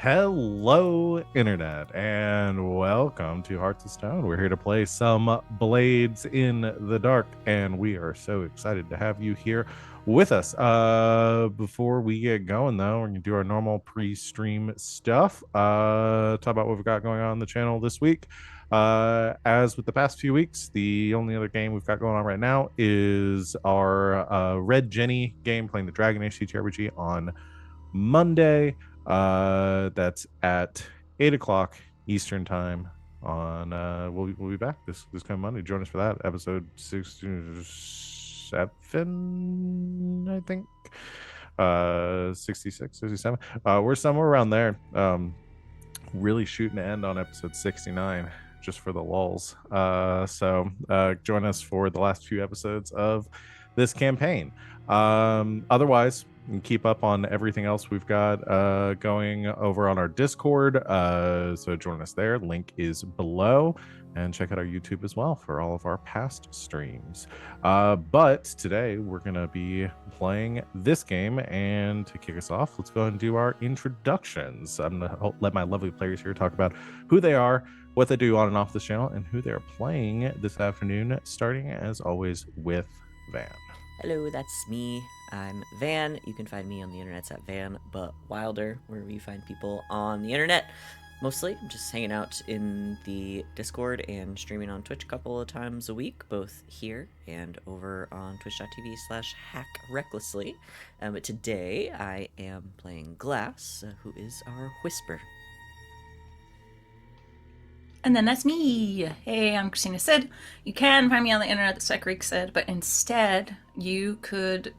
Hello, Internet, and welcome to Hearts of Stone. We're here to play some Blades in the Dark, and we are so excited to have you here with us. Before we get going, though, we're going to do our normal pre-stream stuff. Talk about what we've got going on the channel this week. As with the past few weeks, the only other game we've got going on right now is our Red Jenny game, playing the Dragon Age CTRPG on Monday. That's at 8 o'clock Eastern time on we'll be back this coming Monday. Join us for that episode 67, I think. 66, 67. We're somewhere around there. Really shooting to end on episode 69 just for the lulls. So join us for the last few episodes of this campaign. Otherwise, and keep up on everything else we've got going over on our Discord. So join us there. Link is below. And check out our YouTube as well for all of our past streams. But today we're going to be playing this game. And to kick us off, let's go ahead and do our introductions. I'm going to let my lovely players here talk about who they are, what they do on and off this channel, and who they're playing this afternoon, starting as always with Van. Hello, that's me. I'm Van. You can find me on the internet at Van but Wilder, wherever you find people on the internet. Mostly, I'm just hanging out in the Discord and streaming on Twitch a couple of times a week, both here and over on twitch.tv/hackrecklessly. But today, I am playing Glass, who is our Whisper. And then that's me. Hey, I'm Christina Sid. You can find me on the internet, the Secreek said, but instead you could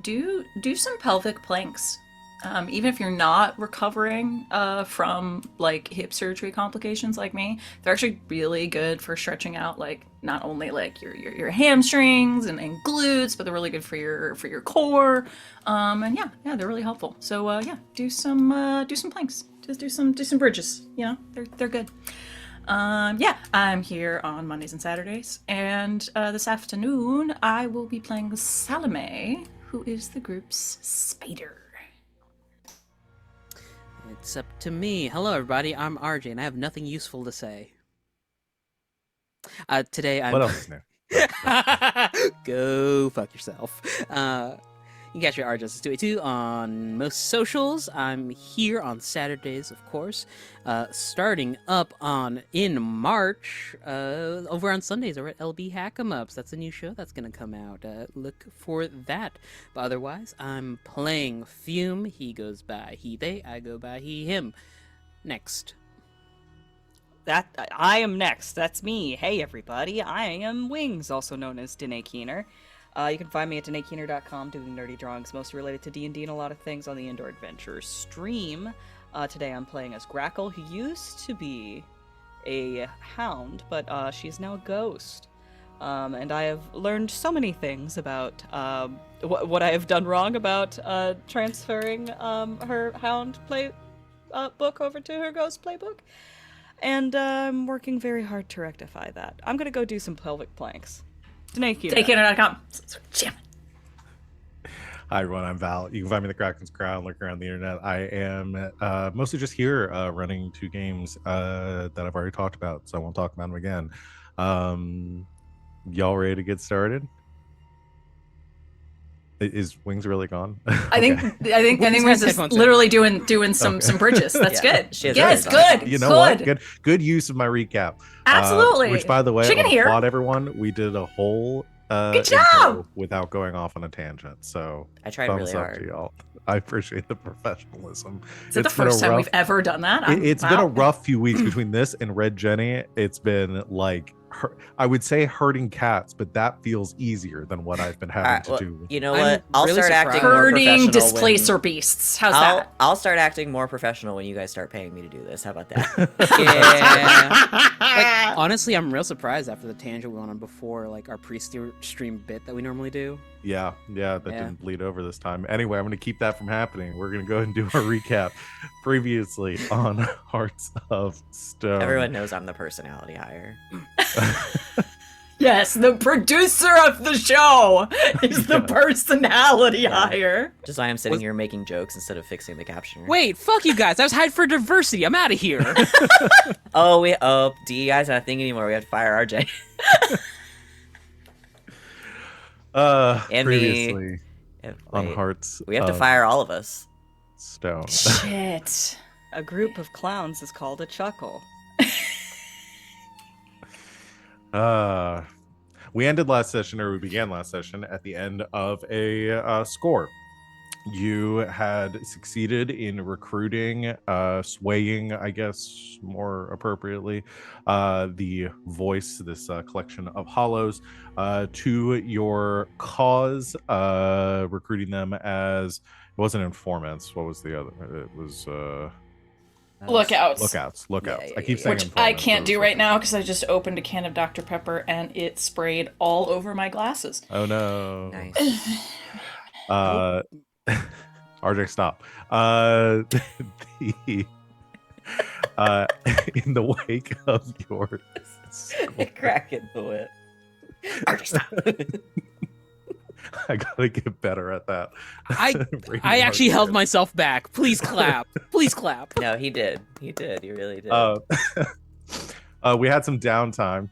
do some pelvic planks. Even if you're not recovering from like hip surgery complications like me, they're actually really good for stretching out like not only like your hamstrings and glutes, but they're really good for your core. And yeah, they're really helpful. So yeah, do some planks. Just do some bridges. You know, they're good. Yeah, I'm here on Mondays and Saturdays, and this afternoon I will be playing Salome, who is the group's spider. It's up to me. Hello, everybody. I'm RJ, and I have nothing useful to say. Today I'm. What else is new? Go fuck yourself. You can catch your RJustice282 on most socials. I'm here on Saturdays, of course. Starting up in March, over on Sundays over at LB Hack 'em Ups. That's a new show that's going to come out. Look for that. But otherwise, I'm playing Fume. He goes by he, they. I go by he, him. Next. I am next. That's me. Hey, everybody. I am Wings, also known as Danae Keener. You can find me at DanaeKeener.com doing nerdy drawings, mostly related to D&D and a lot of things on the Indoor Adventure stream. Today I'm playing as Grackle, who used to be a hound, but she's now a ghost. And I have learned so many things about what I have done wrong about transferring her hound book over to her ghost playbook. And I'm working very hard to rectify that. I'm gonna go do some pelvic planks. DanaeKeener.com. Hi everyone, I'm Val. You can find me in the Kraken's Crowd, look around the internet. I am mostly just here running two games that I've already talked about, so I won't talk about them again. Y'all ready to get started? Is Wings really gone? I think Wings is literally doing some bridges. That's good. Yes, good. You know what? Good use of my recap. Absolutely. Which, by the way, Chicken I here. applaud everyone. We did a whole good job without going off on a tangent. So I tried really hard. To y'all. I appreciate the professionalism. Is it the first time we've ever done that? It's been a rough few weeks between this and Red Jenny. It's been like, I would say herding cats, but that feels easier than what I've been having to do. You know what? I'll start acting more herding professional. Displacer beasts. How's that? I'll start acting more professional when you guys start paying me to do this. How about that? Yeah. Like, honestly, I'm real surprised after the tangent we went on before, like our pre-stream bit that we normally do. Yeah, that didn't bleed over this time. Anyway, I'm going to keep that from happening. We're going to go ahead and do our recap previously on Hearts of Stone. Everyone knows I'm the personality hire. Yes, the producer of the show is the personality hire. Just I am sitting here making jokes instead of fixing the captioner. Wait, fuck you guys. I was hiding for diversity. I'm out of here. DEI's not a thing anymore. We have to fire RJ. And Previously on wait, Hearts we have to of fire all of us. Stone. Shit. A group of clowns is called a chuckle. We ended last session, or we began last session, at the end of a score. You had succeeded in recruiting, swaying, I guess, more appropriately, the voice, this collection of hollows, to your cause, recruiting them as, it wasn't informants. What was the other? It was Lookouts. lookouts. Yeah, I keep saying Which I informants, can't but do it's right now lookouts. because I just opened a can of Dr. Pepper and it sprayed all over my glasses. Oh no. Nice. RJ, stop. The in the wake of your score, Crack in the whip. RJ, stop. I gotta get better at that. I actually held myself back. Please clap. Please clap. No, he did. He did. He really did. We had some downtime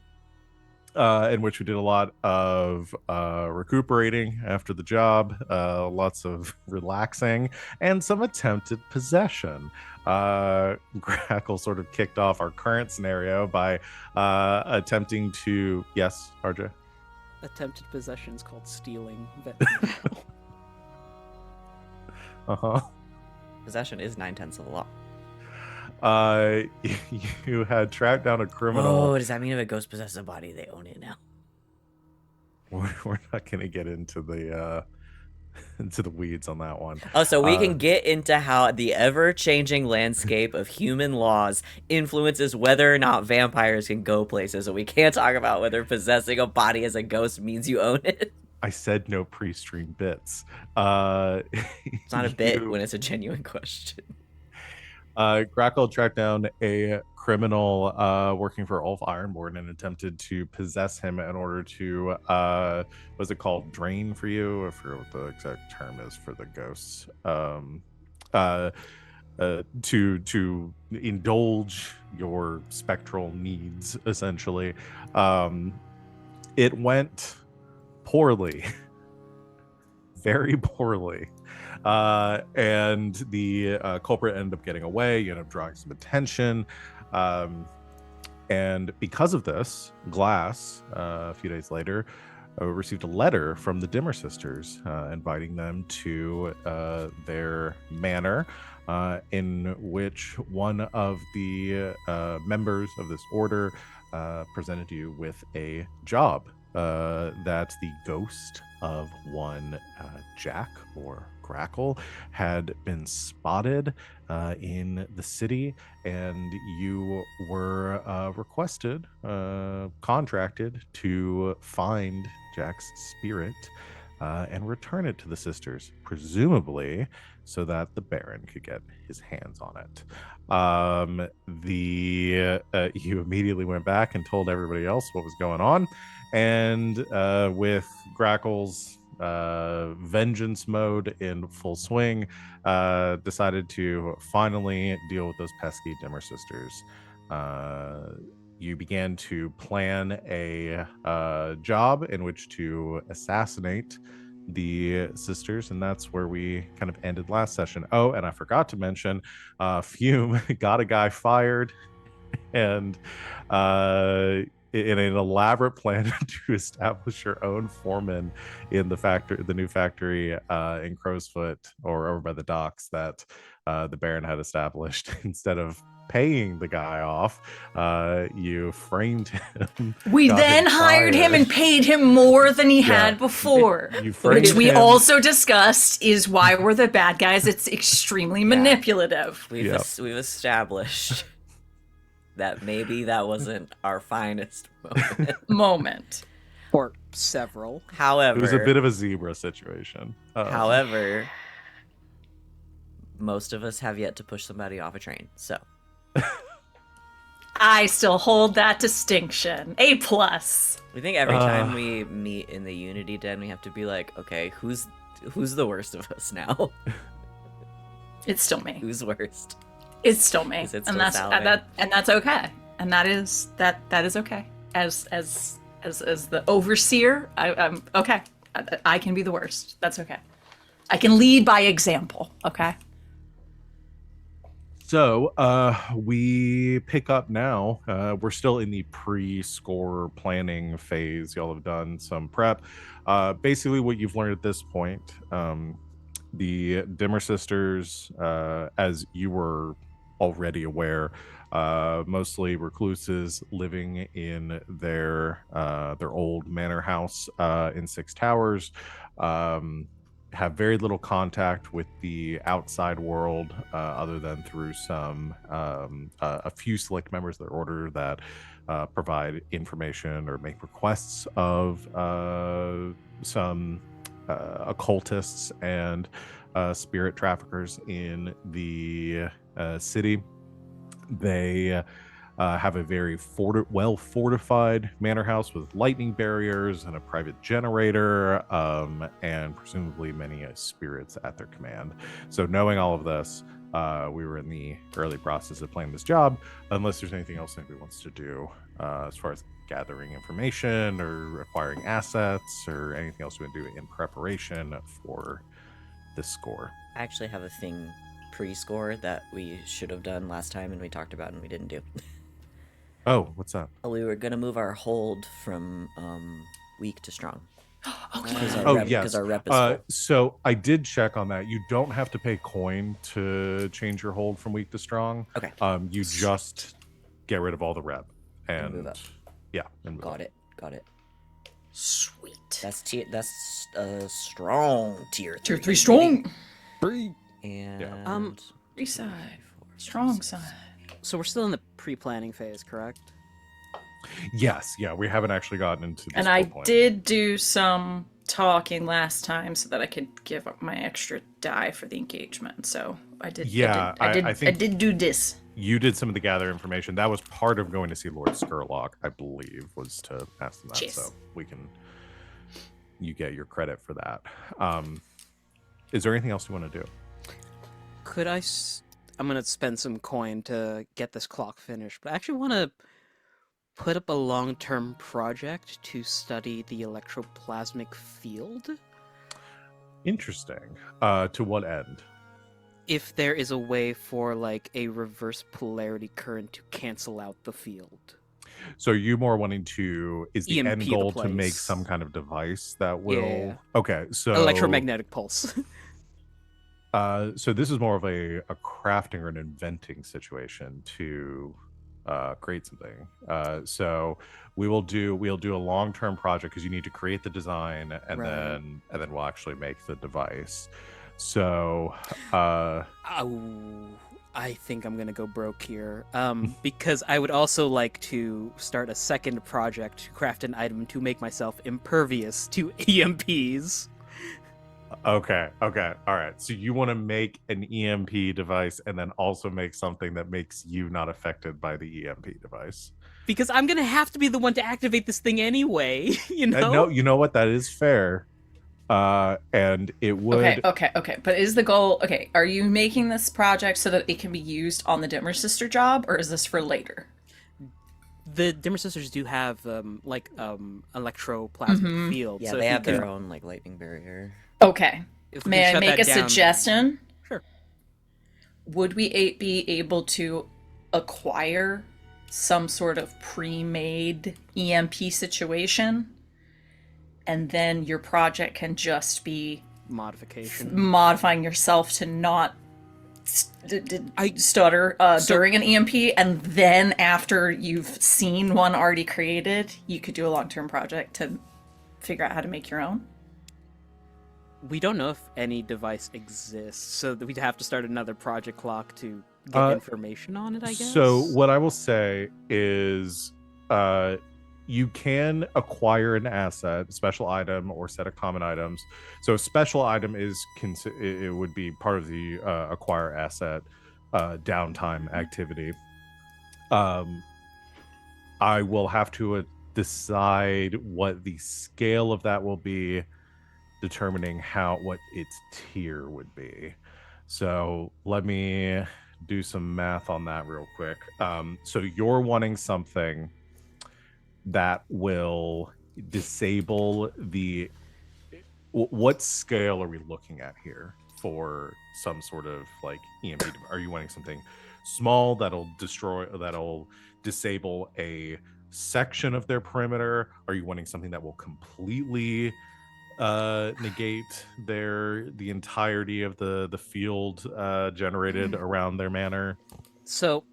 in which we did a lot of recuperating after the job, lots of relaxing, and some attempted possession. Grackle sort of kicked off our current scenario by attempting to, yes, RJ? Attempted possession is called stealing. Uh-huh. Possession is 9/10 of the law. You had tracked down a criminal. Oh, does that mean if a ghost possesses a body, they own it now? We're not going to get into the weeds on that one. Oh, so we can get into how the ever-changing landscape of human laws influences whether or not vampires can go places. So we can't talk about whether possessing a body as a ghost means you own it. I said no pre-stream bits. It's not a bit when it's a genuine question. Grackle tracked down a criminal working for Ulf Ironborn and attempted to possess him in order to what's it called, drain for you? I forget what the exact term is for the ghosts. To indulge your spectral needs, essentially. It went poorly, very poorly. And the culprit ended up getting away. You ended up drawing some attention. And because of this, Glass, a few days later, received a letter from the Dimmer sisters inviting them to their manor, in which one of the members of this order presented you with a job that the ghost of one Jack or Grackle had been spotted in the city, and you were requested, contracted to find Jack's spirit and return it to the sisters, presumably so that the Baron could get his hands on it. You immediately went back and told everybody else what was going on, and with Grackle's vengeance mode in full swing, decided to finally deal with those pesky Dimmer sisters. You began to plan a job in which to assassinate the sisters, and that's where we kind of ended last session. Oh, and I forgot to mention, Fume got a guy fired, and in an elaborate plan to establish your own foreman in the factory, the new factory in Crowsfoot, or over by the docks, that the Baron had established. Instead of paying the guy off, you framed him. We then hired him and paid him more than he had before, which we also discussed is why we're the bad guys. It's extremely manipulative. We've established that maybe that wasn't our finest moment. Or several. However, it was a bit of a zebra situation. However, most of us have yet to push somebody off a train, so. I still hold that distinction. A+. We think every time we meet in the Unity Den, we have to be like, okay, who's the worst of us now? It's still me. Who's worst? It's still me, Is it and still that's Salome? that's okay, and that is okay. As the overseer, I'm okay. I can be the worst. That's okay. I can lead by example. Okay. So we pick up now. We're still in the pre-score planning phase. Y'all have done some prep. Basically, what you've learned at this point, the Dimmer sisters, as you were already aware, mostly recluses living in their old manor house in Six Towers. Have very little contact with the outside world, other than through some a few select members of their order that provide information or make requests of some occultists and spirit traffickers in the city. They have a very well fortified manor house with lightning barriers and a private generator, and presumably many spirits at their command. So, knowing all of this, we were in the early process of planning this job. Unless there's anything else anybody wants to do as far as gathering information or acquiring assets or anything else we can do in preparation for this score. I actually have a thing pre-score that we should have done last time and we talked about and we didn't do. Oh, what's that? We were gonna move our hold from weak to strong. Okay. Yes. Because our rep is full. So I did check on that. You don't have to pay coin to change your hold from weak to strong. Okay. You just get rid of all the rep and move up. Yeah. And move Got up. it. Got it. Sweet. That's strong tier 3. Tier 3 strong. And 3 side. Strong side. So we're still in the pre-planning phase, correct? Yes. Yeah. We haven't actually gotten into this. And I point. did do some talking last time so that I could give up my extra die for the engagement. So I did. Yeah, I think- did do this. You did some of the gather information. That was part of going to see Lord Skurlock, I believe, was to ask them that. Jeez. So you get your credit for that. Is there anything else you want to do? Could I'm gonna spend some coin to get this clock finished, but I actually want to put up a long-term project to study the electroplasmic field. Interesting. To what end? If there is a way for like a reverse polarity current to cancel out the field. So are you more wanting to, is the EMP end the goal to make place. some kind of device that will Yeah. Okay, so Electromagnetic pulse. So this is more of a crafting or an inventing situation to create something. So we'll do a long-term project because you need to create the design and Right. then we'll actually make the device. So I think I'm gonna go broke here. Because I would also like to start a second project to craft an item to make myself impervious to EMPs. Okay. All right. So you want to make an EMP device and then also make something that makes you not affected by the EMP device. Because I'm gonna have to be the one to activate this thing anyway, you know? No, you know what? That is fair. And it would. Okay. But is the goal okay? Are you making this project so that it can be used on the Dimmer Sister job, or is this for later? The Dimmer Sisters do have electroplasmic field. Yeah, so they if you have can- their own like lightning barrier. Okay. if we May can I shut make that a down- suggestion? Sure. Would we be able to acquire some sort of pre-made EMP situation, and then your project can just be Modification. modifying yourself to not stutter during an EMP, and then after you've seen one already created, you could do a long-term project to figure out how to make your own? We don't know if any device exists, so that we'd have to start another project clock to get information on it, I guess. So what I will say is, you can acquire an asset, special item, or set of common items. So a special item is it would be part of the acquire asset downtime activity. I will have to decide what the scale of that will be, determining what its tier would be. So let me do some math on that real quick. So you're wanting something that will disable the. What scale are we looking at here for some sort of like EMP? Are you wanting something small that'll disable a section of their perimeter? Are you wanting something that will completely negate the entirety of the field generated around their manor? So,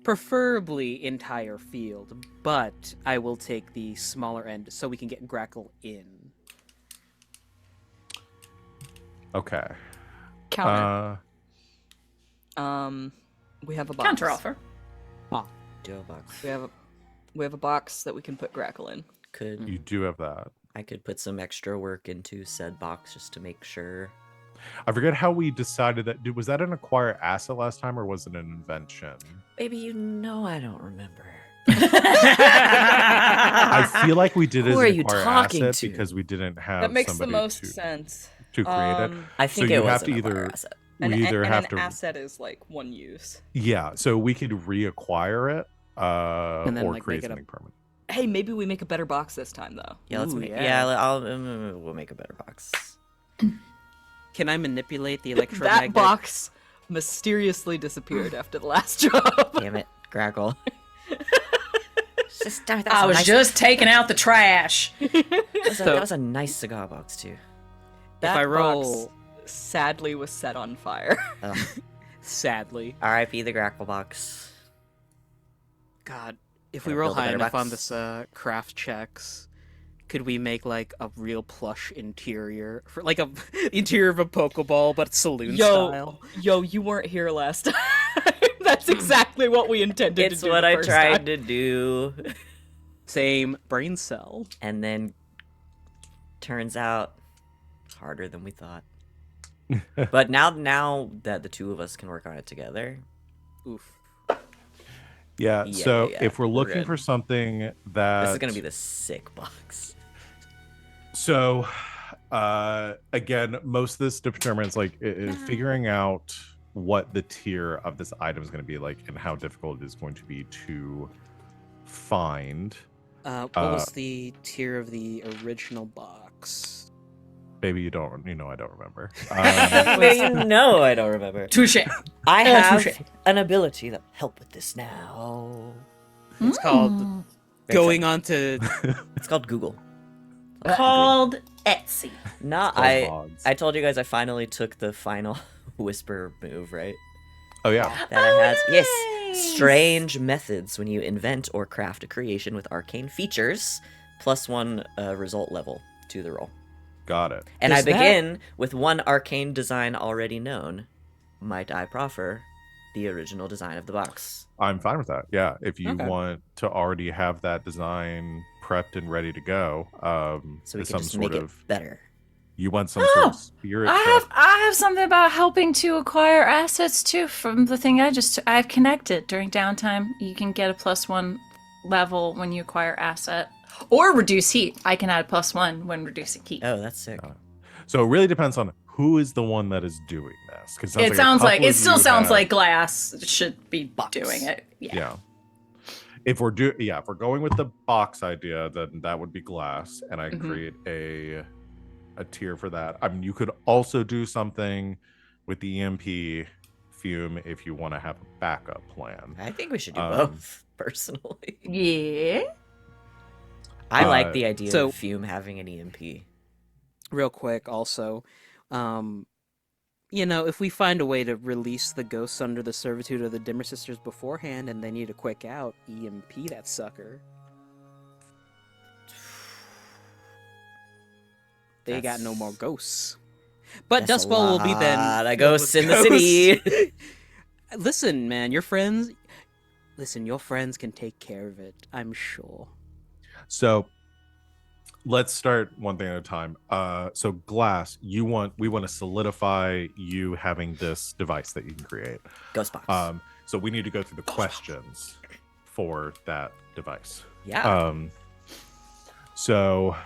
preferably entire field, but I will take the smaller end so we can get Grackle in. Okay. Counter. We have a box. Counter offer. Duo box. We have a box that we can put Grackle in. You do have that. I could put some extra work into said box just to make sure. I forget how we decided that. Was that an acquire asset last time, or was it an invention? Baby, I don't remember. I feel like we did it as Who are an you acquire talking asset to? because we didn't have That makes the somebody most to, sense. to create it. I think So it you was have to an acquire either asset. we either have an to asset is like one use. yeah. So we could reacquire it And then, or like, create make it a- something permanent. Hey, maybe we make a better box this time though. Yeah, let's Ooh, make. yeah. Yeah, we'll make a better box. Can I manipulate the That electromagnetic? box mysteriously disappeared after the last job. Damn it, Grackle. I was just taking out the trash. That was a nice cigar box too. That I roll- box sadly was set on fire. Ugh. Sadly. R.I.P. the Grackle box. God, if Gotta we roll build a high better enough on box. this craft checks, could we make like a real plush interior for like a interior of a Pokeball, but saloon style? Yo, you weren't here last time. That's exactly what we intended It's to do. what the I first tried time. to do, Same brain cell. and then turns out harder than we thought. But now that the two of us can work on it together, Oof. Yeah. Yeah, So yeah, if we're we're looking good. for something that this is gonna be the sick box. So, again, most of this determines like figuring out what the tier of this item is going to be like and how difficult it is going to be to find. What was the tier of the original box? Maybe you don't, I don't remember. No, I don't remember. Touche. I have touche. an ability that will help with this now. It's called Mm. going on to. It's called Google. Called Etsy. No, I told you guys I finally took the final whisper move, right? Oh yeah. That it has nice. strange methods when you invent or craft a creation with arcane features, +1 result level to the roll. Got it. And I Does that- begin with one arcane design already known. Might I proffer the original design of the box? I'm fine with that. Yeah. If you Okay. want to already have that design prepped and ready to go, So we is can some just sort make it of better. you want some sort of spirit. I have something about helping to acquire assets too from the thing I've connected during downtime. You can get a +1 level when you acquire asset. Or reduce heat. I can add +1 when reducing heat. Oh, that's sick. So it really depends on who is the one that is doing this. Because It still sounds like Glass should be Box. doing it. Yeah. If we're going with the box idea, then that would be Glass, and I can Mhm. create a tier for that. I mean, you could also do something with the EMP Fume if you want to have a backup plan. I think we should do Um, both, personally. Yeah. I like the idea so- of Fume having an EMP. Real quick, also, if we find a way to release the ghosts under the servitude of the Dimmer Sisters beforehand and they need a quick out, EMP that sucker. They got no more ghosts. But That's a Dustball will be then. lot of filled ghosts with in the city. Listen, man, your friends can take care of it, I'm sure. So let's start one thing at a time. So Glass, we want to solidify you having this device that you can create. Ghost box. So we need to go through the questions for that device. Yeah. So,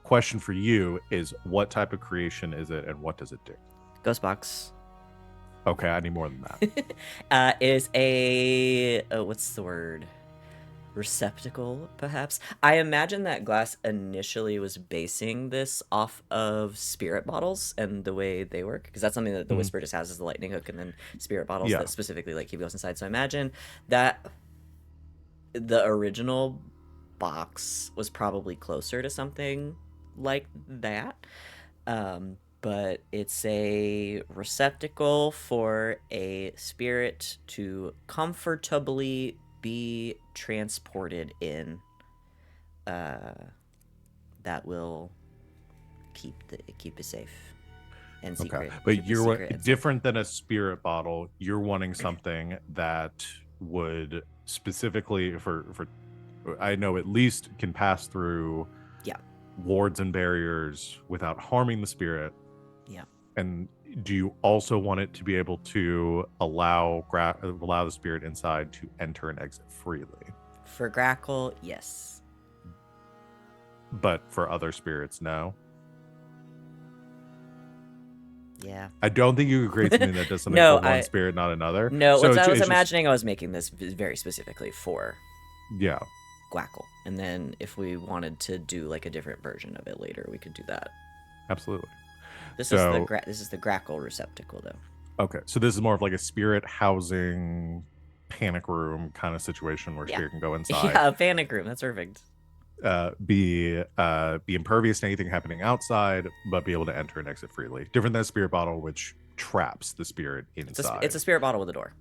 question for you is, what type of creation is it, and what does it do? Ghost box. Okay, I need more than that. Is a what's the word? Receptacle, perhaps. I imagine that Glass initially was basing this off of spirit bottles and the way they work, because that's something that the Whisper just has, is the lightning hook, and then spirit bottles Yeah. that specifically like keep ghosts inside. So I imagine that the original box was probably closer to something like that. But it's a receptacle for a spirit to comfortably be transported in. That will keep it safe and secret. Okay, but Keep it you're secret and safe. different than a spirit bottle. You're wanting something that would specifically for I know at least can pass through Yeah. wards and barriers without harming the spirit. Yeah. And do you also want it to be able to allow the spirit inside to enter and exit freely? For Grackle, yes. But for other spirits, no. Yeah. I don't think you could create something that does something No, for one spirit, not another. No, So what I it's was just- imagining, I was making this very specifically for yeah. Grackle, and then if we wanted to do like a different version of it later, we could do that. Absolutely. This So- is the Grackle receptacle, though. Okay, so this is more of like a spirit housing panic room kind of situation where Yeah. spirit can go inside. Yeah, a panic room. That's perfect. Be impervious to anything happening outside, but be able to enter and exit freely. Different than a spirit bottle, which traps the spirit inside. It's a spirit bottle with a door.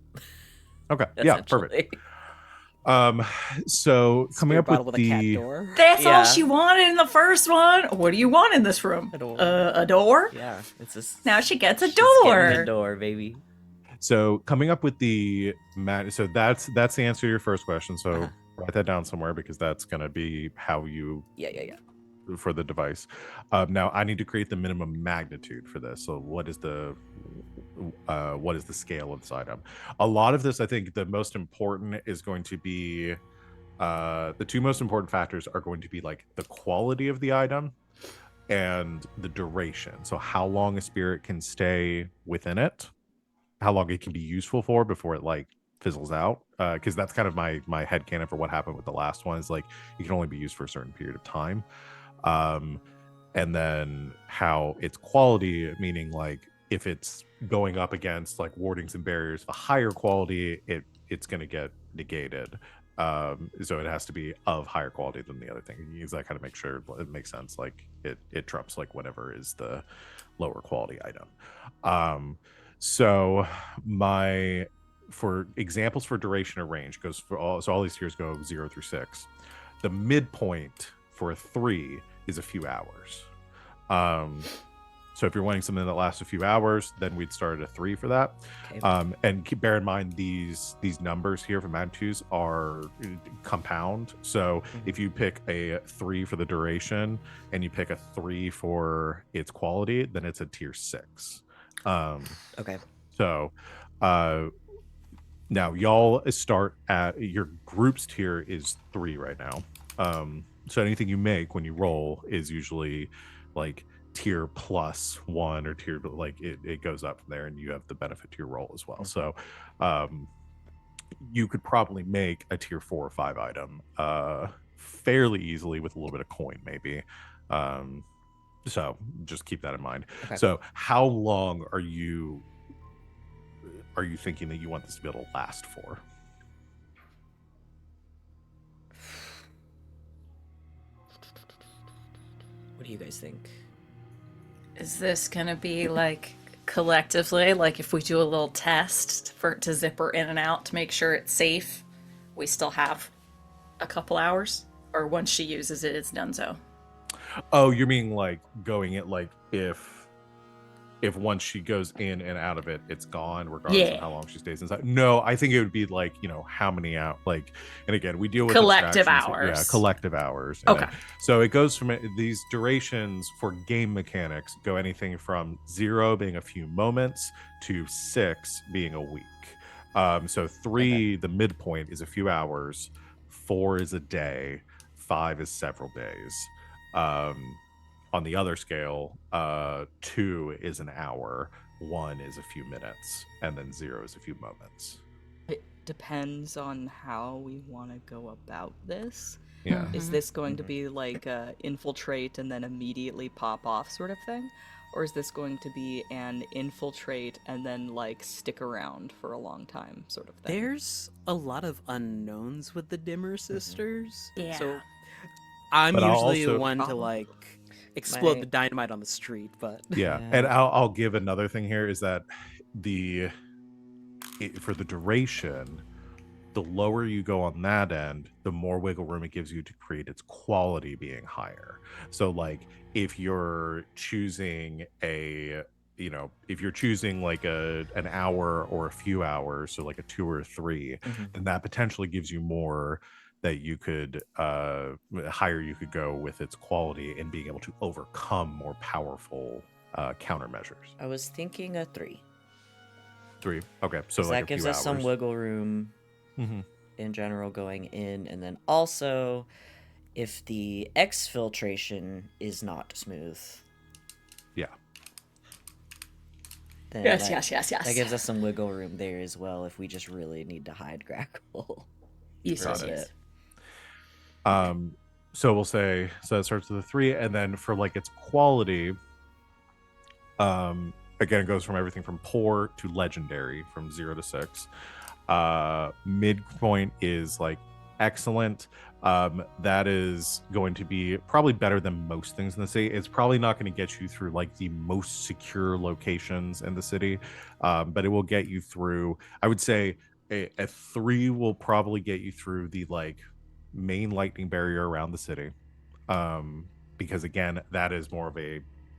Okay, yeah, perfect. essentially. So coming Spirit up bottle with with a cat the door. That's Yeah. all she wanted in the first one. What do you want in this room? A door. A door? Yeah, it's just Now she gets a she's getting a door. door, baby. so coming up with the so that's the answer to your first question. So Uh-huh. write that down somewhere, because that's going to be how you Yeah. for the device. Now I need to create the minimum magnitude for this. So what is the scale of this item? A lot of this, I think the most important is going to be the two most important factors are going to be like the quality of the item and the duration. So how long a spirit can stay within it, how long it can be useful for before it like fizzles out, because that's kind of my headcanon for what happened with the last one, is like it can only be used for a certain period of time. And then how its quality, meaning like if it's going up against like wardings and barriers, the higher quality, it's going to get negated. So it has to be of higher quality than the other thing. You use that kind of make sure it makes sense. Like it trumps like whatever is the lower quality item. So for examples for duration or range goes for all these tiers go 0 through 6. The midpoint for a 3 is a few hours. So if you're wanting something that lasts a few hours, then we'd start at a 3 for that. Okay. And bear in mind these numbers here for magnitudes are compound. So if you pick a 3 for the duration and you pick a 3 for its quality, then it's a tier 6. Okay. So now y'all start at your group's tier is 3 right now. So anything you make when you roll is usually like tier plus 1 or tier, like it goes up from there, and you have the benefit to your roll as well. So you could probably make a tier 4 or 5 item fairly easily with a little bit of coin maybe. So just keep that in mind. Okay. So how long are you thinking that you want this to be able to last for? What do you guys think? Is this gonna be like collectively, like if we do a little test for it to zip her in and out to make sure it's safe, we still have a couple hours? Or once she uses it, it's done so? Oh, you mean like going it like if once she goes in and out of it, it's gone regardless Yeah. of how long she stays inside? No, I think it would be like, how many out, like, and again, we deal with Collective abstractions. hours. Yeah, collective hours. And Okay. then- so it goes from these durations for game mechanics go anything from 0 being a few moments to 6 being a week. So 3, the midpoint is a few hours. 4 is a day, 5 is several days. On the other scale, 2 is an hour, 1 is a few minutes, and then 0 is a few moments. It depends on how we want to go about this. Yeah. Is this going to be like infiltrate and then immediately pop off sort of thing? Or is this going to be an infiltrate and then like stick around for a long time sort of thing? There's a lot of unknowns with the Dimmer sisters. Yeah. So I'm But I'll usually the also- one to like explode My- the dynamite on the street, but Yeah, Yeah. and I'll give another thing here is that for the duration, the lower you go on that end, the more wiggle room it gives you to create its quality being higher. So like if you're choosing if you're choosing like an hour or a few hours, so like a 2 or 3, then that potentially gives you more that you could higher you could go with its quality and being able to overcome more powerful countermeasures. I was thinking a 3. 3, okay, so 'Cause like that a gives few us some hours. wiggle room Mhm. in general going in, and then also if the exfiltration is not smooth, Yeah. then Yes, that, yes, yes, yes. that gives us some wiggle room there as well if we just really need to hide Grackle. Yes, for a yes, Got it. yes. bit. So we'll say so it starts with a 3, and then for like its quality, again it goes from everything from poor to legendary from 0 to 6. Midpoint is like excellent. That is going to be probably better than most things in the city. It's probably not going to get you through like the most secure locations in the city, but it will get you through. I would say a 3 will probably get you through the like main lightning barrier around the city, because again that is more of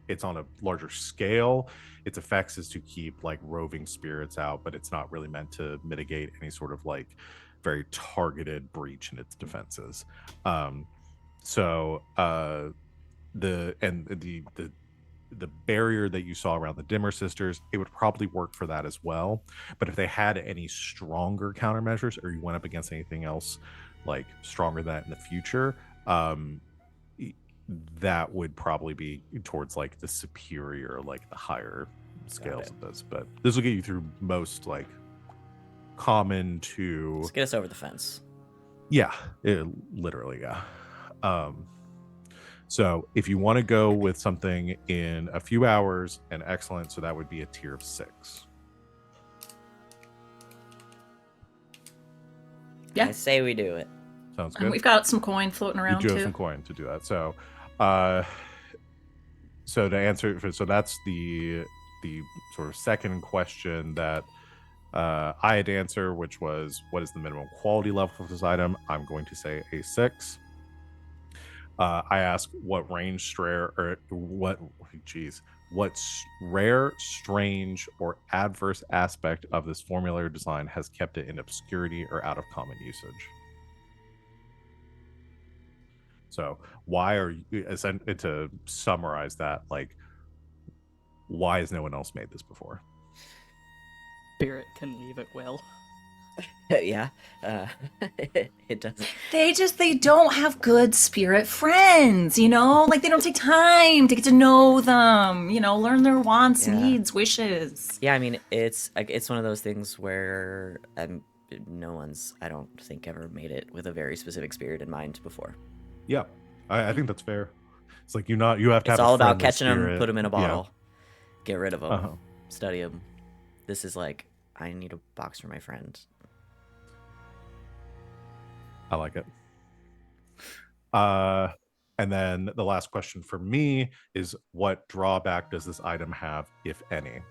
it's on a larger scale. Its effects is to keep like roving spirits out, but it's not really meant to mitigate any sort of like very targeted breach in its defenses. The barrier that you saw around the Dimmer sisters, it would probably work for that as well. But if they had any stronger countermeasures, or you went up against anything else like stronger than that in the future, that would probably be towards like the superior, like the higher scales of this. But this will get you through most like common to Let's get us over the fence. literally. So if you want to go with something in a few hours and excellent, so that would be a tier of 6. Yeah. I say we do it. Sounds And good. we've got some coin floating You around do have too. some coin to do that. So to answer, so that's the sort of second question that I had to answer, which was what is the minimum quality level of this item? I'm going to say a 6. I ask what range rare, rare, strange, or adverse aspect of this formulary design has kept it in obscurity or out of common usage. So why are you, to summarize that, like, why has no one else made this before? Spirit can leave at will. Yeah, it doesn't. They don't have good spirit friends, you know? Like they don't take time to get to know them, you know, learn their wants, Yeah. needs, wishes. Yeah, I mean, it's one of those things where no one's, I don't think, ever made it with a very specific spirit in mind before. Yeah, I think that's fair. It's like you have to It's have all a about friendly catching them, spirit. put them in a Yeah. bottle, get rid of them, Uh-huh. study them. This is like, I need a box for my friend. I like it. And then the last question for me is, what drawback does this item have, if any?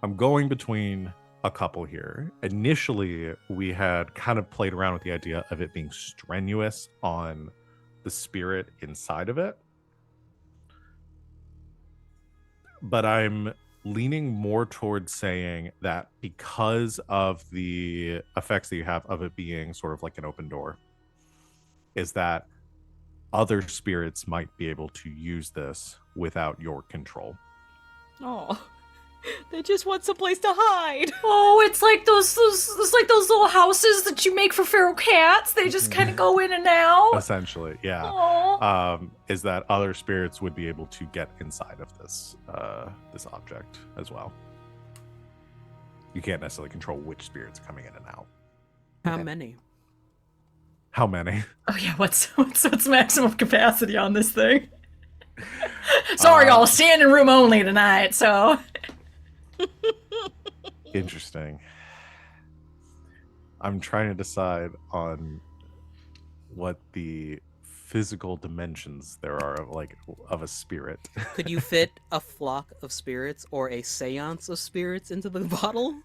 I'm going between a couple here. Initially, we had kind of played around with the idea of it being strenuous on the spirit inside of it. But I'm leaning more towards saying that because of the effects that you have of it being sort of like an open door, is that other spirits might be able to use this without your control. Oh, They just want someplace to hide. Oh, it's like those little houses that you make for feral cats. They just kind of go in and out. Essentially, yeah. Aw. Is that other spirits would be able to get inside of this this object as well. You can't necessarily control which spirits are coming in and out. How Okay. many? How many? Oh yeah, what's maximum capacity on this thing? Sorry, y'all, standing room only tonight. So Interesting. I'm trying to decide on what the physical dimensions there are of a spirit. Could you fit a flock of spirits or a seance of spirits into the bottle?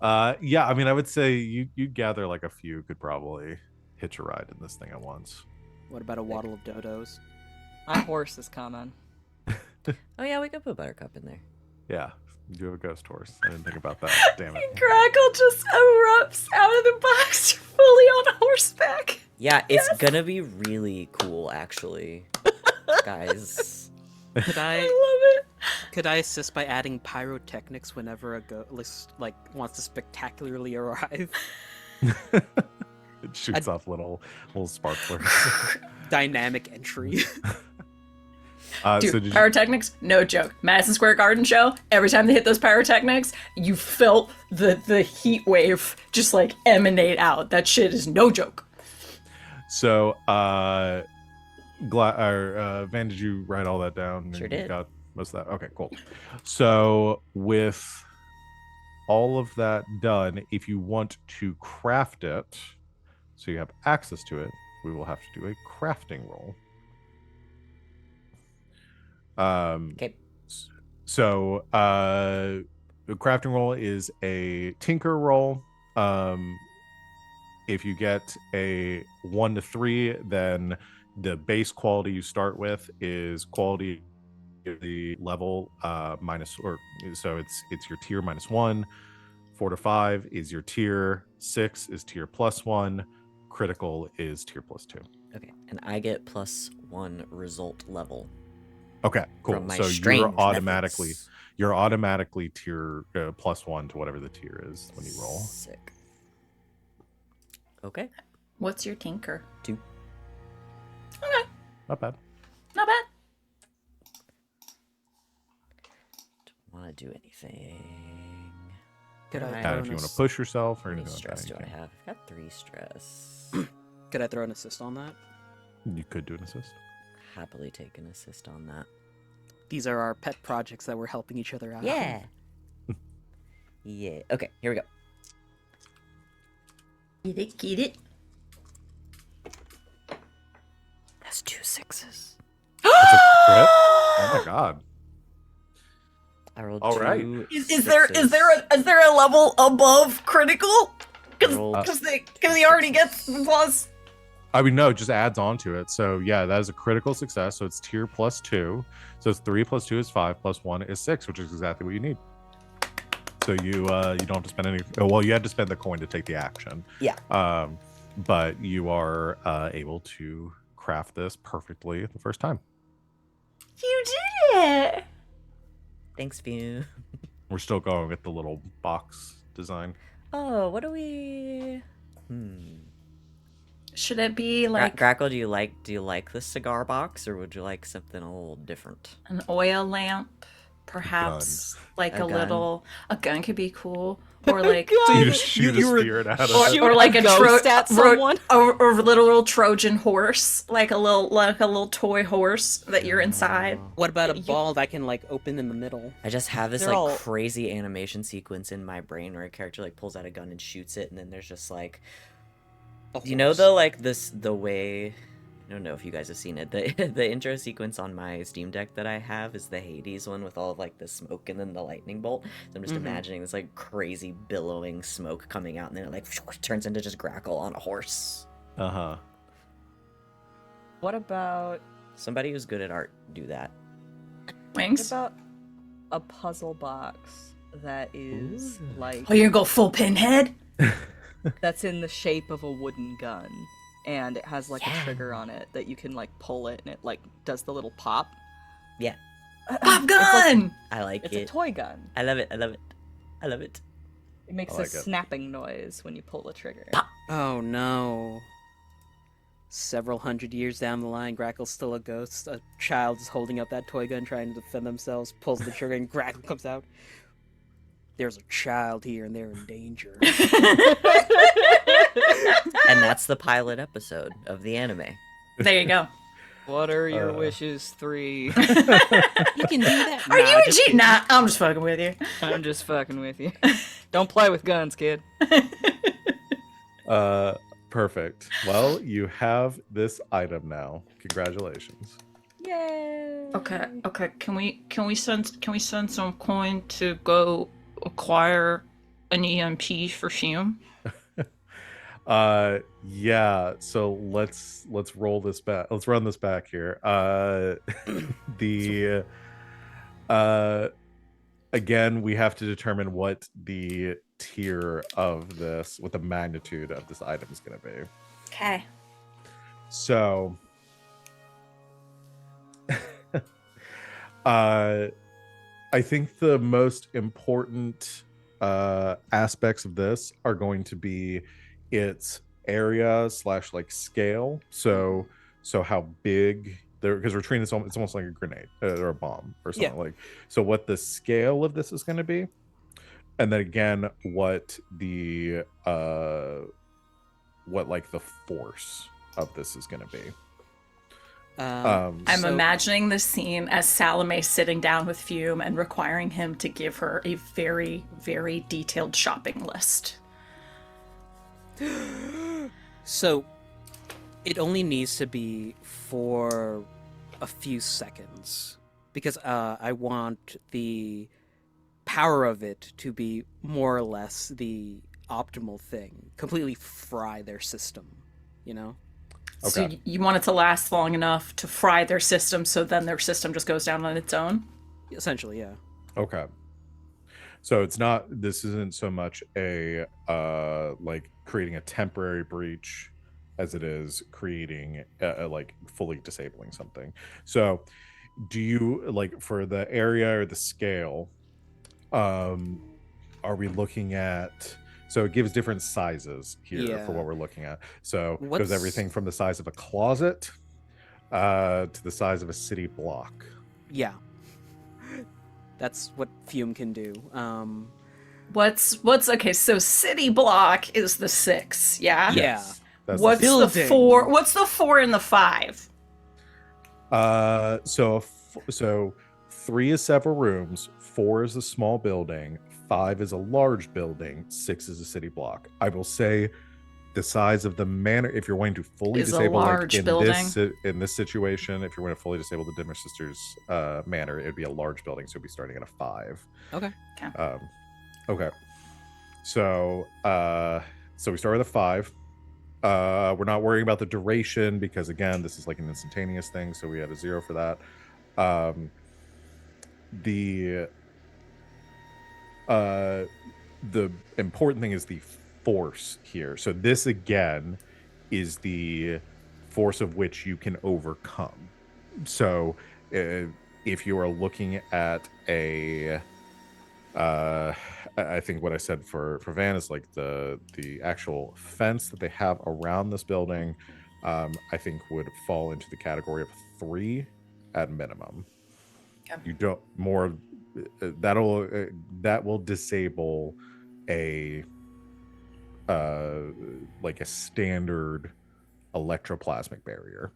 Yeah, I mean, I would say you gather like a few could probably hitch a ride in this thing at once. What about a waddle of dodos? My horse is coming. Oh yeah, we could put Buttercup in there. Yeah, you do have a ghost horse. I didn't think about that. Damn it. Grackle just erupts out of the box, fully on horseback. Yeah, it's gonna be really cool, actually, guys. Could I I love it. could I assist by adding pyrotechnics whenever a ghost wants to spectacularly arrive? It shoots off little sparklers. Dynamic entry. Dude, so did you, pyrotechnics, no joke. Madison Square Garden show, every time they hit those pyrotechnics, you felt the heat wave just like emanate out. That shit is no joke. so Van, did you write all that down? Sure You did. Got most of that. Okay, cool. So with all of that done, if you want to craft it, so you have access to it, we will have to do a crafting roll. Okay. So the crafting roll is a tinker roll. If you get a 1 to 3, then the base quality you start with is quality the level minus, or so it's your tier -1. 4 to 5 is your tier. 6 is tier +1. Critical is tier +2. Okay, and I get +1 result level Okay, cool. from my So strange you're automatically tier +1 to whatever the tier is when you roll. Sick. Okay. What's your tinker? 2. Okay, Not bad. not bad. Don't want to do anything. Could I Alright. Add throw if you an want to ass- push yourself or How many anything like stress that. do You I can. have? I've got 3 stress. Could I throw an assist on that? You could do an assist. Happily take an assist on that. These are our pet projects that we're helping each other out. Yeah. Yeah. Okay, here we go. Get it. That's 2 6s. Crit? Oh my god. I rolled All 2 right. Is there a level above critical? Rolled- Because he already gets the plus. I mean, no, it just adds on to it. So yeah, that is a critical success. So it's tier +2. So it's 3 + 2 is 5 + 1 is 6, which is exactly what you need. So you don't have to spend any. Oh, well, you had to spend the coin to take the action. Yeah. But you are able to craft this perfectly the first time. You did it. Thanks, Fume. We're still going with the little box design. Oh, what do we? Should it be like Grackle, do you like the cigar box, or would you like something a little different? an oil lamp? Perhaps like A a gun. little. A gun could be cool, or like So you just shoot you a were- spirit out of or, it. Shoot or like a ghost at someone. or a little Trojan horse, like a little toy horse that you're inside. What about a You- ball that can open in the middle? I just have this They're all- crazy animation sequence in my brain where a character pulls out a gun and shoots it, and then there's just A you know horse. the way, I don't know if you guys have seen it. The intro sequence on my Steam Deck that I have is the Hades one with all of the smoke and then the lightning bolt. So I'm just Mhm. imagining this crazy billowing smoke coming out, and then it turns into just Grackle on a horse. Uh-huh. What about Somebody who's good at art do that. what Wings. about a puzzle box that is Ooh. Oh, you're gonna go full pinhead? that's in the shape of a wooden gun, and it has Yeah. a trigger on it that you can pull it, and it does the little pop. Yeah. Pop gun! I like It's it. a toy gun. I love it. I love it. I love it. It makes I a like it. snapping noise when you pull the trigger. Oh no. Several hundred years down the line, Grackle's still a ghost. A child is holding up that toy gun trying to defend themselves, pulls the trigger, and Grackle comes out. There's a child here and they're in danger. And that's the pilot episode of the anime. There you go. What are your wishes? 3. You can do that. Are you a just G? kidding. Nah, I'm just fucking with you. I'm just fucking with you. Don't play with guns, kid. Perfect. Well, you have this item now. Congratulations. Yay! Okay. Can we send some coin to go acquire an EMP for Fume? Yeah, so let's roll this back. Let's run this back here. The again, we have to determine what the tier of this, what the magnitude of this item is going to be. Okay. So I think the most important aspects of this are going to be its area / like scale. So how big there, because we're treating this, it's almost like a grenade or a bomb or something. Like, so what the scale of this is going to be, and then again what the what like the force of this is going to be. I'm imagining this scene as Salome sitting down with Fume and requiring him to give her a very, very detailed shopping list. So, it only needs to be for a few seconds because I want the power of it to be more or less the optimal thing. Completely fry their system, you know? So Okay. you want it to last long enough to fry their system so then their system just goes down on its own? Essentially, yeah. Okay. So this isn't so much a like creating a temporary breach as it is creating like fully disabling something. So do you, like, for the area or the scale, are we looking at, so it gives different sizes here Yeah. for what we're looking at. So it What's- goes everything from the size of a closet to the size of a city block. Yeah. That's what Fume can do. What's okay, so city block is the 6, yeah? Yeah. Yes, that's What's the Building. 4? What's the 4 and the 5? So 3 is several rooms, 4 is a small building, 5 is a large building, 6 is a city block. I will say the size of the manor, if you're wanting to fully Is a disable, like large in building. this situation, if you're going to fully disable the Dimmer Sisters manor, it would be a large building, so it'd be starting at a 5. Okay. Okay. So we start with a 5. We're not worrying about the duration because, again, this is like an instantaneous thing, so we had a 0 for that. The important thing is the force here. So this, again, is the force of which you can overcome. So if you are looking at a I think what I said for Van is like the actual fence that they have around this building, I think would fall into the category of 3 at minimum. Okay. You don't more that will disable a like a standard electroplasmic barrier.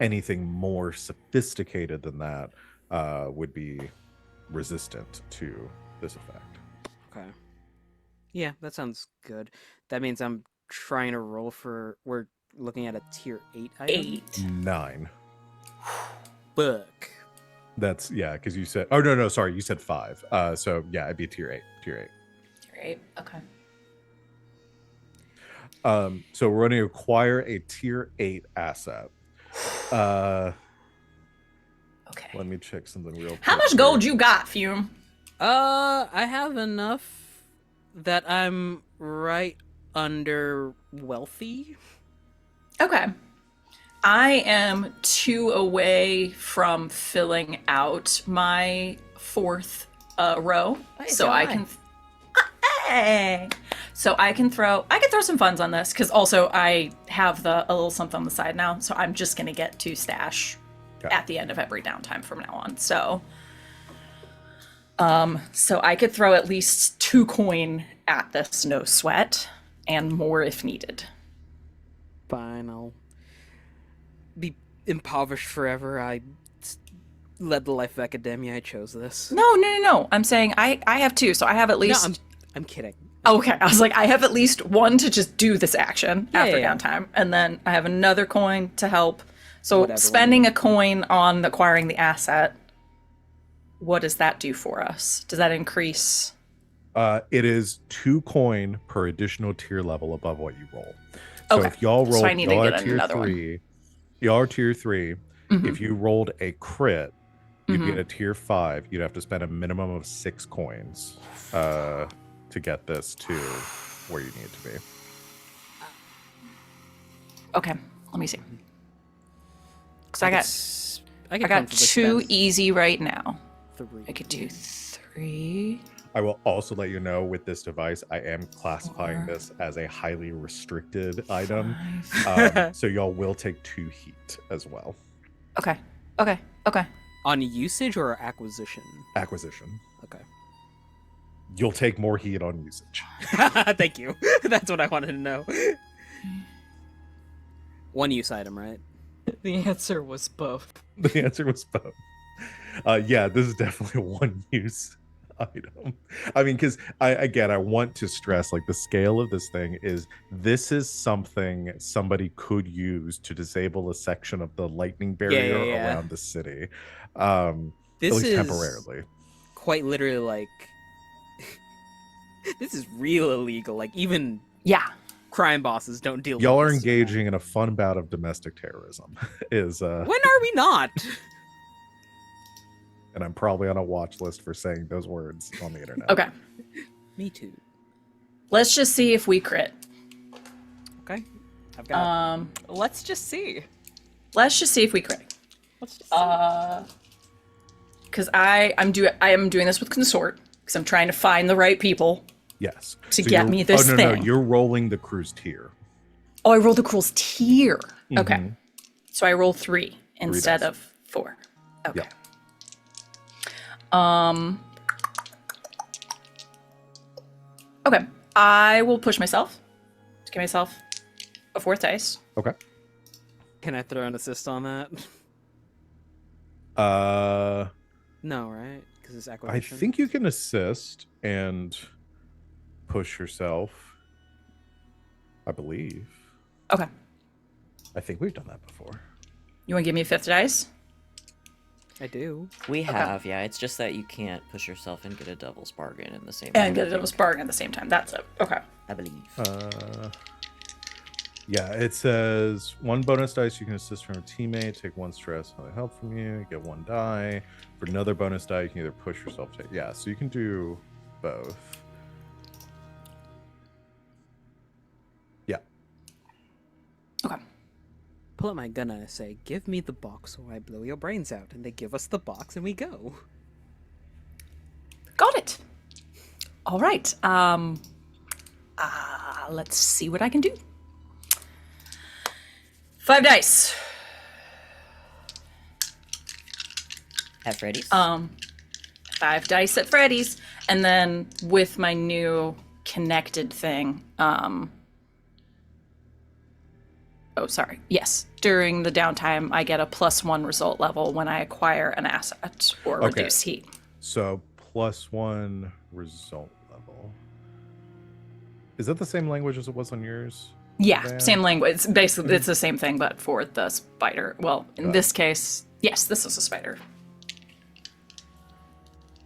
Anything more sophisticated than that would be resistant to this effect. Okay. Yeah, that sounds good. That means I'm trying to roll for. We're looking at a tier 8 item. 8. 9. Book. That's, yeah, because you said, oh no, sorry, you said 5. So yeah, it'd be tier 8. Tier 8. Okay. So we're going to acquire a tier 8 asset. Okay. Let me check something real quick. How much gold you got, Fume? I have enough that I'm right under wealthy. Okay. I am 2 away from filling out my 4th row, Hey, so so I am can. Hey! So I can throw some funds on this because also I have a little something on the side now, so I'm just gonna get 2 stash Okay. at the end of every downtime from now on. So I could throw at least 2 coin at this, no sweat, and more if needed. Fine, I'll be impoverished forever. I led the life of academia. I chose this. No. I'm saying I have 2, so I have at No, least. I'm kidding. Okay, I was like, I have at least 1 to just do this action after yeah. downtime, and then I have another coin to help. So Whatever, spending a coin on acquiring the asset, what does that do for us? Does that increase? It is 2 coin per additional tier level above what you roll. So Okay. if y'all So roll, I need to y'all get are tier another one. 3. Y'all are tier 3. Mhm. If you rolled a crit, you'd Mhm. get a tier 5. You'd have to spend a minimum of 6 coins to get this to where you need to be. Okay, let me see. Because I got can I got comfortably 2 spend easy right now. 3. I could do 3. I will also let you know with this device, I am classifying 4, this as a highly restricted item. 5. So y'all will take 2 heat as well. Okay. On usage or acquisition? Acquisition. Okay. You'll take more heat on usage. Thank you. That's what I wanted to know. One use item, right? The answer was both. The answer was both. Yeah, this is definitely a one use item. I mean, because I want to stress like the scale of this thing is something somebody could use to disable a section of the lightning barrier yeah. around the city. This at least is temporarily. quite literally like this is real illegal. Like even Yeah. crime bosses don't deal Y'all with are this. engaging in a fun bout of domestic terrorism. When are we not? And I'm probably on a watch list for saying those words on the internet. Okay. Me too. Let's just see if we crit. Okay. I've got Let's just see. Let's just see if we crit. Let's just see. Because I am doing this with consort because I'm trying to find the right people Yes. to get you're- me this no, thing. you're rolling the cruise tier. Oh, I rolled the cruel's tier. Okay. Mhm. So I roll 3 instead dice. of 4. Okay. Yeah. Okay. I will push myself to give myself a 4th dice. Okay. Can I throw an assist on that? No, right? Because it's I acquisition. think you can assist and push yourself. I believe. Okay. I think we've done that before. You want to give me a 5th dice? I do. We have, yeah. It's just that you can't push yourself and get a devil's bargain in the same And time, get I a devil's think. bargain at the same time. That's it. Okay. I believe. Yeah, it says 1 bonus dice you can assist from a teammate, take 1 stress, another help from you, get 1 die. For another bonus die, you can either push yourself, yeah, so you can do both. Yeah. Okay. Pull out my gun and I say, "Give me the box or I blow your brains out." And they give us the box and we go. Got it. All right. Let's see what I can do. 5 dice. At Freddy's? 5 dice at Freddy's, and then with my new connected thing. Yes. During the downtime, I get a +1 result level when I acquire an asset or Okay. reduce heat. So +1 result level. Is that the same language as it was on yours? Yeah, Van? same language. Basically, it's the same thing, but for the spider. Well, in Got this case, yes, this is a spider.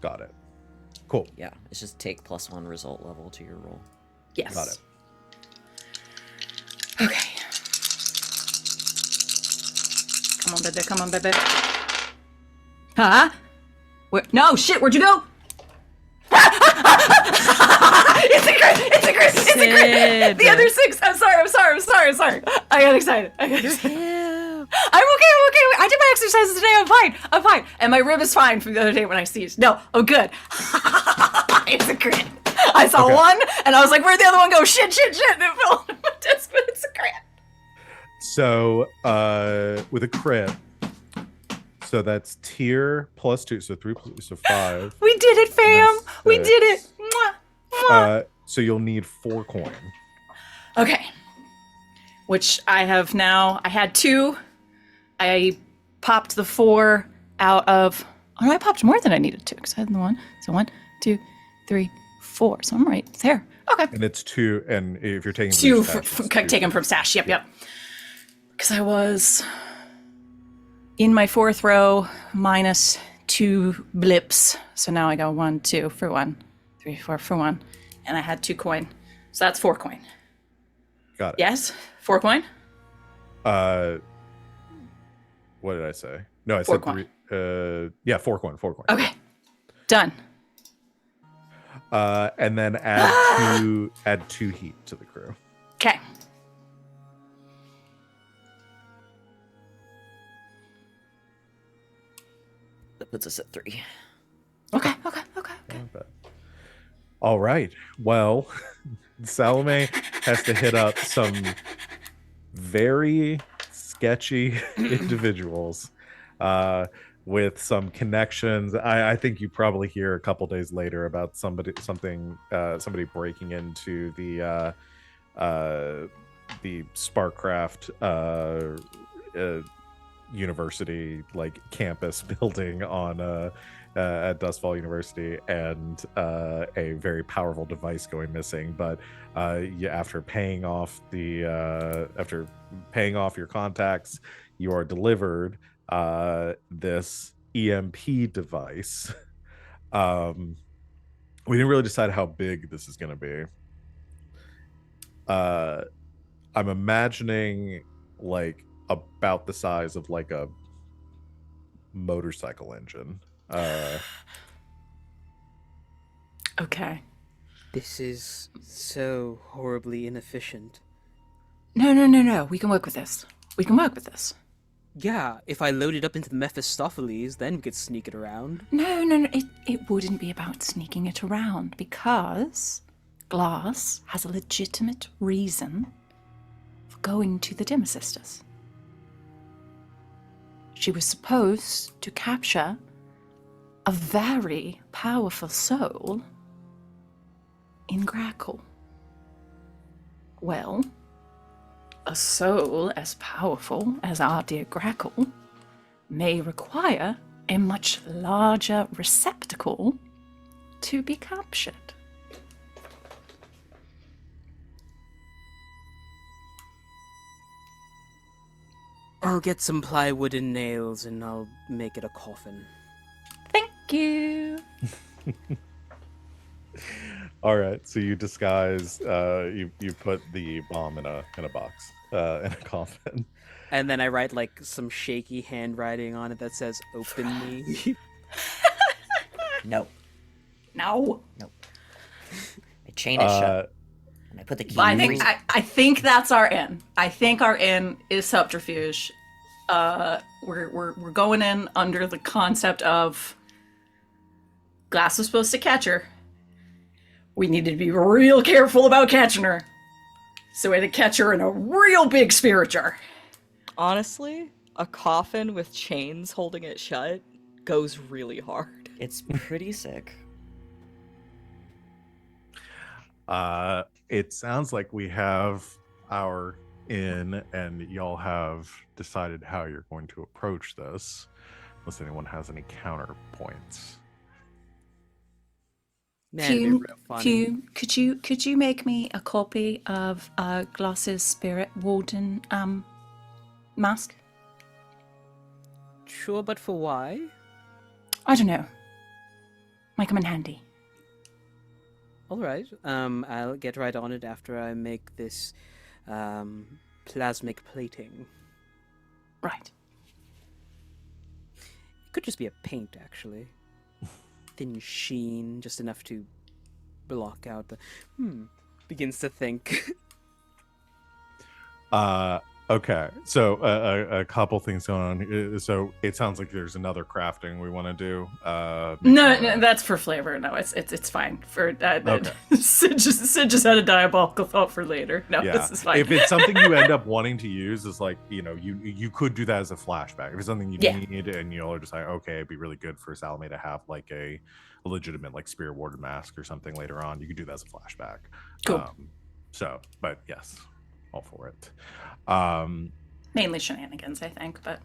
Got it. Cool. Yeah, it's just take +1 result level to your roll. Yes. Got it. Okay. Come on, baby. Come on, baby. Huh? Where? No, shit. Where'd you go? It's a crit! It's a crit! It's a crit! Sid. The other 6. I'm sorry. I got excited. I'm okay. I did my exercises today. I'm fine. And my rib is fine from the other day when I sneezed. No, I'm good. It's a crit. I saw one, and I was like, where'd the other one go? Shit. And it fell on my desk, but it's a crit. So, with a crit, so that's tier plus 2, so 3, so 5. We did it, fam. We did it. Mwah. So you'll need 4 coin. Okay. Which I have now. I had 2. I popped the 4 out of. Oh no, I popped more than I needed to because I had the 1. So 1, 2, 3, 4. So I'm right there. Okay. And it's 2, and if you're taking 2 stash, taken from stash. Yep. Because I was in my 4th row minus 2 blips. So now I go 1, 2 for 1, 3, 4 for 1, and I had 2 coin. So that's 4 coin. Got it. Yes, 4 coin. What did I say? No, I 4 said coin. 3. Yeah, 4 coin. Okay, done. And then add 2 heat to the crew. Okay. That puts us at 3. Okay. All right. Well, Salome has to hit up some very sketchy individuals with some connections. I think you probably hear a couple days later about somebody breaking into the Sparkcraft university campus building on at Dustfall University, and a very powerful device going missing. But after paying off your contacts, you are delivered this EMP device. We didn't really decide how big this is going to be. I'm imagining about the size of a motorcycle engine. Okay. This is so horribly inefficient. No. We can work with this. Yeah, if I load it up into the Mephistopheles, then we could sneak it around. No. It wouldn't be about sneaking it around because Glass has a legitimate reason for going to the Dimmer Sisters. She was supposed to capture a very powerful soul in Grackle. Well, a soul as powerful as our dear Grackle may require a much larger receptacle to be captured. I'll get some plywood and nails and I'll make it a coffin. Thank you. All right, so you disguise. You put the bomb in a box, in a coffin. And then I write some shaky handwriting on it that says "Open me." No. No. I chain it shut. And I put the key I in think the I think that's our in. I think our in is subterfuge. We're going in under the concept of Glass was supposed to catch her. We needed to be real careful about catching her. So we had to catch her in a real big spirit jar. Honestly, a coffin with chains holding it shut goes really hard. It's pretty sick. It sounds like we have our in, and y'all have decided how you're going to approach this, unless anyone has any counterpoints. Man, it'd be real funny. Fume, could you make me a copy of Glass's Spirit Warden mask? Sure, but for why? I don't know. Might come in handy. All right. I'll get right on it after I make this plasmic plating. Right. It could just be a paint, actually. Thin sheen, just enough to block out the. Begins to think. Okay, so a couple things going on. So it sounds like there's another crafting we want to do. No, that's for flavor. No, it's fine. For Okay. Sid just had a diabolical thought for later. No, Yeah. this is fine. If it's something you end up wanting to use, is like, you could do that as a flashback. If it's something you Yeah. need and you're just like, okay, it'd be really good for Salome to have like a legitimate like spirit warded mask or something later on, you could do that as a flashback. Cool. But yes, all for it. Mainly shenanigans, I think, but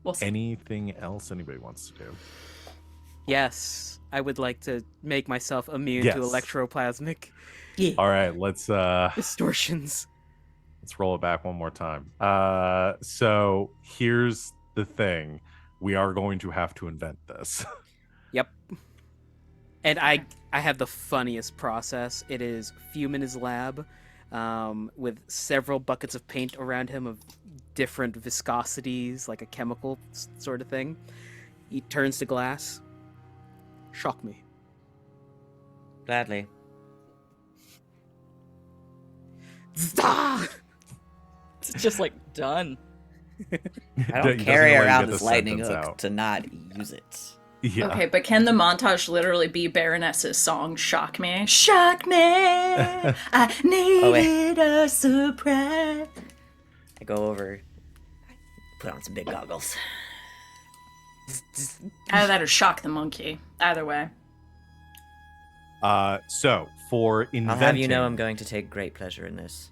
we'll see. Anything else anybody wants to do? Yes, I would like to make myself immune Yes. to electroplasmic All right, let's distortions. roll it back one more time. So here's the thing. We are going to have to invent this. Yep. And I have the funniest process. It is Fume in his lab, with several buckets of paint around him of different viscosities, like a chemical sort of thing. He turns to glass. Shock me. Gladly. Ah! It's just like done. I He don't doesn't carry let you around get the this lightning hook sentence out. to not use it. Yeah. Okay, but can the montage literally be Baroness's song "Shock Me"? Shock me, I needed a surprise. I go over, put on some big goggles. Either that or shock the monkey. Either way. So for inventing, I'll have you know I'm going to take great pleasure in this.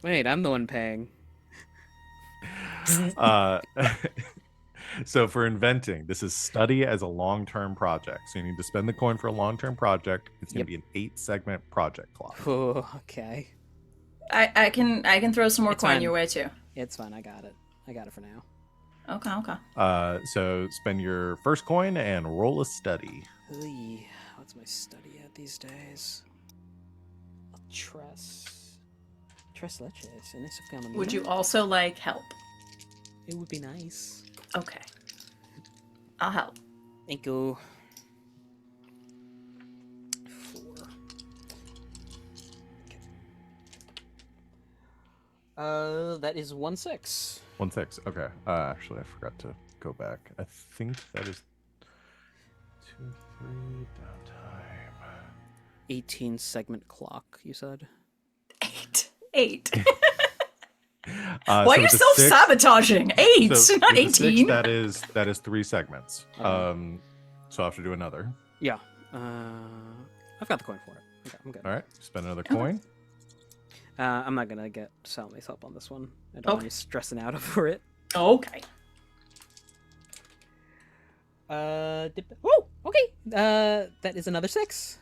Wait, I'm the one paying. So for inventing, this is study as a long-term project. So you need to spend the coin for a long-term project. It's going to be an 8-segment project clock. Oh, okay. I can throw some more It's coin fine. your way too. It's fine. I got it. I got it for now. Okay. So spend your first coin and roll a study. Oy, what's my study at these days? Tres leches. En ese camino. Would you also like help? It would be nice. Okay. I'll help. Thank you. 4. That is 1/6. 1/6. Okay. Actually, I forgot to go back. I think that is 2, 3 downtime. 18 segment clock, you said? 8. So Why are you with the six- self-sabotaging? 8, so not with the six, 18. that is 3 segments. Okay. So I have to do another. Yeah. I've got the coin for it. Okay, I'm good. All right. Spend another coin. I'm not gonna get Salome's help on this one. I don't want you stressing out over it. Okay. Oh, okay. That is another 6.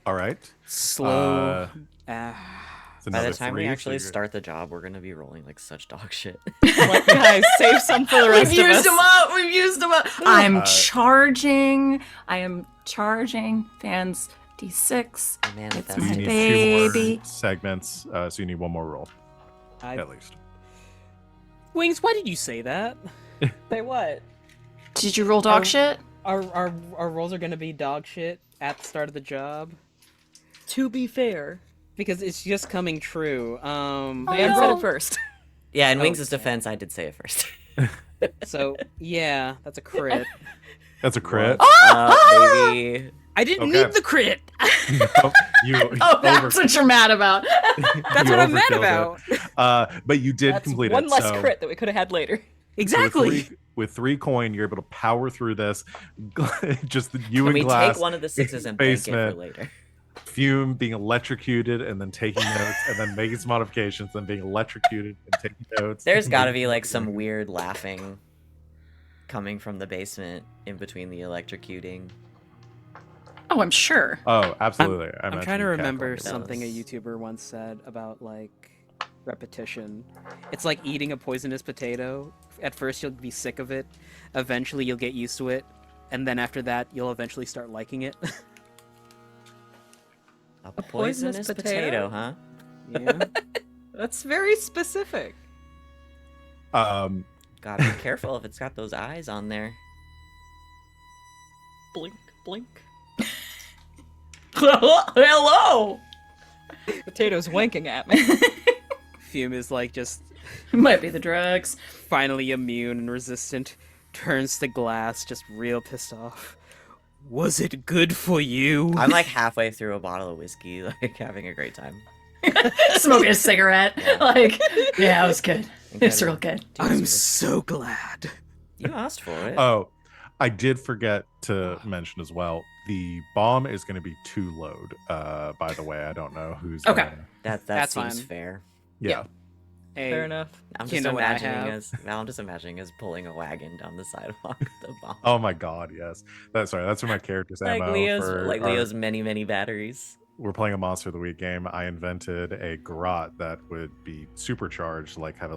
All right. Slow. It's By another the time 3, we so actually you're- start the job, we're gonna be rolling like such dog shit. Like, guys, save some for the rest We've of us. used them up. We've used them up. I'm Uh, charging. I am charging fans D6. Man, It's that's So you my need baby. 2 more segments. So you need 1 more roll at least. Wings, why did you say that? Say what? Did you roll dog Oh. shit? Our rolls are gonna be dog shit at the start of the job To be fair, because it's just coming true. Dan no. said it first. Yeah, in Oh, Wings' okay. defense, I did say it first. So yeah, that's a crit. That's a crit. Baby. I didn't Okay. need the crit. No, you Oh, that's what you're mad about. That's what I'm mad about. But you did That's complete one it. less so, crit that we could have had later. Exactly. With 3 coin, you're able to power through this. Just you Can and we Glass. take one of the 6s and bank it for basement. later? Fume being electrocuted and then taking notes and then making some modifications, then being electrocuted and taking notes. There's got to be like some weird laughing coming from the basement in between the electrocuting. Oh, I'm sure. Oh, absolutely. I I'm imagine trying to you remember cackling. something a YouTuber once said about like repetition. It's like eating a poisonous potato. At first you'll be sick of it. Eventually you'll get used to it. And then after that you'll eventually start liking it. A poisonous poisonous potato? potato, huh? Yeah. That's very specific. Gotta be careful if it's got those eyes on there. Blink, blink. Hello. Potato's winking at me. Fume is like just It might be the drugs. finally immune and resistant. Turns to glass, just real pissed off. Was it good for you? I'm like halfway through a bottle of whiskey, like having a great time. Smoking a cigarette. Like, yeah, it was good. It's real good. I'm so glad. You asked for it. Oh, I did forget to mention as well. The bomb is going to be 2 load. By the way, I don't know who's Okay. gonna- that that's seems fine. fair. Yeah. Hey, Fair enough. I'm You just know what I imagining have? as I'm just imagining as pulling a wagon down the sidewalk with the bomb. Oh my god, yes. That's for my character's like ammo. Leo's many batteries. We're playing a Monster of the Week game. I invented a garrote that would be supercharged, like have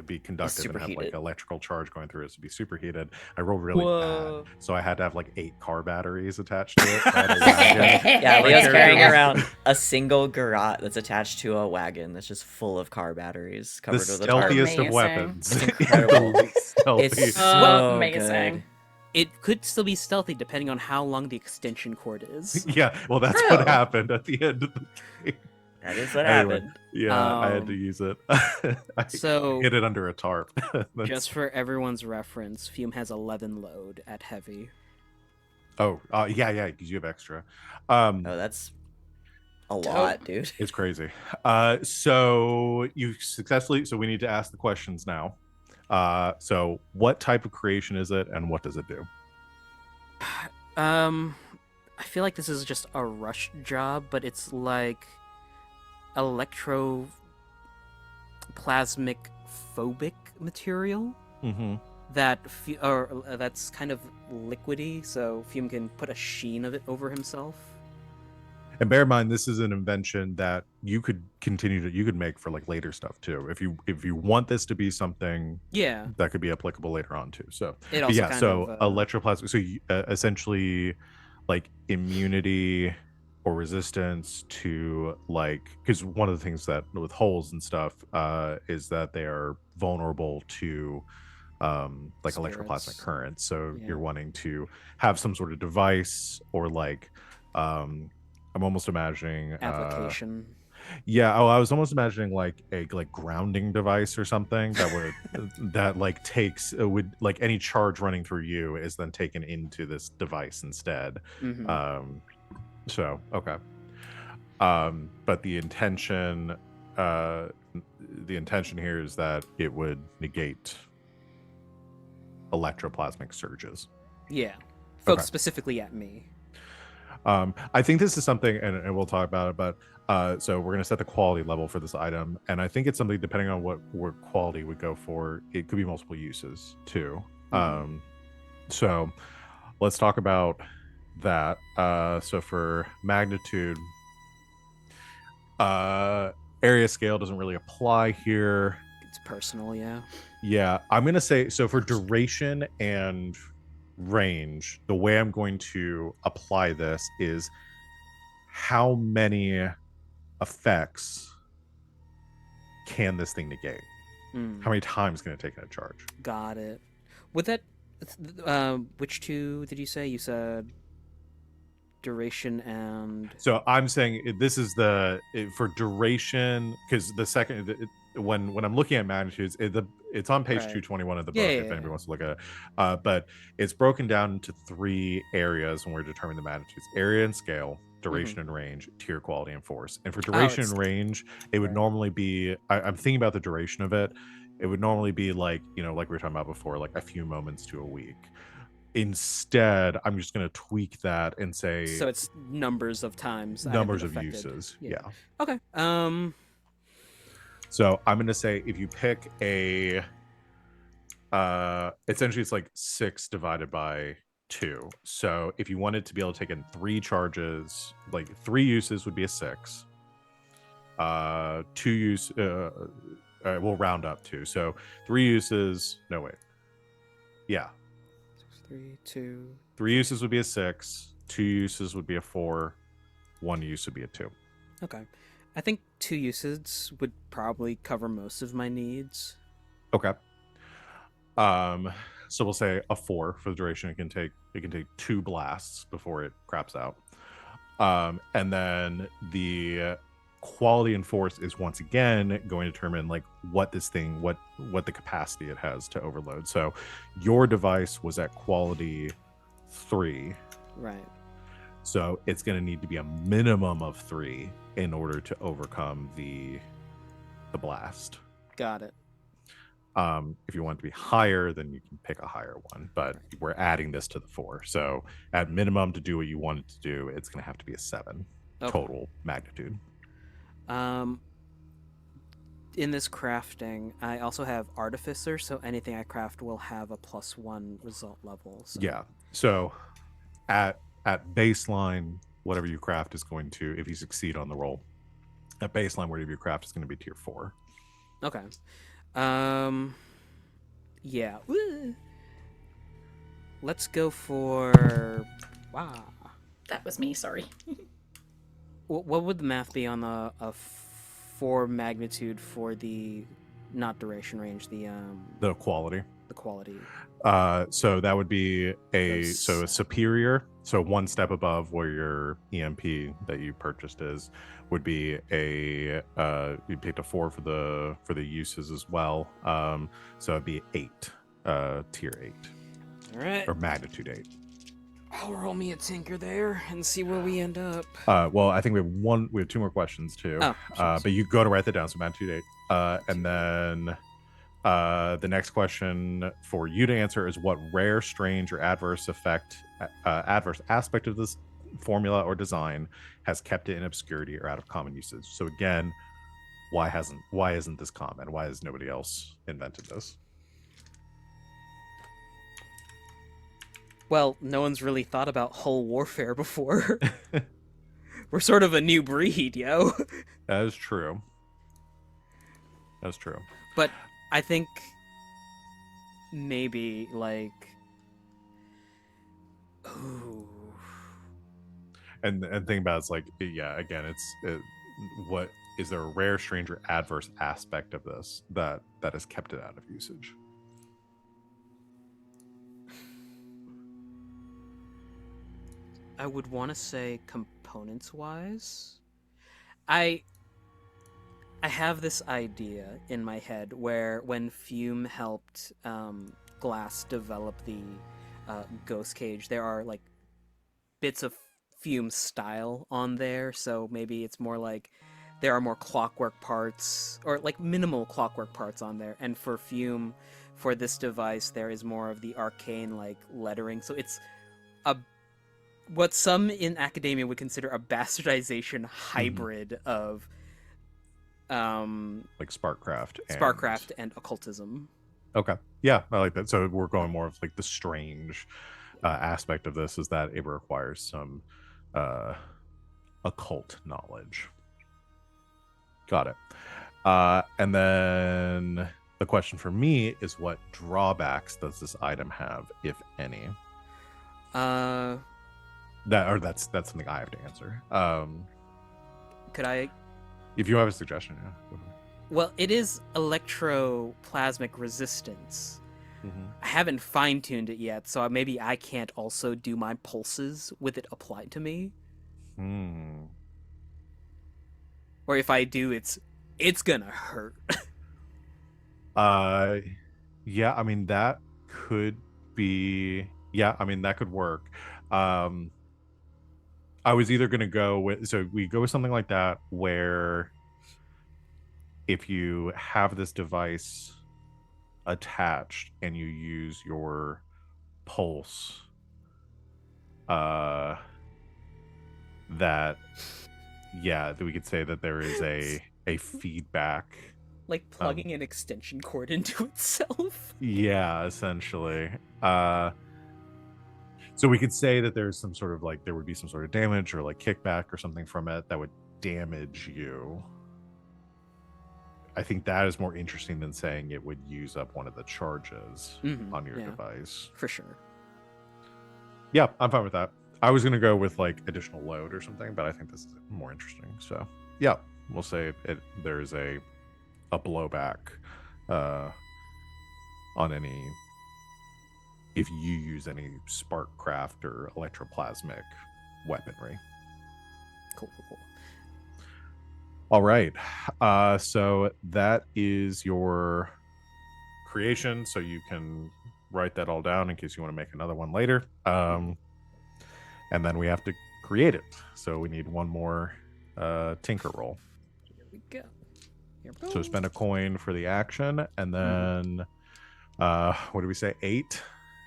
be conductive and have like superheated. electrical charge going through it to be superheated. I rolled really Whoa. bad, so I had to have like 8 car batteries attached to it. I had a wagon. Yeah, My Leo's character carrying was around a single garrote that's attached to a wagon that's just full of car batteries the covered with a tarp. stealthiest of Amazing. weapons. It's incredible. Stealthy. It's so Amazing. good. it could still be stealthy depending on how long the extension cord is. Yeah, well, that's True. what happened at the end of the game. That is what Anyway. happened. Yeah, I had to use it. I So, hid it under a tarp. That's- just for everyone's reference, Fume has 11 load at heavy. Oh, yeah, because you have extra. Oh, that's a lot, dude. It's crazy. So you successfully. So we need to ask the questions now. So what type of creation is it, and what does it do? I feel like this is just a rush job, but it's like electroplasmic phobic material Mm-hmm. that's kind of liquidy, so Fume can put a sheen of it over himself. And bear in mind, this is an invention that you could make for like later stuff too. If you want this to be something Yeah, that could be applicable later on too. So it but also yeah, kind so of, electroplasmic. So essentially, like immunity or resistance to because one of the things that with holes and stuff is that they are vulnerable to like electroplasmic Spirits. currents. So Yeah. you're wanting to have some sort of device or like I'm almost imagining application. yeah. Oh, I was almost imagining like a grounding device or something that would that like takes would like any charge running through you is then taken into this device instead. Mhm. So okay. But the intention here is that it would negate electroplasmic surges. Yeah, focus Okay. specifically at me. I think this is something, and we'll talk about it, but so we're going to set the quality level for this item, and I think it's something depending on what quality would go for. It could be multiple uses too. Mhm. So let's talk about that. So for magnitude, area scale doesn't really apply here. It's personal, yeah. Yeah, I'm going to say, so for duration and range, the way I'm going to apply this is how many effects can this thing negate? Mm, How many times can it take in a charge? got it. With that, which two did you say? You said duration and So I'm saying this is for duration, because the second when I'm looking at magnitudes, it's on page Right. 221 of the book Yeah, if yeah, anybody yeah. wants to look at it. But it's broken down into 3 areas when we're determining the magnitudes: area and scale, duration and range, tier, quality, and force. And for duration it's- and range, it would right. normally be I'm thinking about the duration of it. It would normally be like like we were talking about before, like a few moments to a week. Instead, I'm just going to tweak that and say So it's numbers of times. I have numbers been of affected. uses. Yeah. Yeah. Okay. So I'm going to say if you pick a essentially it's like 6 divided by 2. So if you wanted to be able to take in 3 charges, like 3 uses would be a 6. 2 use we'll round up to. So 3 uses, no wait. Yeah. 3, 2. 3 uses would be a 6, 2 uses would be a 4, 1 use would be a 2. Okay. I think 2 uses would probably cover most of my needs. Okay. So we'll say a 4 for the duration. It can take 2 blasts before it craps out. And then the quality and force is once again going to determine like what this thing, what the capacity it has to overload. So your device was at quality 3, Right. so it's going to need to be a minimum of 3 in order to overcome the blast. Got it. If you want it to be higher, then you can pick a higher one, but we're adding this to the 4. So at minimum, to do what you want it to do, it's going to have to be a 7 total magnitude. In this crafting, I also have Artificer, so anything I craft will have a +1 result level. So. Yeah. So at baseline, whatever you craft is going to, if you succeed on the roll, at baseline, whatever you craft is going to be tier 4. Okay. Yeah. Woo. Let's go for. Wow. That was me, sorry. What would the math be on a 4 magnitude for the not duration range, the quality? The quality. So that would be a Those- a superior. So one step above where your EMP that you purchased is would be a you picked a 4 for the uses as well. So it'd be 8, tier 8. All right. Or magnitude 8. I'll roll me a tinker there and see where we end up. Well, I think we have 2 more questions too. Oh, but you go to write that down. So magnitude 8. And then the next question for you to answer is what rare, strange, or adverse aspect of this formula or design has kept it in obscurity or out of common usage. So again, why isn't this common? Why has nobody else invented this? Well, no one's really thought about hull warfare before. We're sort of a new breed, yo. That is true. That's true. But I think maybe like, ooh. And think about it's like, yeah, again, what is there a rare, strange, or adverse aspect of this that has kept it out of usage? I would want to say components wise. I have this idea in my head where when Fume helped Glass develop the Ghost Cage, there are like bits of Fume style on there, so maybe it's more like there are more clockwork parts or like minimal clockwork parts on there, and for Fume, for this device, there is more of the arcane like lettering, so it's a what some in academia would consider a bastardization hybrid of like Sparkcraft and occultism. Okay, yeah, I like that. So we're going more of like the strange aspect of this is that it requires some occult knowledge. Got it. And then the question for me is, what drawbacks does this item have, if any? That's something I have to answer. Could I? If you have a suggestion, yeah. Well, it is electroplasmic resistance. Mm-hmm. I haven't fine-tuned it yet, so maybe I can't also do my pulses with it applied to me. Or if I do, it's gonna hurt. Yeah, I mean that could be. Yeah, I mean that could work. I was either gonna go with, so we go with something like that where if you have this device attached and you use your pulse, that we could say that there is a feedback, Like plugging an extension cord into itself. Yeah, essentially. So we could say that there's some sort of like, there would be some sort of damage or like kickback or something from it that would damage you. I think that is more interesting than saying it would use up one of the charges on your device. For sure. Yeah, I'm fine with that. I was going to go with like additional load or something, but I think this is more interesting. So yeah, we'll say there's a blowback on any, if you use any Sparkcraft or electroplasmic weaponry. Cool. All right. So that is your creation. So you can write that all down in case you want to make another one later. And then we have to create it. So we need one more tinker roll. Here we go. Here we go. So spend a coin for the action, and then what do we say? 8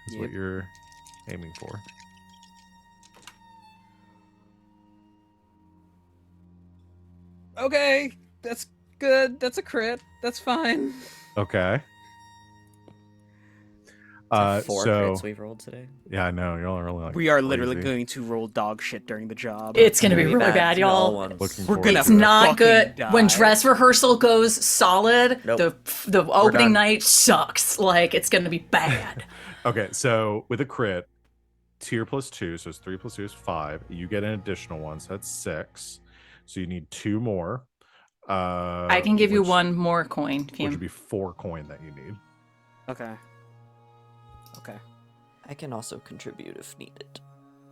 is what Yep. you're aiming for. Okay, that's good. That's a crit. That's fine. Okay. It's 4 so crits we've rolled today. yeah, I know you're all really like We are literally crazy. going to roll dog shit during the job. It's gonna be Really really bad, It's gonna be all y'all. ones. Looking We're forward gonna It's to it. not fucking good. When die. dress rehearsal goes solid, Nope. the opening done. night sucks. Like it's gonna be bad. Okay, so with a crit, tier plus 2, so it's 3 plus 2 is 5. You get an additional one, so that's 6. So you need 2 more. I can give you which- one more coin. which Fume. would be 4 coin that you need. Okay. Okay. I can also contribute if needed.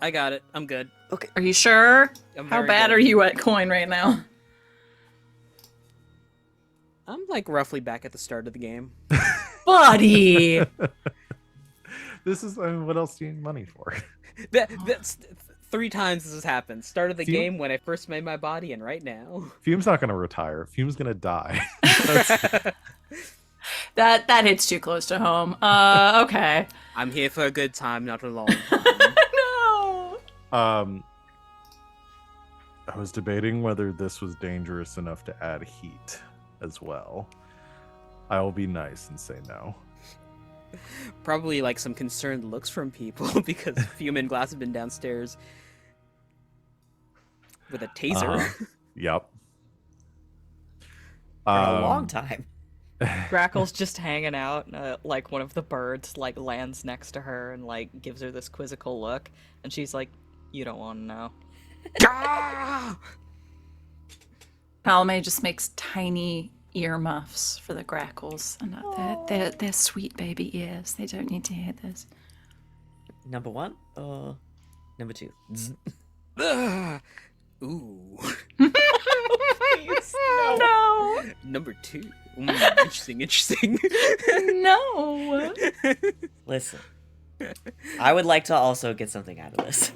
I got it. I'm good. Are you sure? I'm How very bad good. are you at coin right now? I'm like roughly back at the start of the game. Buddy! This is, I mean, what else do you need money for? That's 3 times this has happened. Start of the Fume? game when I first made my body, and right now. Fume's not going to retire. Fume's going to die. That hits too close to home. Okay. I'm here for a good time, not a long time. No! I was debating whether this was dangerous enough to add heat as well. I will be nice and say no. Probably like some concerned looks from people because Fume and Glass have been downstairs with a taser. Uh-huh. Yep. For a long time. Grackle's just hanging out. Like one of the birds like lands next to her and like gives her this quizzical look, and she's like, "You don't want to know." Salome just makes tiny earmuffs for the Grackles. And they're sweet baby ears. They don't need to hear this. Number 1 or number 2? Ugh. Ooh. No! Number 2. Interesting. No! Listen. I would like to also get something out of this.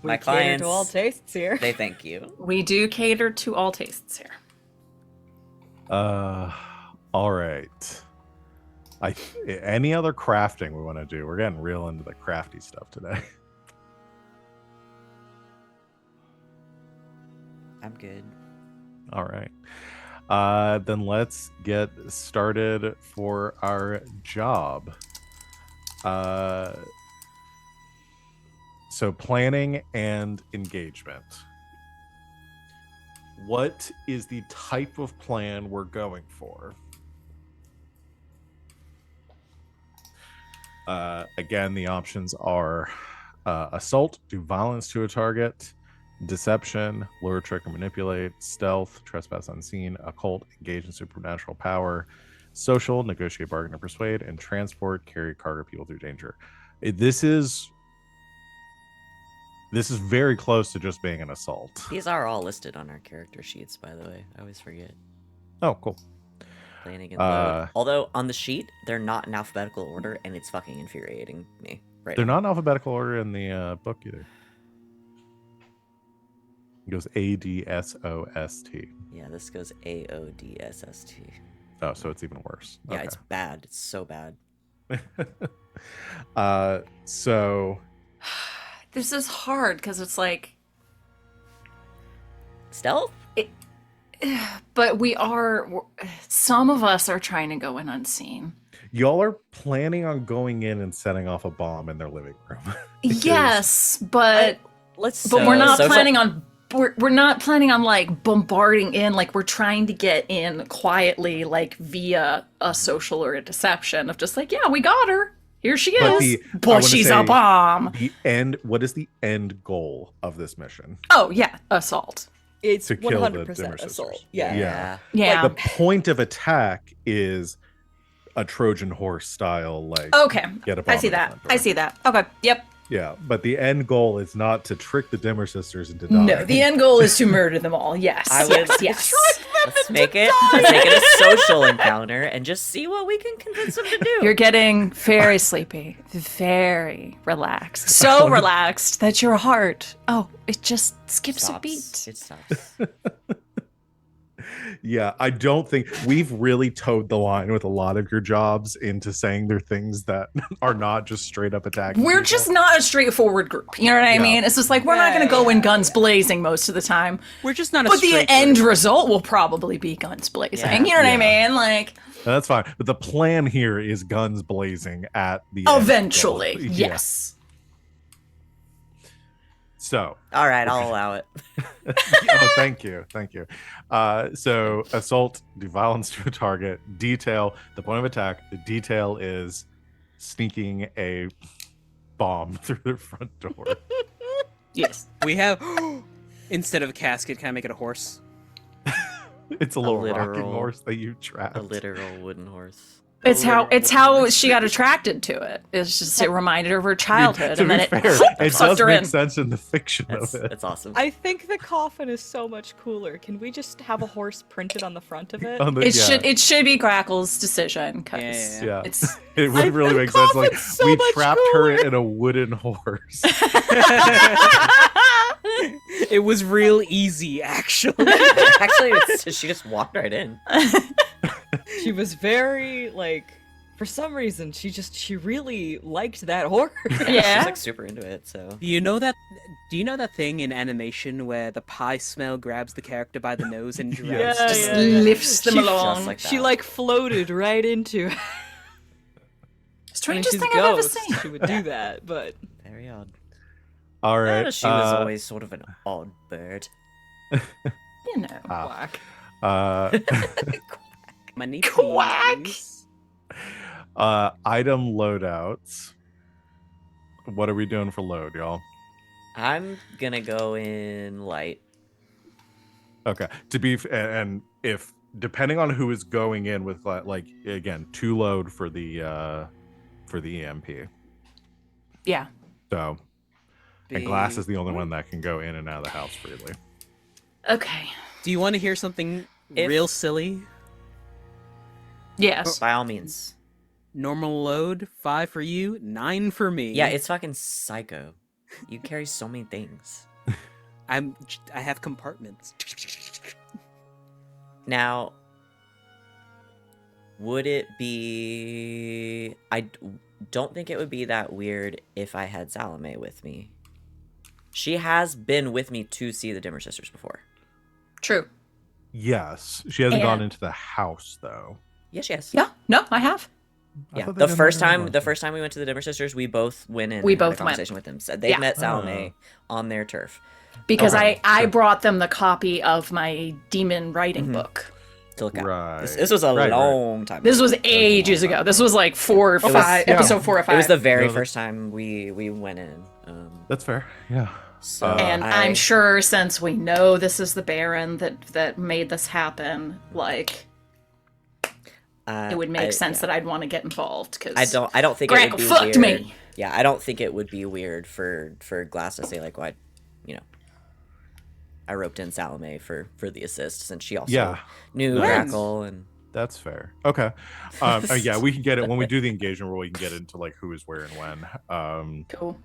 My We cater clients, to all tastes here. they thank you. We do cater to all tastes here. All right. Any other crafting we want to do? We're getting real into the crafty stuff today. I'm good. All right. Then let's get started for our job. So planning and engagement. What is the type of plan we're going for? Again, the options are assault, do violence to a target, deception, lure, trick, or manipulate, stealth, trespass unseen, occult, engage in supernatural power, social, negotiate, bargain, or persuade, and transport, carry cargo people through danger. This is very close to just being an assault. These are all listed on our character sheets, by the way. I always forget. Oh, cool. Planning and load. Although on the sheet, they're not in alphabetical order, and it's fucking infuriating me. Right. They're now. not in alphabetical order in the book either. It goes ADSOST. Yeah, this goes AODSST. Oh, so it's even worse. Yeah, Okay. it's bad. It's so bad. So This is hard because it's like, Stealth? but some of us are trying to go in unseen. y'all are planning on going in and setting off a bomb in their living room. Because- Yes, but we're not planning on we're not planning on like bombarding in, like we're trying to get in quietly, like via a social or a deception of just like, yeah, we got her. Here she But is. I But wanna she's say a bomb. The end. What is the end goal of this mission? Oh yeah, assault. It's To kill the 100% Dimmer assault. sisters. Yeah. Yeah. Yeah. The point of attack is a Trojan horse style, like Okay. get a bomb I see in the that. front door. I see that. Okay. Yep. Yeah, but the end goal is not to trick the Dimmer sisters into dying. No, the end goal is to murder them all. Yes, I would- yes. Let's make it a social encounter and just see what we can convince them to do. You're getting very sleepy, very relaxed, so relaxed that your heart, it just skips a beat. It stops. Yeah, I don't think we've really towed the line with a lot of your jobs into saying they're things that are not just straight up attacking. We're people. just not a straightforward group. You know what I Yeah. mean? It's just like we're not going to go in guns blazing most of the time. We're just not a But the straight end group. result will probably be guns blazing. Yeah. You know what I Yeah. mean? Like, No, that's fine. But the plan here is guns blazing at the end eventually, goal. Yeah. yes. So, All right, I'll allow it. thank you. So assault, do violence to a target, detail, the point of attack. The detail is sneaking a bomb through their front door. Yes. We have, instead of a casket, can I make it a horse? It's a little rocking literal- horse that you trapped. A literal wooden horse. It's how she got attracted to it. It's just it reminded her of her childhood, To and then be it fair, it sucked does her make in. sense in the fiction That's, of it. that's awesome. I think the coffin is so much cooler. Can we just have a horse printed on the front of it? On the- It should be Grackle's decision because Yeah. it's It would really make sense. Like coffin's so we much trapped cooler. her in a wooden horse. It was real easy, actually. Actually, she just walked right in. She was very like, for some reason, she really liked that horse. yeah. She's like super into it. So Do you know that thing in animation where the pie smell grabs the character by the nose and drags Yes. them Just Yeah. lifts them She- along. just like that. She like floated right into. Strangest she's thing a I've ever ghost, seen. She would do that, but very odd. All right. She was always sort of an odd bird. You know. whack. Money, Quack! please. Item loadouts. What are we doing for load, y'all? I'm gonna go in light. Okay. And if depending on who is going in with like again 2 load for the EMP. Yeah. So and Glass is the only one that can go in and out of the house freely. Okay. Do you want to hear something If- real silly? Yes. By all means. Normal load, 5 for you, 9 for me. Yeah, it's fucking psycho. You carry so many things. I have compartments. Now, would it be... don't think it would be that weird if I had Salome with me. She has been with me to see the Dimmer Sisters before. True. Yes. She hasn't gone And- into the house though. Yes, yes. Yeah. No, I have. I Yeah. thought they The didn't first let her time, in the last first time we went to the Dimmer Sisters, we both went in. We and had both a went. conversation with them. Said they Yeah. met Salome on their turf. Because Okay. I brought them the copy of my demon writing book. To look at. Right. This was a Right, right. long time. This ago. was ages ago. This was like 4 or 5, yeah. episode 4 or 5. It was the very No, that- first time we went in. That's fair. Yeah. So and I'm sure since we know this is the Baron that made this happen, like it would make sense that I'd want to get involved because I don't think it Grackle would be fucked weird. me. Yeah, I don't think it would be weird for Glass to say like, "Why, I roped in Salome for the assist since she also Yeah. knew Nice. Grackle and That's fair. Okay. Yeah, we can get it when we do the engagement role. We can get into like who is where and when. cool.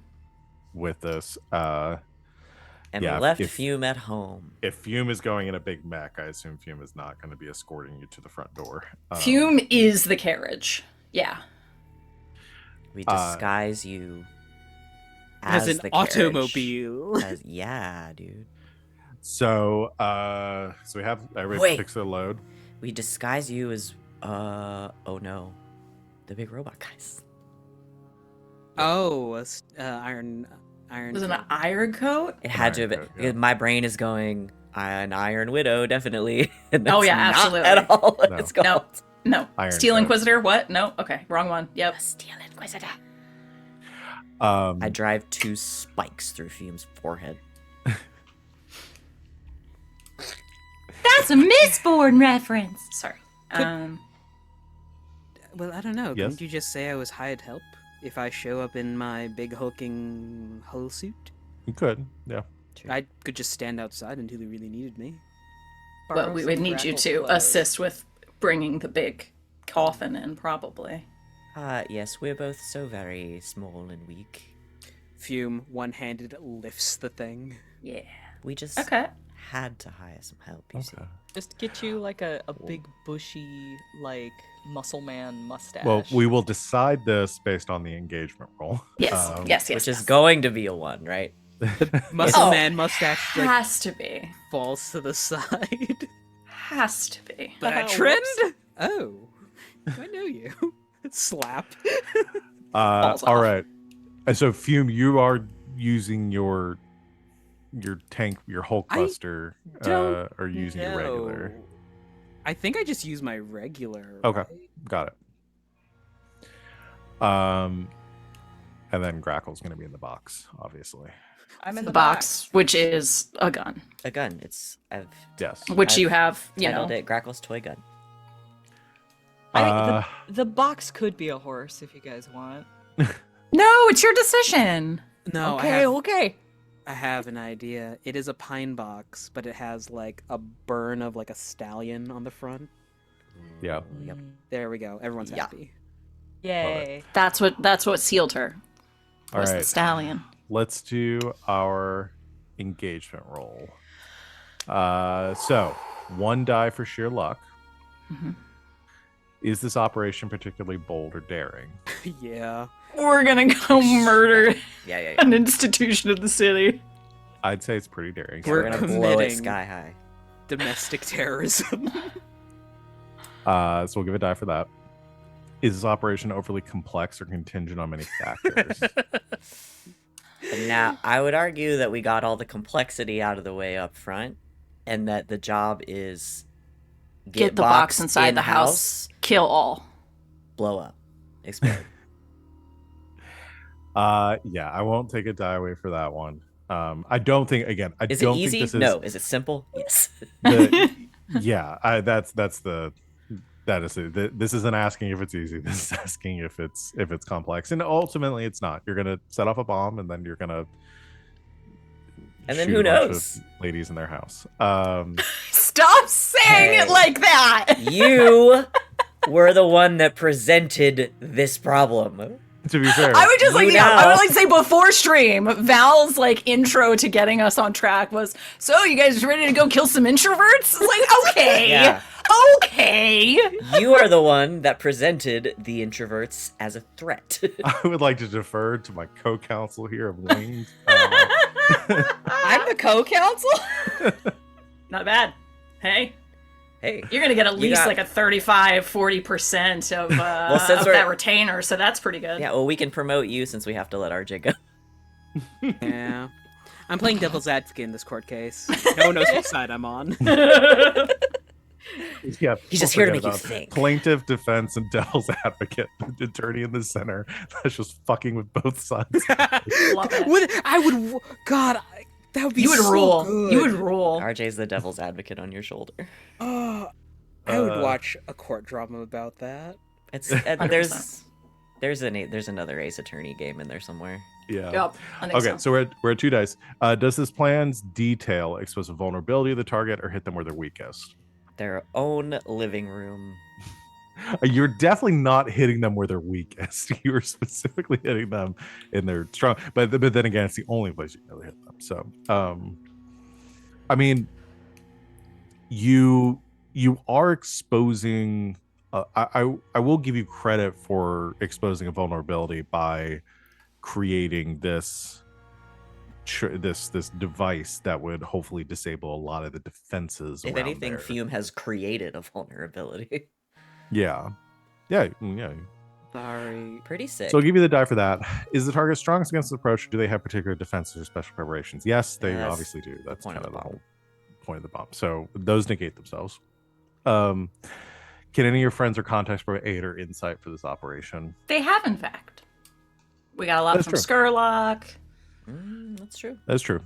With this, and Yeah, we left if- Fume at home. if Fume is going in a big mech, I assume Fume is not going to be escorting you to the front door. Fume is the carriage. Yeah. We disguise you As an the carriage. automobile. Yeah, dude. So we have everybody Wait. picks their load. We disguise you as oh no, the big robot guys. Oh, iron. Was it an iron coat? It had to have been. Iron Coat, yeah. Because my brain is going an Iron Widow, definitely. And Oh, yeah, that's not absolutely. At all, what No. it's called. No. No. Iron Steel Coat. Inquisitor? What? No. Okay, wrong one. Yep. Steel Inquisitor. Um, I drive 2 spikes through Fume's forehead. That's a Mistborn reference. Sorry. Well, I don't know. Yes? Couldn't you just say I was hired help? if I show up in my big hulking hull suit? You could, yeah. True. I could just stand outside until he really needed me. Well, Borrow we some would need you Grackle to clothes. assist with bringing the big coffin in, probably. Yes, we're both so very small and weak. Fume, one-handed, lifts the thing. Yeah. We just Okay. had to hire some help, you see. Just get you like a big bushy like muscle man mustache. Well, we will decide this based on the engagement roll. Yes. Um, yes. Which is going to be a 1, right? Muscle Oh. man mustache like Has to be. falls to the side. Has to be. That trend? Oh, I know you. Slap. Falls all off. right. And so, Fume, you are using your tank, your Hulkbuster, don't or using your regular. No. I think I just use my regular. Okay. right? Got it. And then Grackle's going to be in the box, obviously. I'm in The box, which is a gun, A gun. I've Yes. which I've you have, you know. titled it Grackle's toy gun. The box could be a horse if you guys want. No, it's your decision. No, Okay. I have an idea. It is a pine box, but it has like a burn of like a stallion on the front. Yeah. Yep. There we go. Everyone's Yeah. happy. Yay. That's what sealed her. All Was the right. stallion. Let's do our engagement roll. So 1 die for sheer luck. Mhm. Is this operation particularly bold or daring? Yeah. We're gonna go murder Yeah. an institution of the city. I'd say it's pretty daring. We're We're gonna blow it committing. sky high. Domestic terrorism. So we'll give a die for that. Is this operation overly complex or contingent on many factors? And now, I would argue that we got all the complexity out of the way up front, and that the job is Get the box inside the house. Kill all. blow up, explode. Yeah, I won't take a die away for that one. I don't think Is it don't easy? think this is No. Is it simple? Yes. yeah, that's that is it. This isn't asking if it's easy. This is asking if it's complex, and ultimately it's not. You're gonna set off a bomb, and then you're gonna And then shoot who a bunch knows? of ladies in their house. Stop saying Hey. it like that. You were the one that presented this problem. To be fair, I would just You like, yeah, I know. would like to say before stream, Val's like intro to getting us on track was, so you guys ready to go kill some introverts? It's like, okay, Yeah. okay. You are the one that presented the introverts as a threat. I would like to defer to my co-counsel here of Wings. I'm the co-counsel? Not bad. Hey, Hey, you're gonna get at You least got- like a 35-40% of, since of we're- that retainer, so that's pretty good. yeah, well, we can promote you since we have to let RJ go. Yeah. I'm playing devil's advocate in this court case. No one knows what side I'm on. Yeah, He's just we'll here to forget make you about think. Plaintiff, defense, and devil's advocate, the attorney in the center. That's just fucking with both sides. Love it. God, that would be You would so rule. good. You would rule. RJ's the devil's advocate on your shoulder. Oh, I would Uh, watch a court drama about that. It's 100%. there's another Ace Attorney game in there somewhere. Yeah. Yep. I think Okay, so. so we're at 2 dice. Does this plan's detail expose a vulnerability of the target or hit them where they're weakest? Their own living room. You're definitely not hitting them where they're weakest. You're specifically hitting them in their strong. But then again, it's the only place you can really hit them. So, I mean, you are exposing. I will give you credit for exposing a vulnerability by creating this device that would hopefully disable a lot of the defenses. If around anything, there. Fume has created a vulnerability. Yeah. Yeah. Sorry. Pretty sick. So I'll give you the die for that. Is the target strongest against the approach, or do they have particular defenses or special preparations? Yes, they Yes. obviously do. That's point kind of of the the bomb. whole point of the bomb. So those negate themselves. Can any of your friends or contacts provide aid or insight for this operation? They have, in fact. We got a lot That's from true. Skurlock. That's true. That's true.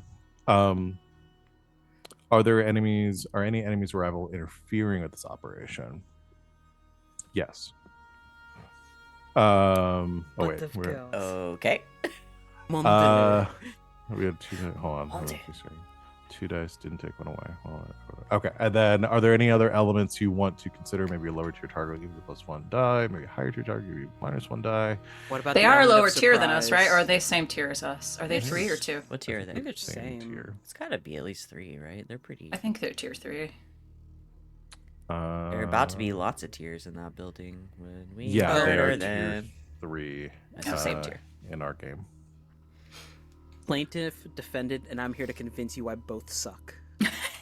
Are there enemies? Are any enemies or rival interfering with this operation? Yes. Oh What wait, the we're girls? Okay. we had two. Hold on. Monte. 2 dice, didn't take one away. Okay, and then are there any other elements you want to consider? Maybe a lower tier target give you +1 die, maybe a higher tier target give you -1 die. What about They the are element of lower tier than us, right? Or are surprise? they same tier as us? Are they Yes. 3 or 2? What tier are I they? think they're Same same. tier. It's gotta be at least 3, right? They're pretty. I think they're tier 3. There are about to be lots of tiers in that building when we Yeah, they murder are tier them. 3 That's the same tier. in our game. Plaintiff, defendant, and I'm here to convince you why both suck.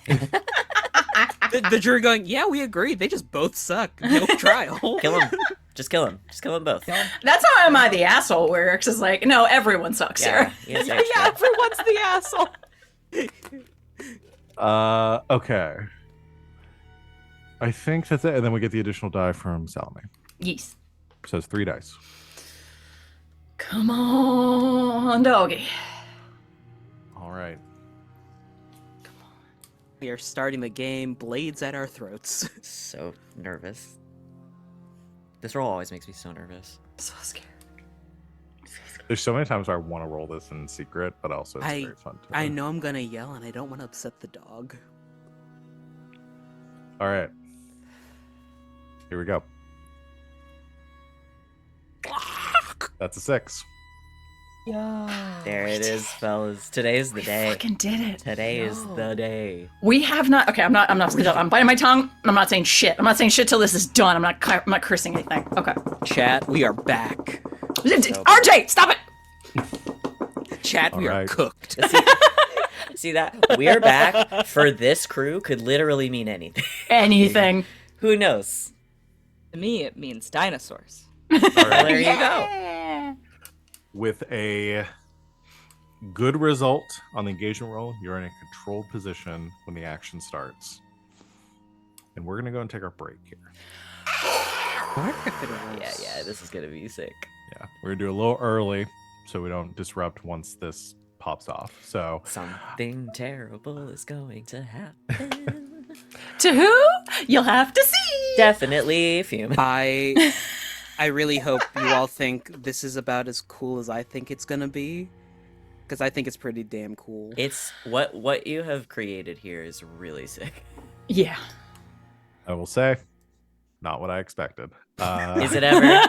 the jury going, yeah, we agree. They just both suck. No trial. Kill them. Just kill them. Just kill them both. That's how Am I the Asshole works. Is like, no, everyone sucks Yeah. here. Yes, Yeah, everyone's the asshole. Okay. I think that's it, and then we get the additional die from Salome. Yes. So it's 3 dice. Come on, doggy. All right. We are starting the game, blades at our throats. So nervous. This roll always makes me so nervous. So scared. There's so many times where I want to roll this in secret, but also it's very fun. I know I'm gonna yell, and I don't want to upset the dog. All right. Here we go. That's a 6. Yeah. There it is, fellas. Today is the We day. fucking did it. Today is the day. We have not. Okay, I'm not. I'm biting my tongue. I'm not saying shit. I'm not saying shit till this is done. I'm not cursing anything. Okay. Chat, we are back. RJ, stop it. Chat, we are Alright. cooked. See that? We're back for this crew could literally mean anything. Anything. Who knows? To me, it means dinosaurs. All Well, right. there you go. Yeah. With a good result on the engagement roll, you're in a controlled position when the action starts. And we're going to go and take our break here. Yeah, this is gonna be sick. Yeah, we're going to do a little early so we don't disrupt once this pops off. So, Something terrible is going to happen. To who? You'll have to see. Definitely Fume. I really hope you all think this is about as cool as I think it's gonna be, because I think it's pretty damn cool. It's what you have created here is really sick. Yeah. I will say, not what I expected. Is it ever?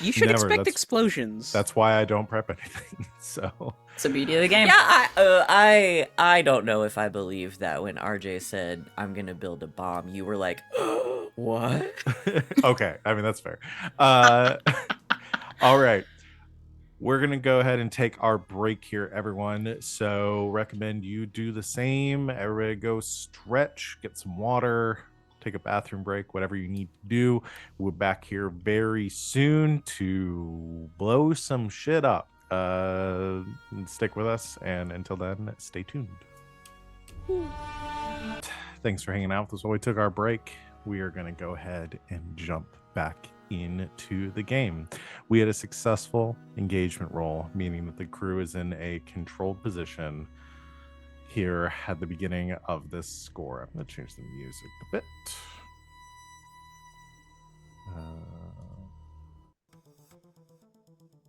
You should Never, expect that's- explosions. That's why I don't prep anything. So, It's the beauty of the game. Yeah, I don't know if I believe that when RJ said I'm gonna build a bomb, you were like, what? okay. I mean, that's fair. All right. We're going to go ahead and take our break here, everyone. So, recommend you do the same. Everybody go stretch, get some water, take a bathroom break, whatever you need to do. We're back here very soon to blow some shit up. Stick with us. And until then, stay tuned. Thanks for hanging out with us while we took our break. We are going to go ahead and jump back into the game. We had a successful engagement roll, meaning that the crew is in a controlled position here at the beginning of this score. I'm going to change the music a bit.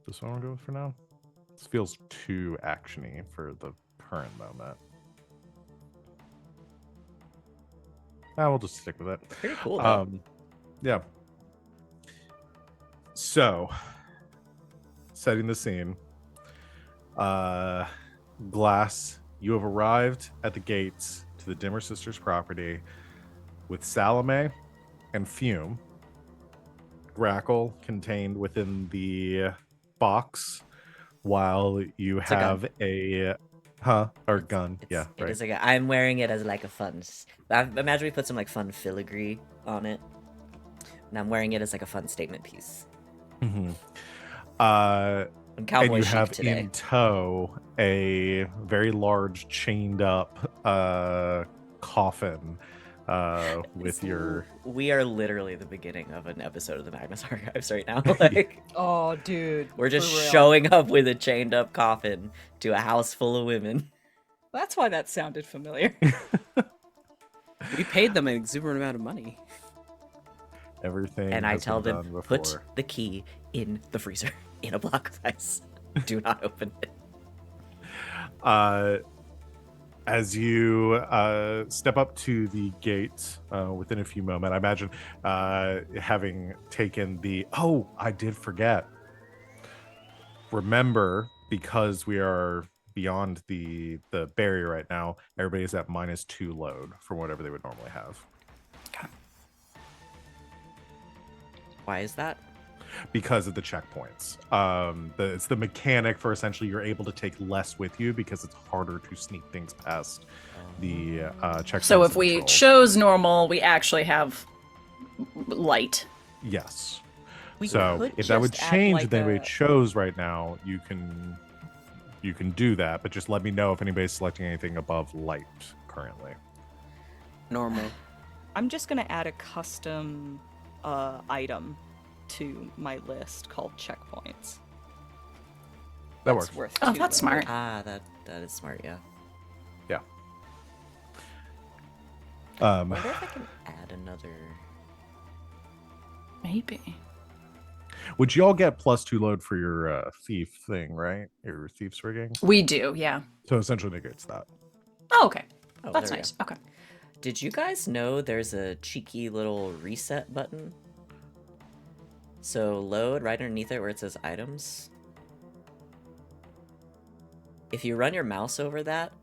This one I'll go with for now. This feels too actiony for the current moment. We'll just stick with it. Pretty cool. Though. Yeah. So, setting the scene. Glass, you have arrived at the gates to the Dimmer Sisters property with Salome and Fume. Grackle contained within the box, while you It's a gun. have a gun. Yeah, It right. is like I'm wearing it as like a fun. I imagine we put some like fun filigree on it, and I'm wearing it as like a fun statement piece. Mhm. I'm And cowboy you chic have today. in tow a very large chained up coffin with your We are literally the beginning of an episode of the Magnus Archives right now. Like Oh, dude. we're just for real. showing up with a chained up coffin to a house full of women. That's why that sounded familiar. We paid them an exuberant amount of money. Everything And I has tell been them, done put before. the key in the freezer in a block of ice. Do not open it. As you step up to the gate within a few moments, I imagine having taken the, oh, I did forget. Remember, because we are beyond the barrier right now, everybody's at -2 load from whatever they would normally have. Why is that? Because of the checkpoints. It's the mechanic for essentially you're able to take less with you because it's harder to sneak things past the checkpoints. So if and we controls. chose normal, we actually have light. Yes. We So could if that would just add, change like, than we a- chose right now, you can do that, but just let me know if anybody's selecting anything above light currently. Normal. I'm just gonna add a custom item to my list called checkpoints. That That's works. worth Oh, 2 that's load. smart. That is smart, yeah. Yeah. I wonder if I can add another... Maybe. Would you all get +2 load for your thief thing, right? Your thief's rigging. We do, yeah. So essentially negates that. Oh, okay. Oh, That's there we nice. go. Okay. Did you guys know there's a cheeky little reset button? So load right underneath it where it says items. If you run your mouse over that,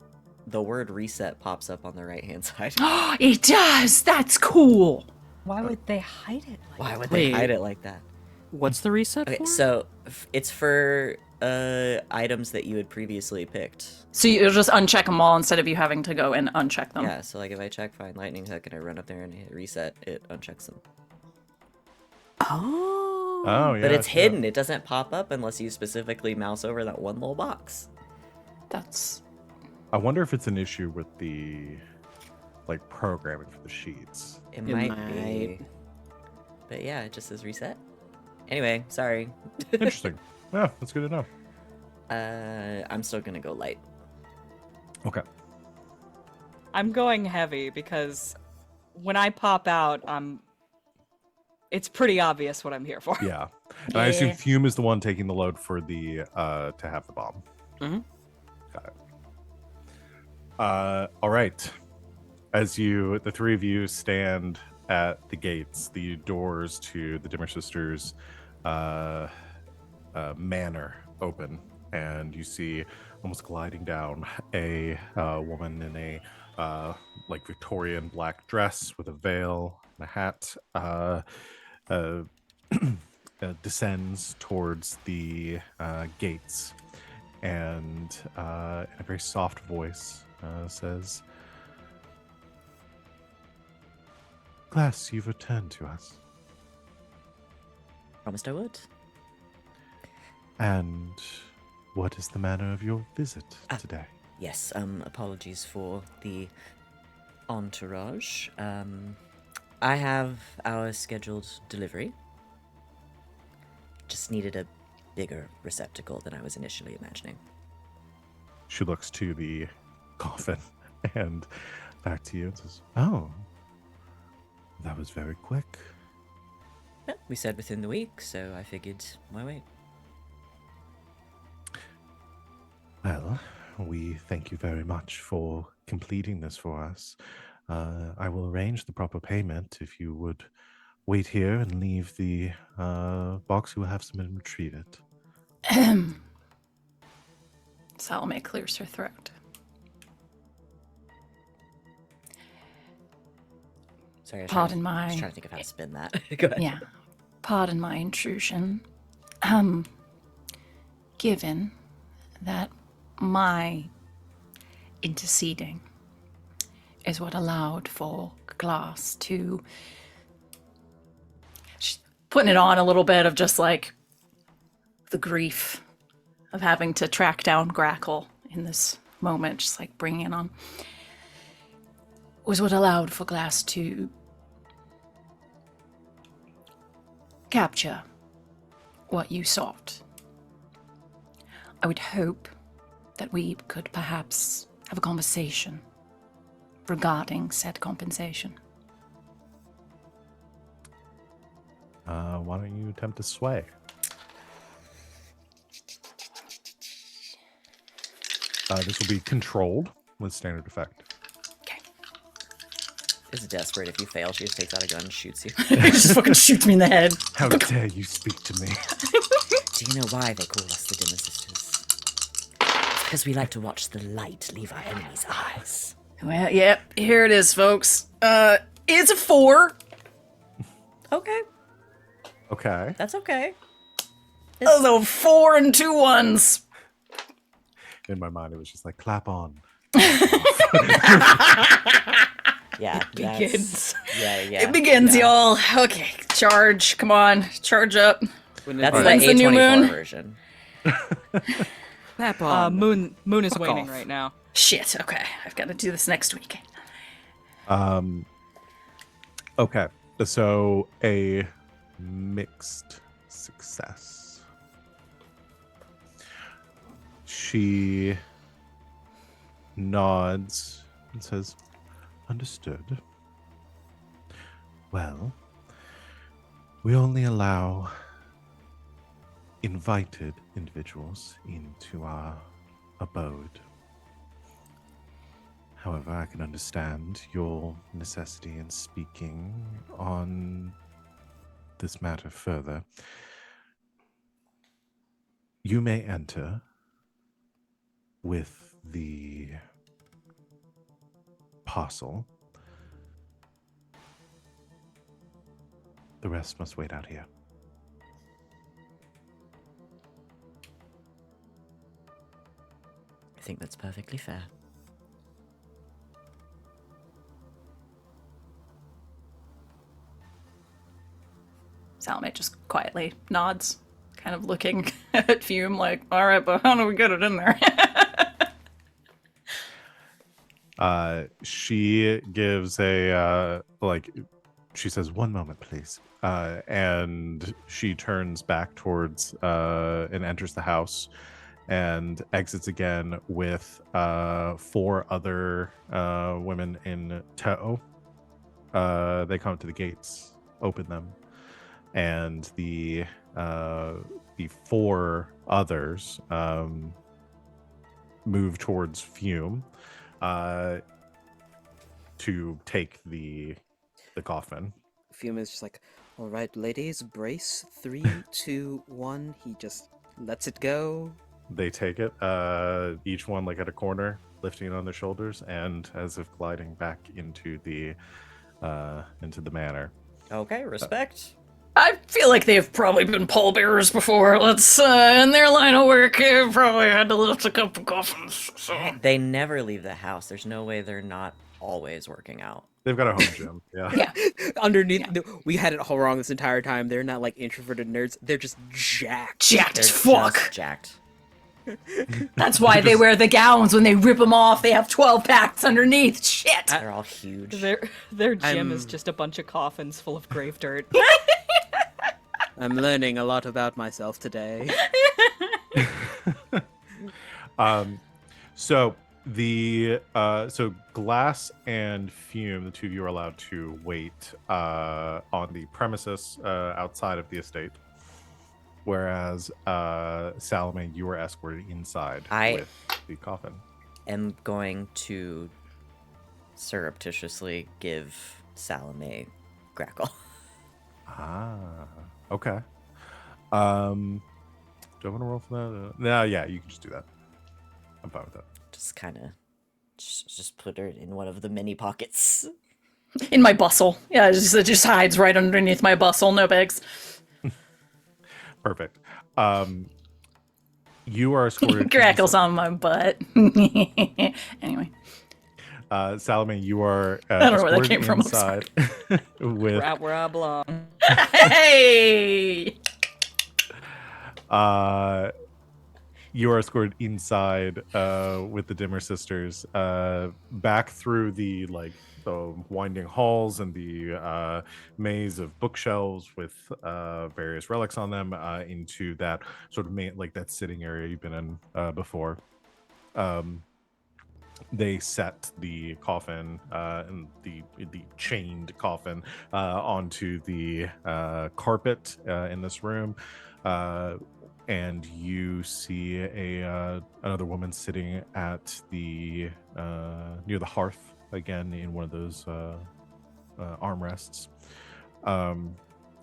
the word reset pops up on the right-hand side. It does! That's cool! Why would they hide it? Like Why would Wait. they hide it like that? What's the reset Okay, for? so it's for items that you had previously picked. So you'll just uncheck them all instead of you having to go and uncheck them. Yeah, so like if I check find lightning hook and I run up there and hit reset, it unchecks them. Oh. Oh yeah. But it's shit. hidden. It doesn't pop up unless you specifically mouse over that one little box. That's... I wonder if it's an issue with the like programming for the sheets. It It might might. be. But yeah, it just says reset. Anyway, sorry. Interesting. Yeah, that's good to know. I'm still gonna go light. Okay. I'm going heavy because when I pop out, it's pretty obvious what I'm here for. Yeah. And I assume Yeah. Fume is the one taking the load for the to have the bomb. Mhm. Got it. All right. As the three of you stand at the gates, the doors to the Dimmer Sisters manor open, and you see almost gliding down a woman in a like Victorian black dress with a veil and a hat. Descends towards the gates, and in a very soft voice says, "Glass, you've returned to us. Promised I would. And what is the manner of your visit today?" Yes, apologies for the entourage. I have our scheduled delivery. Just needed a bigger receptacle than I was initially imagining. She looks to the coffin and back to you and says, "Oh, that was very quick." Yeah, we said within the week, so I figured, why wait? Well, we thank you very much for completing this for us. I will arrange the proper payment if you would wait here and leave the box. We will have someone retrieve it. Salome clears her throat. Sorry, I was Pardon I was my- trying to think of how to spin that. Go ahead. Yeah. Pardon my intrusion. Given that my interceding is what allowed for Glass to... She's putting it on a little bit of just like the grief of having to track down Grackle in this moment, just like bringing it on. Was what allowed for Glass to capture what you sought. I would hope that we could perhaps have a conversation regarding said compensation. Why don't you attempt to sway? This will be controlled with standard effect. It's desperate. If you fail, she just takes out a gun and shoots you. He just fucking shoots me in the head. How dare you speak to me? Do you know why they call us the Dimmer Sisters? It's because we like to watch the light leave our enemies' eyes. Well, yep, here it is, folks. It's a 4. Okay, Okay. that's okay. Although 4 and 2 1s. In my mind, it was just like, clap on. Yeah, It begins. Yeah. It begins, y'all. Okay, charge. Come on, charge up. That's When's the the new A24 moon? version. Clap on. Moon is Fuck waning off. right now. Shit, okay. I've got to do this next week. Okay. So a mixed success. She nods and says, understood. Well, we only allow invited individuals into our abode. However, I can understand your necessity in speaking on this matter further. You may enter with the parcel. The rest must wait out here. I think that's perfectly fair. Salome just quietly nods, kind of looking at Fume like, all right, but how do we get it in there? She gives a she says, one moment, please. And she turns back towards and enters the house and exits again with 4 other women in tow. They come to the gates, open them, and the 4 others move towards Fume to take the coffin. Fume is just like, all right, ladies, brace. 3, 2, 1. He just lets it go. They take it, each one like at a corner, lifting it on their shoulders, and as if gliding back into the manor. Okay, respect. I feel like they've probably been pallbearers before. Let's, in their line of work, they've probably had to lift a couple coffins. So. They never leave the house. There's no way they're not always working out. They've got a home gym. Yeah. Yeah. Underneath, we had it all wrong this entire time. They're not like introverted nerds. They're just jacked. Jacked They're as fuck. just jacked. That's why they wear the gowns. When they rip them off, they have 12 packs underneath. Shit. They're all huge. Their gym is I'm- just a bunch of coffins full of grave dirt. I'm learning a lot about myself today. So so Glass and Fume, the 2 of you are allowed to wait on the premises outside of the estate, whereas Salome, you were escorted inside with the coffin. I'm going to surreptitiously give Salome Grackle. Okay. Do I want to roll for that? No, yeah, you can just do that. I'm fine with that. Just kind of, just put her in one of the mini pockets. In my bustle. Yeah, it just hides right underneath my bustle. No bags. Perfect. You are escorted. Grackle's on my butt. Anyway. Salome, you are I don't know where that escorted came from. I'm inside with Right where I belong. Hey! you are escorted inside with the Dimmer sisters back through the winding halls and the maze of bookshelves with various relics on them into that sort of main, that sitting area you've been in before. they set the coffin and the chained coffin onto the carpet in this room, and you see another woman sitting at the near the hearth again in one of those armrests,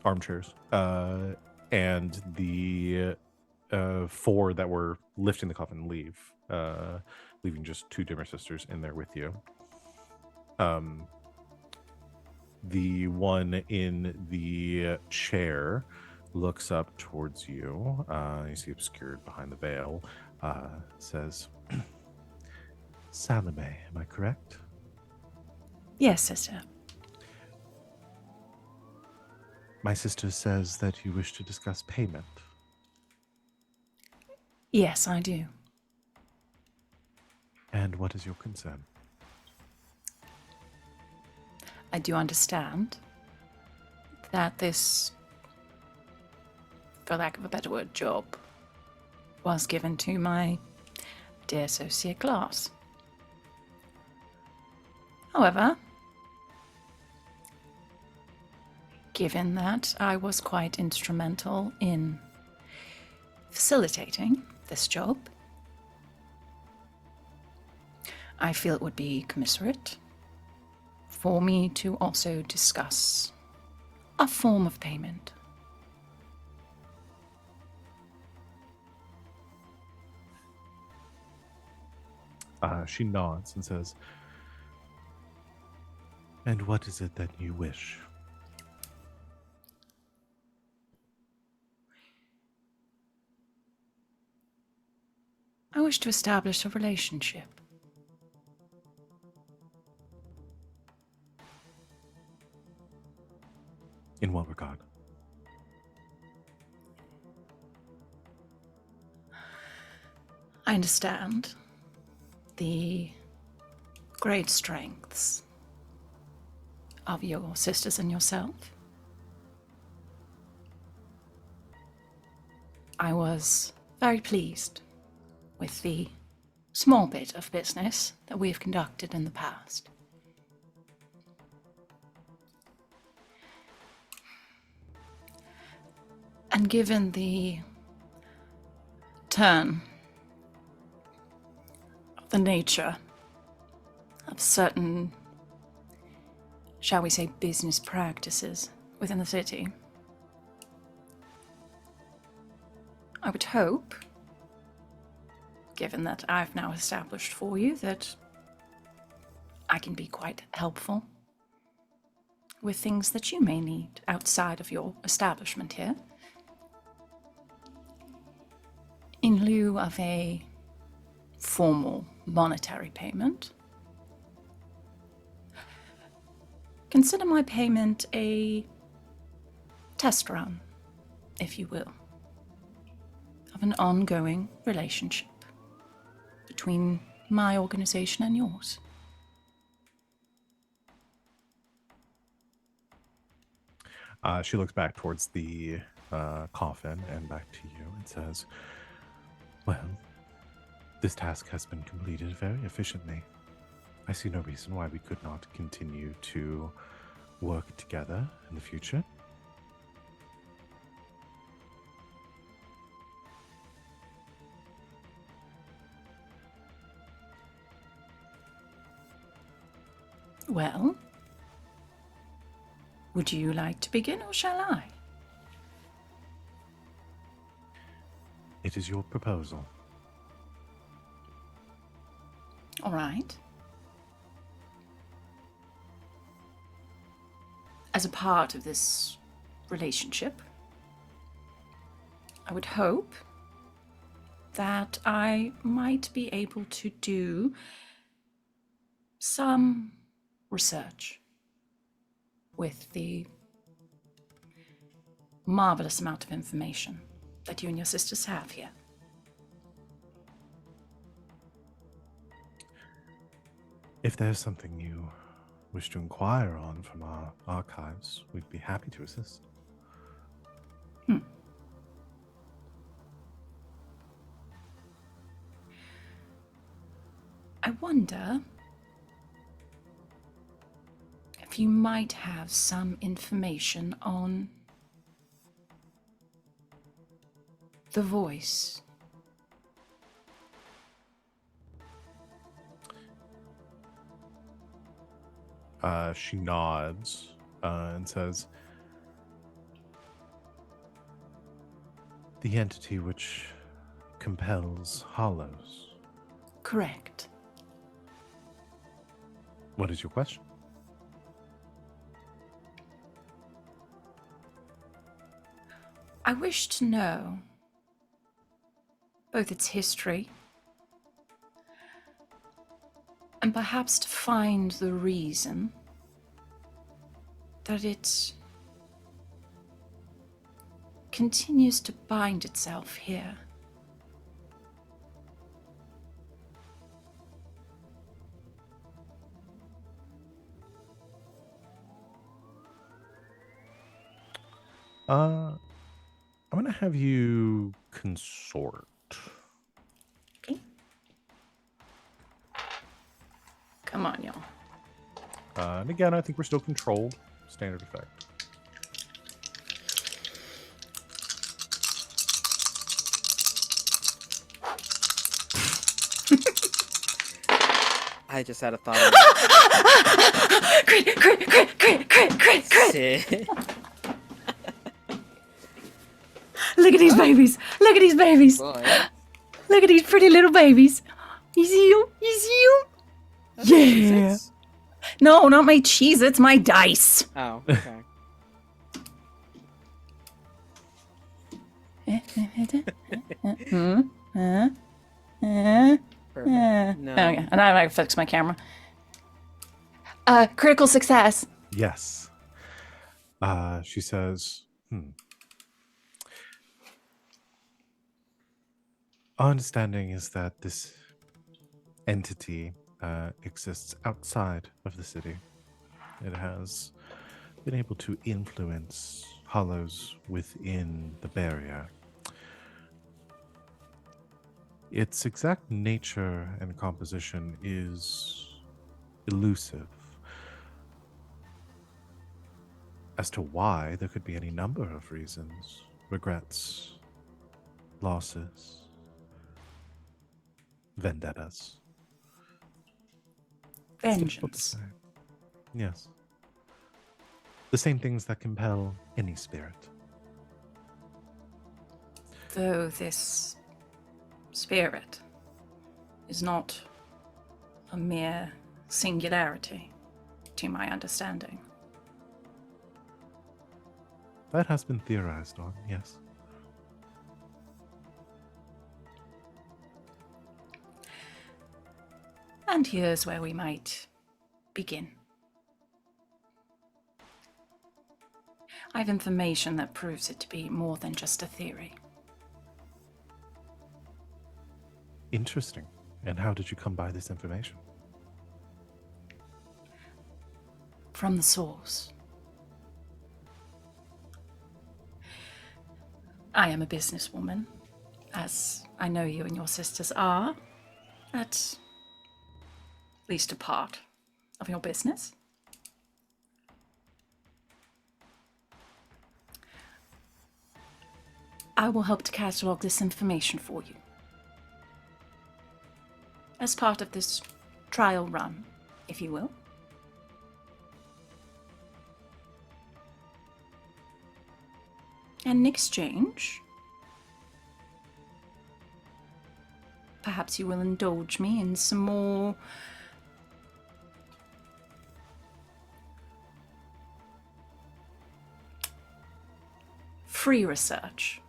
armchairs, and the four that were lifting the coffin leave, leaving just two dimmer sisters in there with you. The one in the chair looks up towards you. You see obscured behind the veil. Says, Salome, am I correct? Yes, sister. My sister says that you wish to discuss payment. Yes, I do. And what is your concern? I do understand that this, for lack of a better word, job was given to my dear associate Glass. However, given that I was quite instrumental in facilitating this job, I feel it would be commiserate for me to also discuss a form of payment. She nods and says, and what is it that you wish? I wish to establish a relationship. In what regard? I understand the great strengths of your sisters and yourself. I was very pleased with the small bit of business that we have conducted in the past. And given the turn of the nature of certain, shall we say, business practices within the city, I would hope, given that I've now established for you that I can be quite helpful with things that you may need outside of your establishment here, in lieu of a formal monetary payment. Consider my payment a test run, if you will, of an ongoing relationship between my organization and yours. She looks back towards the coffin and back to you and says, well, this task has been completed very efficiently. I see no reason why we could not continue to work together in the future. Well, would you like to begin, or shall I? It is your proposal. All right. As a part of this relationship, I would hope that I might be able to do some research with the marvelous amount of information that you and your sisters have here. If there's something you wish to inquire on from our archives, we'd be happy to assist. I wonder wonder if you might have some information on the voice. She nods and says, "The entity which compels hollows." Correct. What is your question? I wish to know both its history and perhaps to find the reason that it continues to bind itself here. I'm gonna have you consort. Okay. Come on, y'all. And again, I think we're still controlled. Standard effect. I just had a thought. Crit. Sit. Look at these babies. Look at these babies. Boy. Look at these pretty little babies. You see you? You see you? Yeah. Six? No, not my cheese. It's my dice. Oh, okay. Perfect. No. Okay, and I fix my camera. Critical success. Yes. She says, Our understanding is that this entity exists outside of the city. It has been able to influence hollows within the barrier. Its exact nature and composition is elusive. As to why, there could be any number of reasons. Regrets, losses, vendettas. It's difficult to Vengeance. say. Yes. The same things that compel any spirit. Though this spirit is not a mere singularity, to my understanding. That has been theorized on, yes. And here's where we might begin. I have information that proves it to be more than just a theory. Interesting. And how did you come by this information? From the source. I am a businesswoman, as I know you and your sisters are, at least a part of your business. I will help to catalog this information for you. As part of this trial run, if you will. And in exchange, perhaps you will indulge me in some more free research.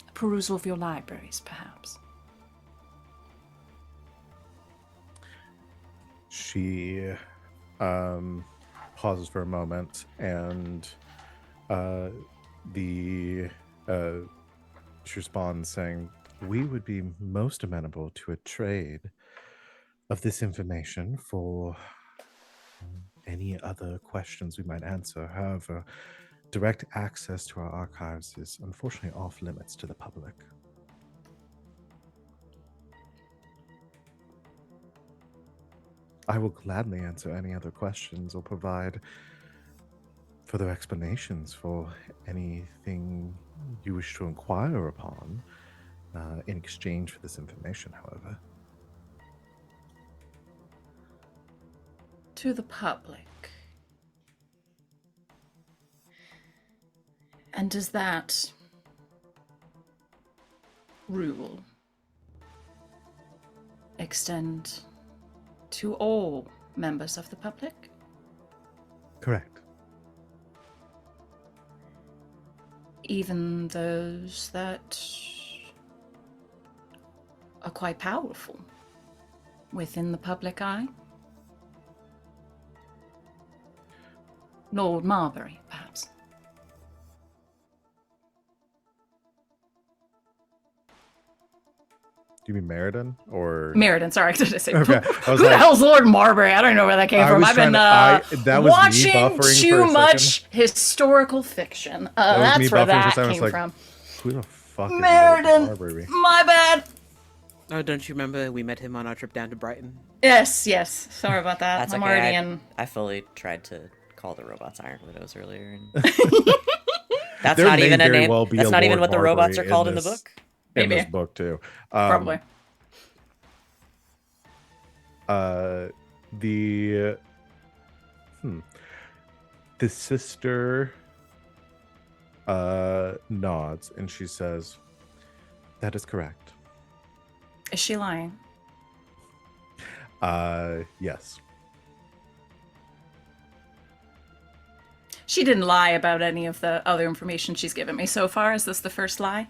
A perusal of your libraries, perhaps. She pauses for a moment, and she responds saying, "We would be most amenable to a trade of this information for any other questions we might answer. However, direct access to our archives is unfortunately off limits to the public." I will gladly answer any other questions or provide further explanations for anything you wish to inquire upon in exchange for this information, however. To the public. And does that rule extend to all members of the public? Correct. Even those that are quite powerful within the public eye? Lord Marbury, perhaps. Do you mean Meriden or Meriden, sorry, did I say? Okay, I was Who the like- hell's Lord Marbury? I don't know where that came I from. was I've been trying to- that was me watching buffering for too a much historical fiction. That was me That's where buffering for a that second. I was came like, from. who the fuck is Lord Meriden, Marbury? my bad. Oh, don't you remember we met him on our trip down to Brighton? Yes. Sorry about that. That's I'm okay. already in. I fully tried to call the robots Iron Widows earlier. And... that's There not may even a very name. well be That's a not even Lord what the robots Marbury are called in the this- book. In this Maybe. book too. Probably. The sister nods and she says, "That is correct." Is she lying? Yes. She didn't lie about any of the other information she's given me so far. Is this the first lie?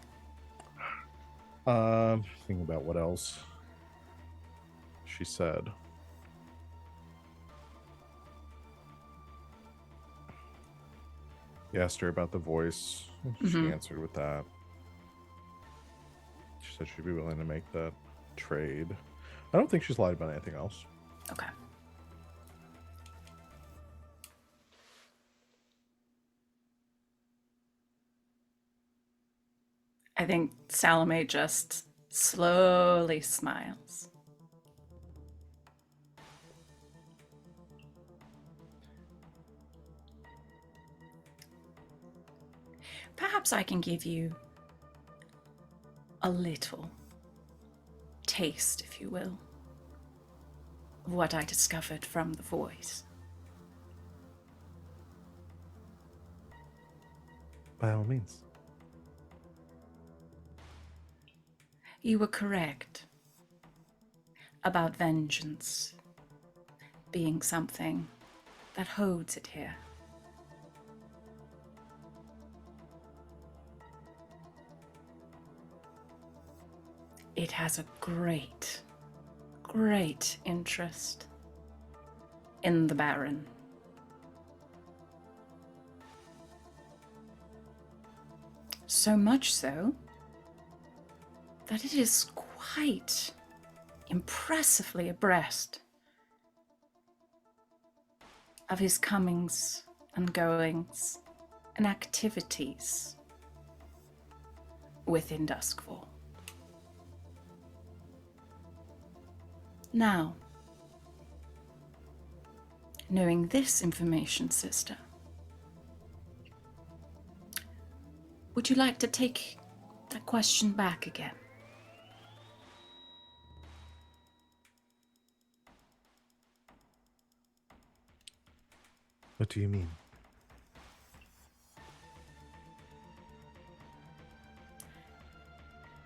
Thinking about what else she said. You asked her about the voice. She answered with that. She said she'd be willing to make that trade. I don't think she's lied about anything else. Okay. I think Salome just slowly smiles. Perhaps I can give you a little taste, if you will, of what I discovered from the voice. By all means. You were correct about vengeance being something that holds it here. It has a great interest in the Baron. So much so that it is quite impressively abreast of his comings and goings and activities within Duskfall. Now, knowing this information, sister, would you like to take that question back again? What do you mean?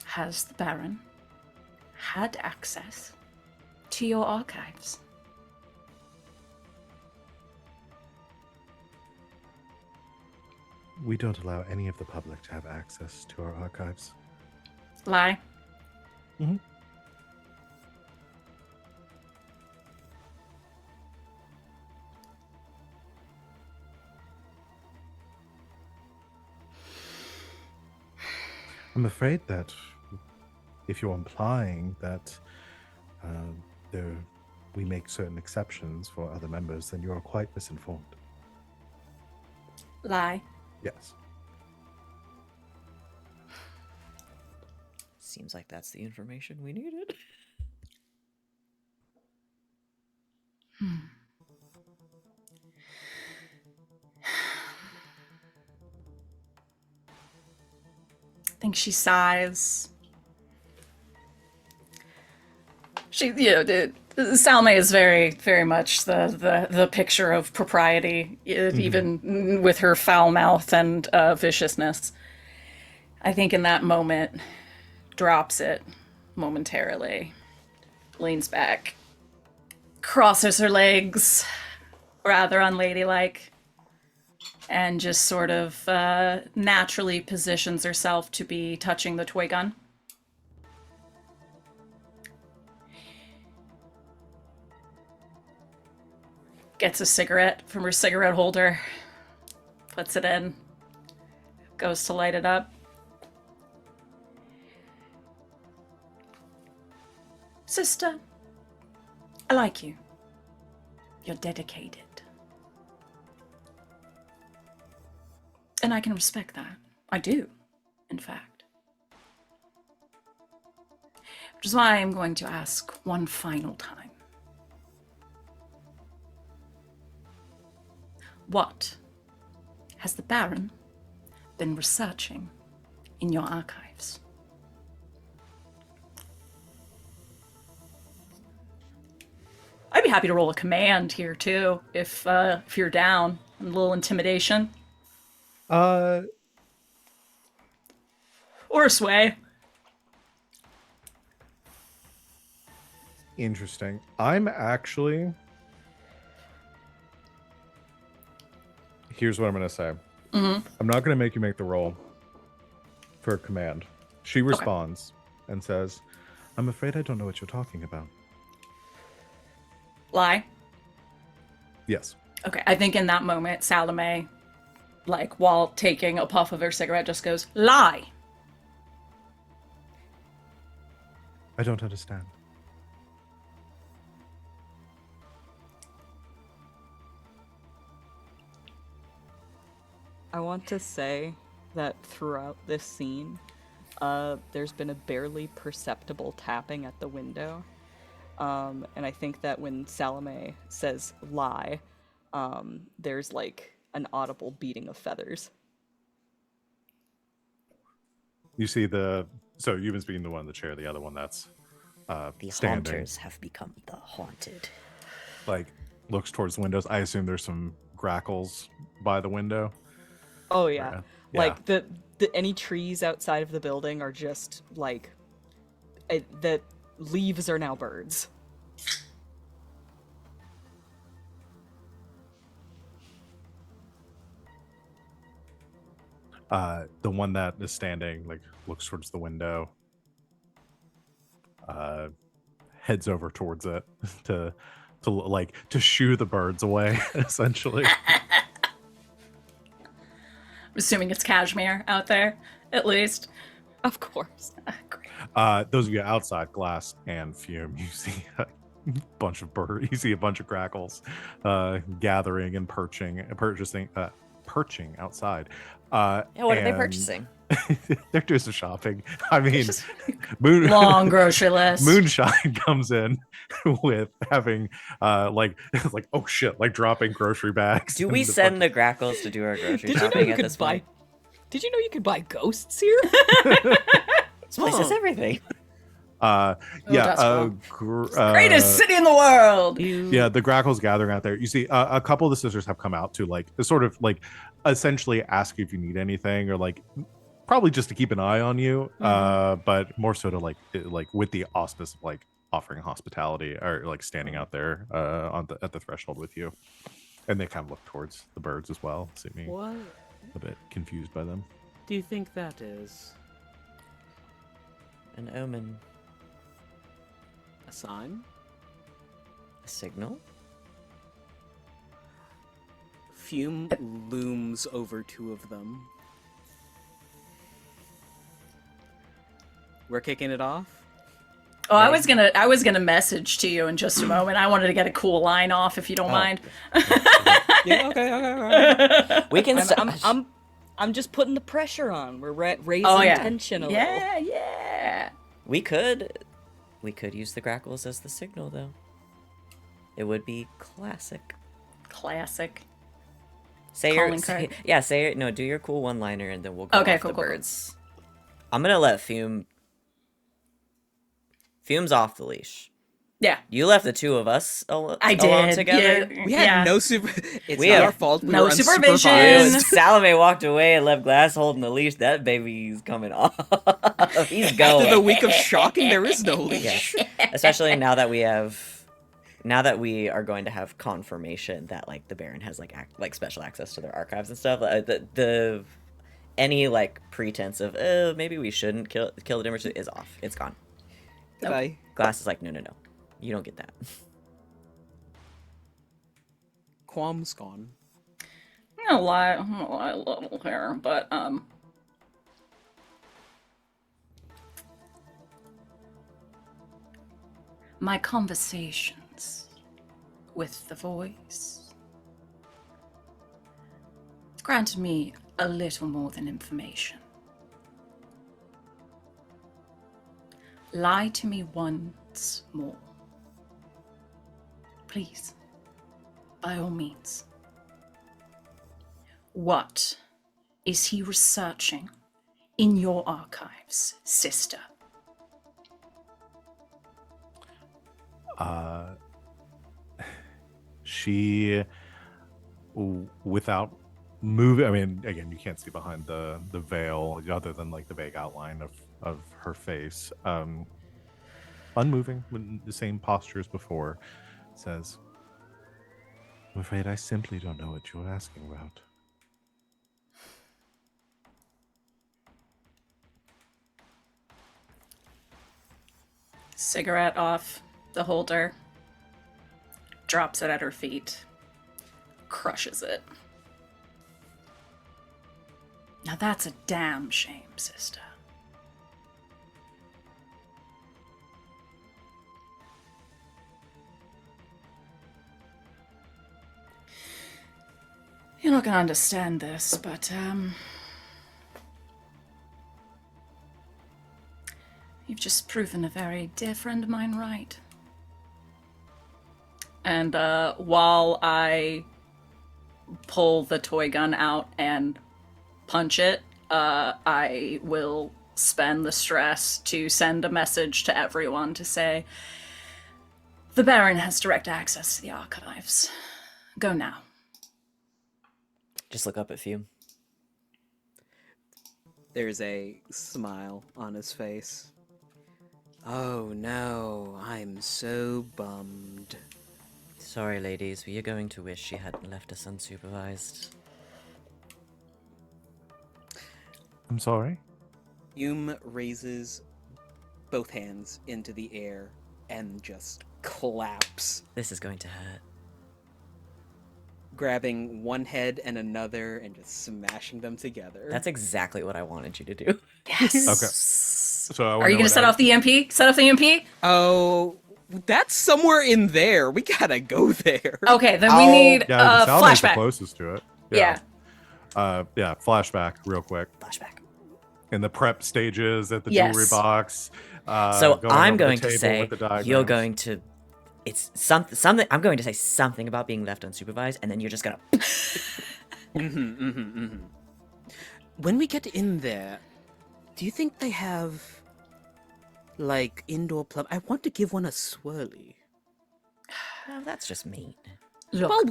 Has the Baron had access to your archives? We don't allow any of the public to have access to our archives. Lie. Mhm. I'm afraid that if you're implying that we make certain exceptions for other members, then you're quite misinformed. Lie. Yes. Seems like that's the information we needed. I think she sighs. She, Salome is very, very much the picture of propriety, even with her foul mouth and viciousness. I think in that moment, drops it momentarily, leans back, crosses her legs, rather unladylike, and just sort of naturally positions herself to be touching the toy gun. Gets a cigarette from her cigarette holder, puts it in, goes to light it up. Sister, I like you. You're dedicated. And I can respect that. I do, in fact. Which is why I'm going to ask one final time. What has the Baron been researching in your archives? I'd be happy to roll a command here too, if you're down. A little intimidation. Or a sway. Interesting. I'm actually... Here's what I'm going to say. I'm not going to make you make the roll for a command. She responds and says, I'm afraid I don't know what you're talking about. Lie? Yes. Okay, I think in that moment, Salome, like, while taking a puff of her cigarette, just goes, lie! I don't understand. I want to say that throughout this scene, there's been a barely perceptible tapping at the window. And I think that when Salome says lie, there's like an audible beating of feathers. You see so you've been speaking to one in the chair, the other one that's The standing. haunters have become the haunted. Like, looks towards the windows. I assume there's some grackles by the window. Oh yeah. Yeah. Like the any trees outside of the building are just like the leaves are now birds. The one that is standing, like, looks towards the window, heads over towards it to shoo the birds away, essentially. I'm assuming it's cashmere out there, at least. Of course. Great. Those of you outside, Glass and Fume, you see a bunch of birds. You see a bunch of grackles gathering and perching outside. Yeah, what are they and purchasing? They're doing some shopping. I mean, Just Long grocery list. Moonshine comes in with having like oh shit, like dropping grocery bags. Do we send the Grackles to do our grocery Did you know shopping you at could this buy? point? Did you know you could buy ghosts here? This place has everything. Greatest city in the world! Yeah, the Grackles gathering out there. You see a couple of the sisters have come out to like sort of like essentially ask you if you need anything, or like probably just to keep an eye on you, but more so to like with the auspice of like offering hospitality, or like standing out there at the threshold with you. And they kind of look towards the birds as well, seeming What a bit confused by them. do you think that is? An omen. A sign? A signal? Fume looms over two of them. We're kicking it off? Oh, I was gonna message to you in just a moment. I wanted to get a cool line off, if you don't mind. Yeah, okay. We can I'm just putting the pressure on. We're raising tension a little. Yeah. We could use the Grackles as the signal, though. It would be classic. Classic. Say your Calling card. do your cool one-liner and then we'll go Okay, off cool, the cool, cool. birds. I'm gonna let Fume's off the leash. Yeah. You left the two of us I alone did. together. Yeah. We had no super. It's We not have our fault. We no were supervision. unsupervised. Salome walked away and left Glass holding the leash. That baby's coming off. He's After going. the week of shocking, there is no leash. Yes. Especially now that we are going to have confirmation that like the Baron has like special access to their archives and stuff. The any like pretense of maybe we shouldn't kill the Dimmer is off. It's gone. Goodbye. Glass is like no, you don't get that. Qualm's gone. I'm gonna lie a little here, but my conversations with the voice granted me a little more than information. Lie to me once more. Please. By all means. What is he researching in your archives, sister? She, without moving, I mean, again, you can't see behind the veil other than like the vague outline of her face. Unmoving, with the same posture as before, says, I'm afraid I simply don't know what you're asking about. Cigarette off the holder, drops it at her feet, crushes it. Now that's a damn shame, sister. You're not gonna understand this, but you've just proven a very dear friend of mine right. And while I pull the toy gun out and punch it, I will spend the stress to send a message to everyone to say, the Baron has direct access to the archives. Go now. Just look up at Fume. There's a smile on his face. Oh no, I'm so bummed. Sorry, ladies, we are going to wish she hadn't left us unsupervised. I'm sorry? Fume raises both hands into the air and just claps, This is going to hurt. grabbing one head and another and just smashing them together. That's exactly what I wanted you to do. Yes. Okay. So I Are you gonna set off the EMP? Set off the EMP? Oh, that's somewhere in there. We gotta go there. Okay, then we need Yeah, a Salome's the flashback. closest to it. Yeah. Yeah, flashback real quick. Flashback. In the prep stages at the Yes. jewelry box. So I'm over the going to table say with the diagrams. you're going to. It's something. I'm going to say something about being left unsupervised, and then you're just gonna. When we get in there, do you think they have, like, indoor plum? I want to give one a swirly. Well, that's just mean. Look, Well,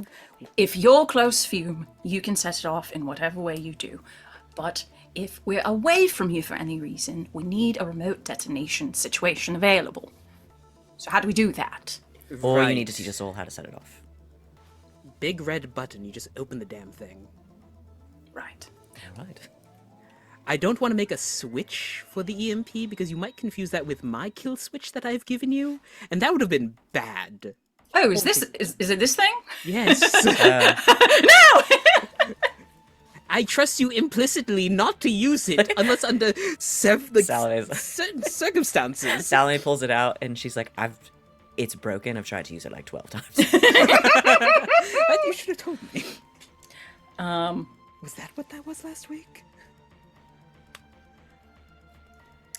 if you're close, Fume, you can set it off in whatever way you do. But if we're away from you for any reason, we need a remote detonation situation available. So how do we do that? Or you right. need to teach us all how to set it off. Big red button. You just open the damn thing. Right. All right. I don't want to make a switch for the EMP because you might confuse that with my kill switch that I've given you, and that would have been bad. Oh, is it this thing? Yes. No! I trust you implicitly not to use it unless under Salome's- certain circumstances. Salome pulls it out, and she's like, It's broken. I've tried to use it like 12 times. I think you should have told me. Was that what that was last week?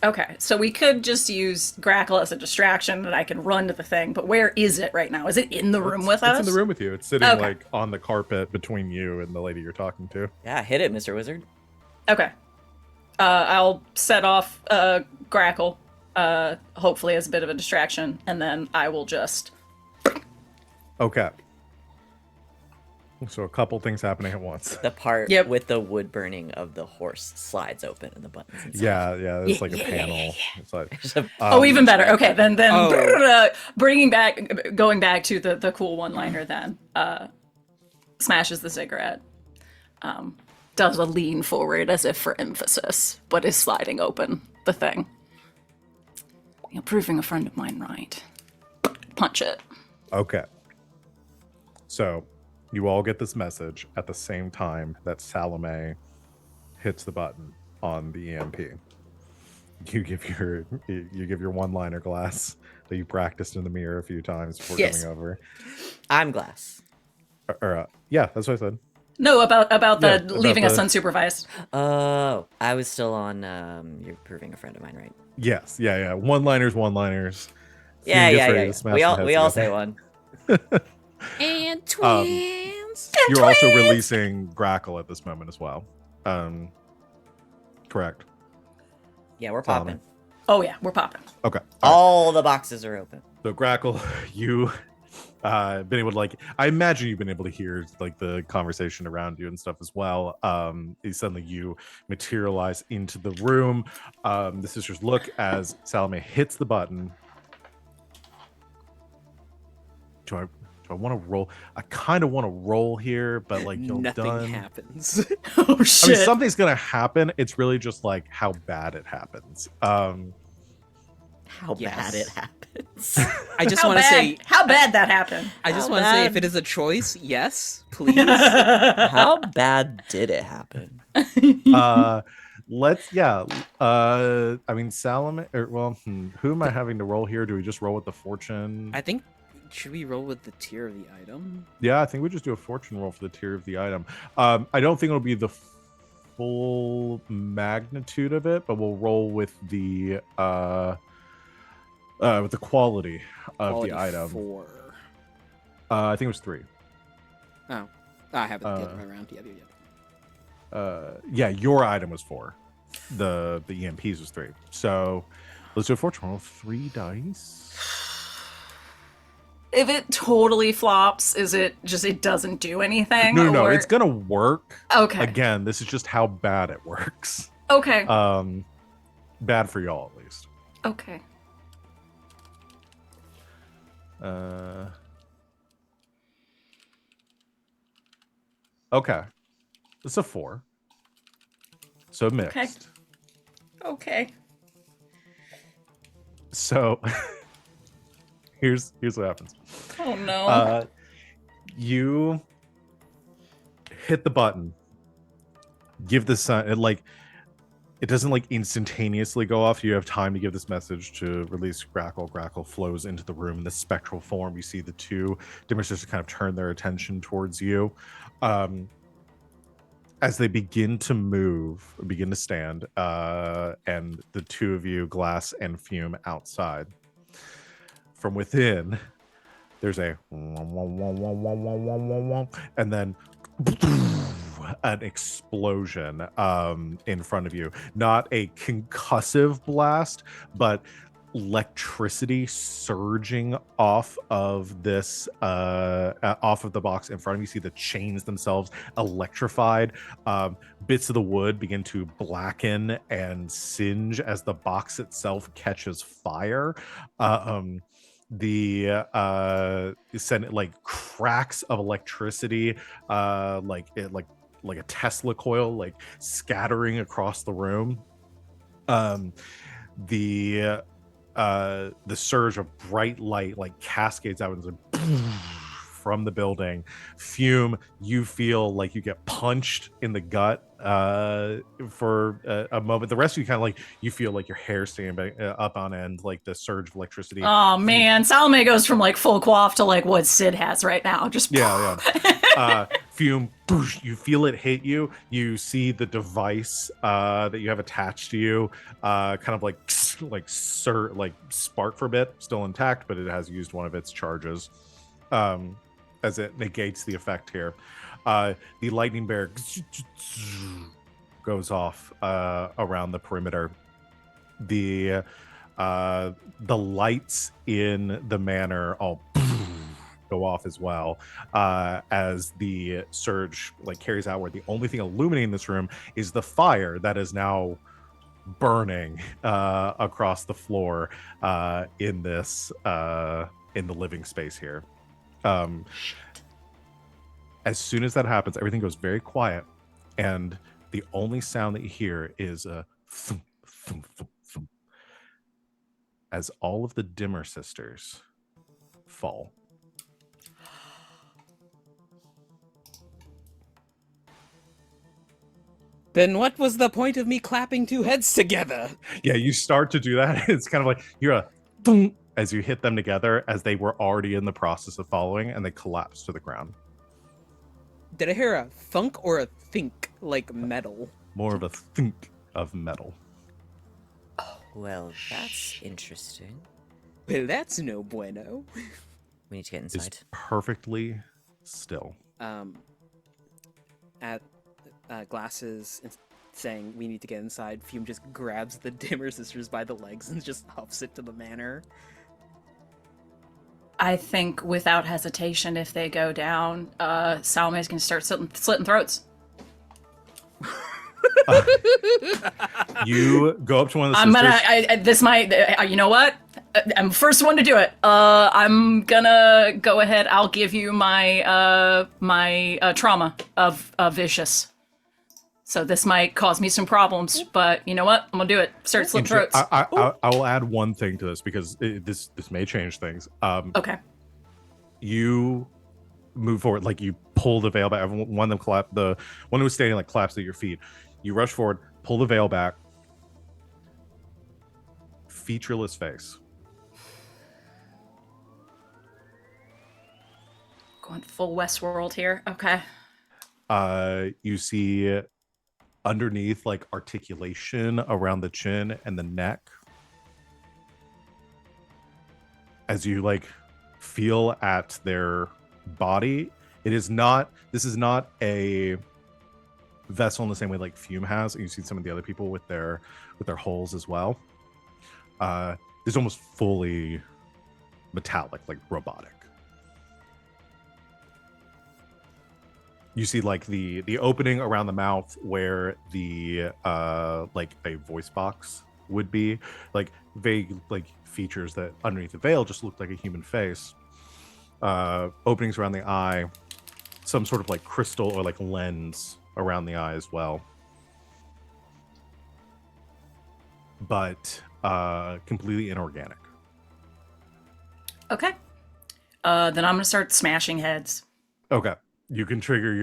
Okay, so we could just use Grackle as a distraction and I can run to the thing, but where is it right now? Is it in the room with us? It's in the room with you. It's sitting Okay. like on the carpet between you and the lady you're talking to. Yeah, hit it, Mr. Wizard. Okay. I'll set off Grackle, hopefully as a bit of a distraction, and then I will just... Okay. So a couple things happening at once. The part Yep. with the wood burning of the horse slides open and the buttons inside. Yeah, it's like a panel. It's like, There's a- Oh, even better. Okay, then Oh. going back to the cool one-liner then, smashes the cigarette, does a lean forward as if for emphasis, but is sliding open the thing. You're proving a friend of mine right. Punch it. okay. So you all get this message at the same time that Salome hits the button on the EMP. You give your one-liner glass that you practiced in the mirror a few times before Yes. coming over. I'm Glass. Yeah, that's what I said. No, about the Yeah, about leaving us the- unsupervised. Oh, I was still on. You're proving a friend of mine, right? Yes, yeah. One-liners. Yeah, Fume gets yeah, ready yeah. to smash We the all heads we all together. say one. And twins. You're also releasing Grackle at this moment as well. Correct. Yeah, we're Salome. popping. Oh yeah, we're popping. Okay. All the boxes are open. So Grackle, you been able to I imagine you've been able to hear like the conversation around you and stuff as well. Suddenly you materialize into the room. The sisters look as Salome hits the button. Do I want to roll? I kind of want to roll here, but like you're Nothing done. happens. Oh I shit. mean, something's gonna happen. It's really just like how bad it happens. How Yes. bad it happens. I just How want to bad- say. how bad that happened. I just How want to say, if bad? it is a choice, yes, please. How bad did it happen? Let's I mean Salome who am I having to roll here? Do we just roll with the fortune? I think. Should we roll with the tier of the item? Yeah, I think we just do a fortune roll for the tier of the item. I don't think it'll be the full magnitude of it, but we'll roll with the quality of Quality the item. 4. I think it was 3. Oh, I have it the other way around. Yeah. Yeah, your item was 4. The EMPs was 3. So let's do a fortune roll. 3 dice. If it totally flops, is it just it doesn't do anything? No, or... it's gonna work. Okay. Again, this is just how bad it works. Okay. Bad for y'all at least. Okay. Okay. It's a 4. So mixed. Okay. So here's what happens. Oh no. You hit the button. Give the sign. It doesn't instantaneously go off. You have time to give this message to release Grackle. Grackle flows into the room in the spectral form. You see the two Dimmer sisters kind of turn their attention towards you. As they begin to move, begin to stand, and the two of you, Glass and Fume, outside. From within, there's a and then an explosion in front of you. Not a concussive blast, but electricity surging off of this off of the box in front of you. You see the chains themselves electrified. Bits of the wood begin to blacken and singe as the box itself catches fire. The cracks of electricity, like a Tesla coil, scattering across the room. The surge of bright light cascades out from the building. Fume, you feel like you get punched in the gut for a moment. The rest of you kind of you feel like your hair standing up on end, the surge of electricity. Oh man, Salome goes from full quaff to what Sid has right now. Just yeah. Fume, boosh, you feel it hit you. You see the device that you have attached to you, kind of like spark for a bit, still intact, but it has used one of its charges, as it negates the effect here. The lightning bear goes off around the perimeter. The lights in the manor all go off as well, as the surge carries outward. The only thing illuminating this room is the fire that is now burning across the floor in this in the living space here. As soon as that happens, everything goes very quiet, and the only sound that you hear is a thump, thump, thump, thump, as all of the dimmer sisters fall. Then what was the point of me clapping two heads together? Yeah, you start to do that. It's kind of like you're a thump as you hit them together, as they were already in the process of following, and they collapse to the ground. Did I hear a thunk or a think like metal? More of a thunk of metal. Well, that's interesting. Well, that's no bueno. We need to get It's inside. perfectly still. At Glasses saying we need to get inside, Fume just grabs the Dimmer Sisters by the legs and just huffs it to the manor. I think without hesitation, if they go down, Salome's gonna start slitting throats. You go up to one of the I'm sisters. you know what? I'm the first one to do it. I'm gonna go ahead. I'll give you my trauma of vicious. So this might cause me some problems, but you know what? I'm gonna do it. Start slitting throats. I will add one thing to this, because this may change things. Okay. You move forward, you pull the veil back. One of them collapsed. The one who was standing collapsed at your feet. You rush forward, pull the veil back. Featureless face. Going full Westworld here. Okay. You see underneath articulation around the chin and the neck, as you feel at their body. This is not a vessel in the same way Fume has. You see some of the other people with their holes as well. It's almost fully metallic, robotic. You see the opening around the mouth where the a voice box would be, vague features that underneath the veil just looked like a human face. Openings around the eye, some sort of crystal or lens around the eye as well. But completely inorganic. Okay. Then I'm gonna start smashing heads. Okay. You can trigger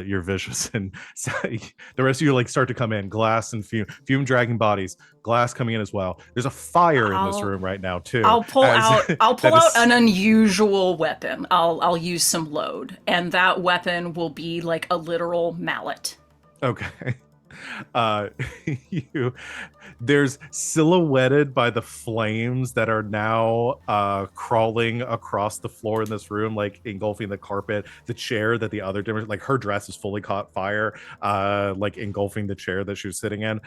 your vicious, and the rest of you start to come in. Glass and Fume dragging bodies. Glass coming in as well. There's a fire in this room right now too. I'll pull out an unusual weapon. I'll use some load, and that weapon will be a literal mallet. Okay. There's silhouetted by the flames that are now crawling across the floor in this room, engulfing the carpet, the chair that the other dimmer, her dress is fully caught fire, engulfing the chair that she was sitting in.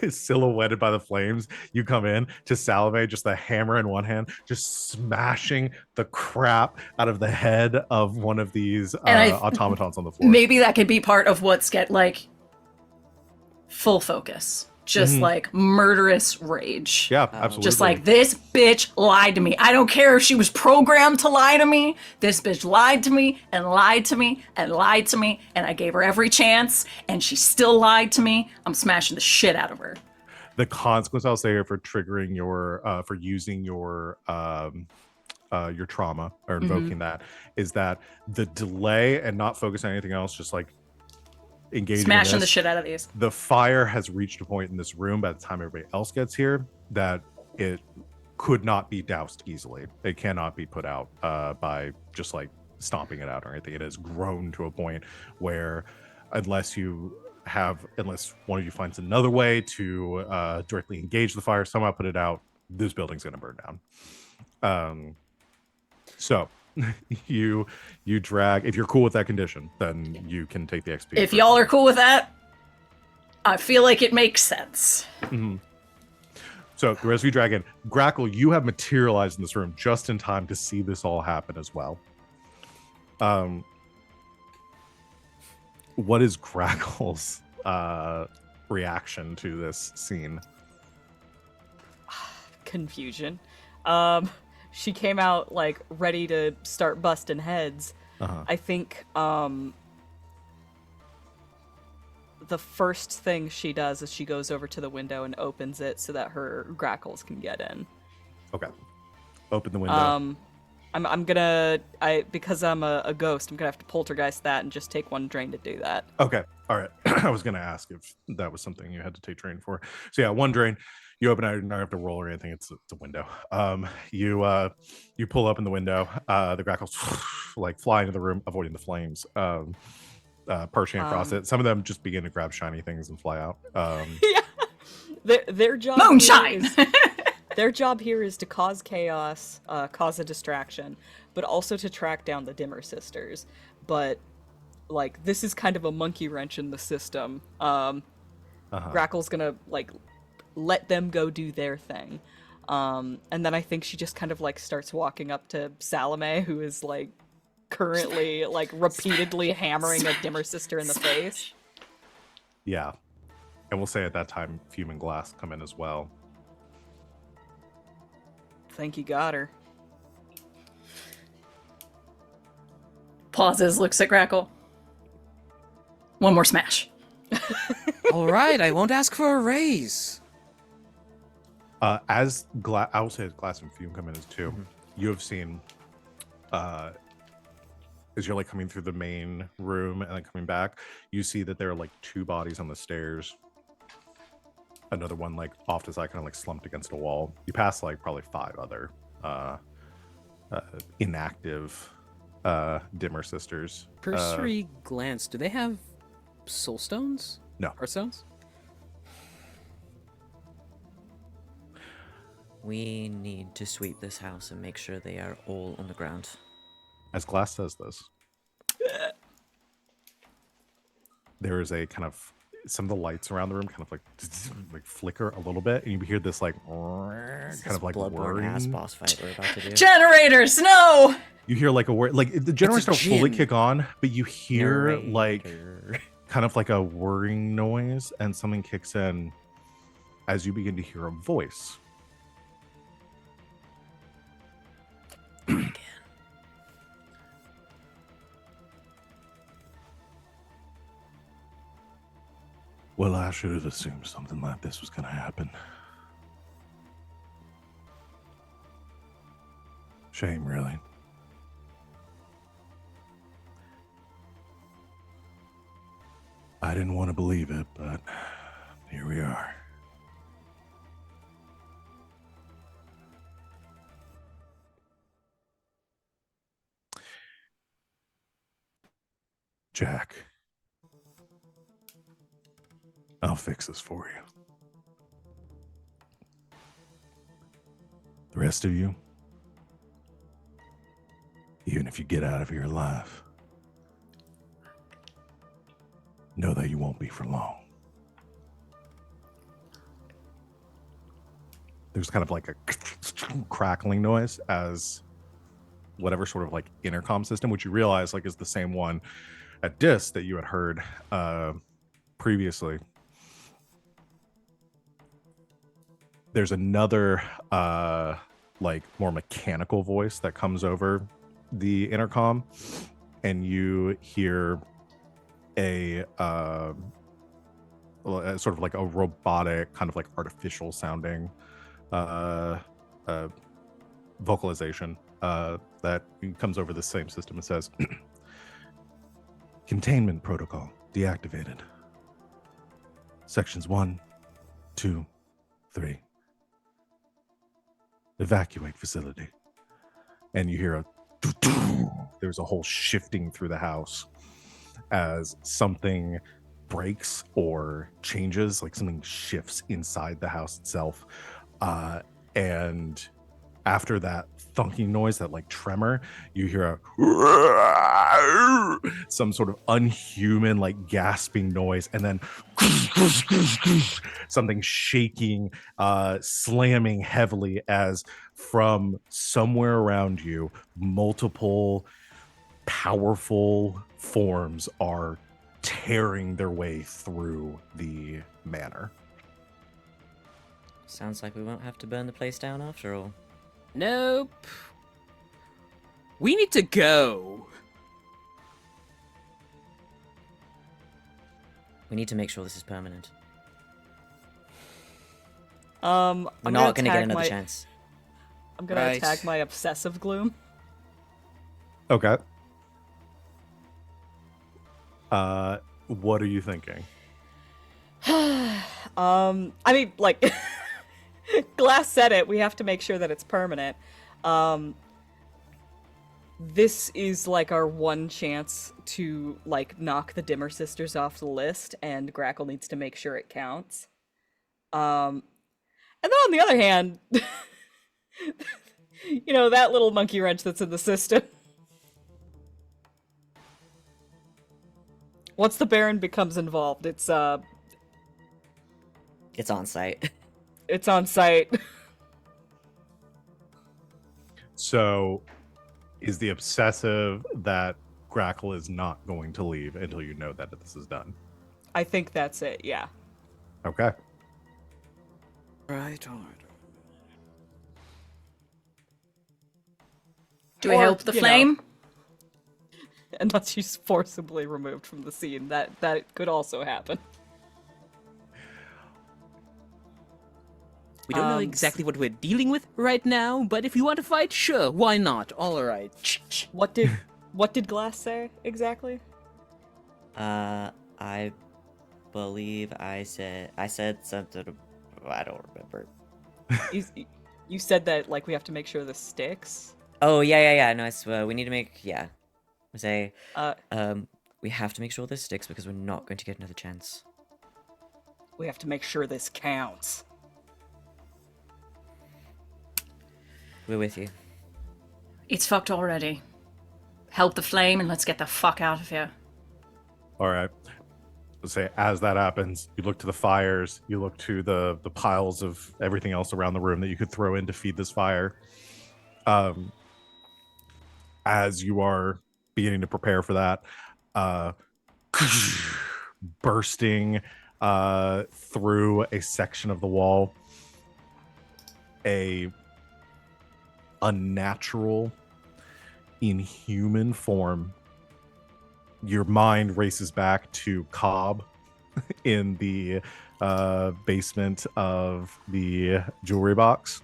Silhouetted by the flames, you come in to Salome, just the hammer in one hand, just smashing the crap out of the head of one of these automatons on the floor. Maybe that could be part of what's full focus. Just murderous rage. Yeah, absolutely. Just this bitch lied to me. I don't care if she was programmed to lie to me. This bitch lied to me and lied to me and lied to me, and I gave her every chance, and she still lied to me. I'm smashing the shit out of her. The consequence, I'll say, here for triggering for using your trauma or invoking that, is that the delay and not focus on anything else, just engaging smashing the shit out of these. The fire has reached a point in this room by the time everybody else gets here that it could not be doused easily. It cannot be put out by just stomping it out or anything. It has grown to a point where unless one of you finds another way to directly engage the fire, somehow put it out, this building's going to burn down. So you drag, if you're cool with that condition, then you can take the XP. If y'all are cool with that, I feel like it makes sense. Mm-hmm. So the rest of you drag in. Grackle, you have materialized in this room just in time to see this all happen as well. What is Grackle's reaction to this scene? Confusion. She came out like ready to start busting heads. I think the first thing she does is she goes over to the window and opens it so that her grackles can get in. Okay. Open the window. Because I'm a ghost, I'm gonna have to poltergeist that and just take one drain to do that. Okay. All right. I was gonna ask if that was something you had to take drain for. So yeah, one drain. You open it, you don't have to roll or anything. It's a window. You pull open the window. The grackles like fly into the room, avoiding the flames. Perching across it. Some of them just begin to grab shiny things and fly out. Yeah. Their job Moonshine! Their job here is to cause chaos, cause a distraction, but also to track down the Dimmer sisters. But, like, this is kind of a monkey wrench in the system. Grackle's gonna, like, let them go do their thing. And then I think she just kind of, like, starts walking up to Salome, who is, like, currently, like, repeatedly hammering a Dimmer sister in the face. Yeah. And we'll say at that time, Fume and Glass come in as well. Think you got her. Pauses, looks at Grackle. One more smash. All right, I won't ask for a raise. I will say as Glass and Fume come in as two. You have seen, as you're like coming through the main room and then coming back, you see that there are like two bodies on the stairs. Another one like off to the side, kind of like slumped against a wall. You pass like probably 5 other inactive Dimmer sisters. Cursory glance. Do they have soul stones? No. Hearthstones? We need to sweep this house and make sure they are all on the ground. As Glass says this, there is a kind of, some of the lights around the room kind of like flicker a little bit, and you hear this like kind of like bloodborne ass whirring. boss fight we're about to do. Generators, no! You hear like a word, like the generators don't fully djinn. kick on, but you hear like Narrator. kind of like a whirring noise, and something kicks in as you begin to hear a voice. Well, I should have assumed something like this was going to happen. Shame, really. I didn't want to believe it, but here we are. Jack, I'll fix this for you. The rest of you, even if you get out of here alive, know that you won't be for long. There's kind of like a crackling noise as whatever sort of like intercom system, which you realize like is the same one at Dis that you had heard previously. There's another like more mechanical voice that comes over the intercom, and you hear a sort of like a robotic, kind of like artificial sounding vocalization that comes over the same system. It says, containment protocol deactivated. Sections 1, 2, 3. Evacuate facility. And you hear a there's a whole shifting through the house as something breaks or changes, like something shifts inside the house itself. And after that thunking noise, that like tremor, you hear some sort of unhuman, like gasping noise, and then something shaking, slamming heavily as from somewhere around you, multiple powerful forms are tearing their way through the manor. Sounds like we won't have to burn the place down after all. Nope. We need to go. We need to make sure this is permanent. I'm We're not gonna get tag another my- chance. I'm gonna Right. attack my obsessive gloom. Okay. What are you thinking? I mean, like, Glass said it. We have to make sure that it's permanent. This is like our one chance to like knock the Dimmer Sisters off the list, and Grackle needs to make sure it counts. And then on the other hand, you know, that little monkey wrench that's in the system. Once the Baron becomes involved, it's It's on site. it's on site. So is the obsessive that Grackle is not going to leave until you know that this is done? I think that's it, yeah. Okay. Right, alright. Do we Or, help the you know, flame? Unless she's forcibly removed from the scene. That could also happen. We don't know exactly what we're dealing with right now, but if you want to fight, sure, why not? All right. What did Glass say exactly? I believe I said something. I don't remember. You said that like we have to make sure this sticks. Oh yeah. No, it's we need to make We say Uh, we have to make sure this sticks because we're not going to get another chance. we have to make sure this counts. We're with you. It's fucked already. Help the flame and let's get the fuck out of here. All right. Let's say as that happens, you look to the fires, you look to the piles of everything else around the room that you could throw in to feed this fire. As you are beginning to prepare for that, bursting through a section of the wall, a unnatural, inhuman form. Your mind races back to Cobb in the basement of the jewelry box.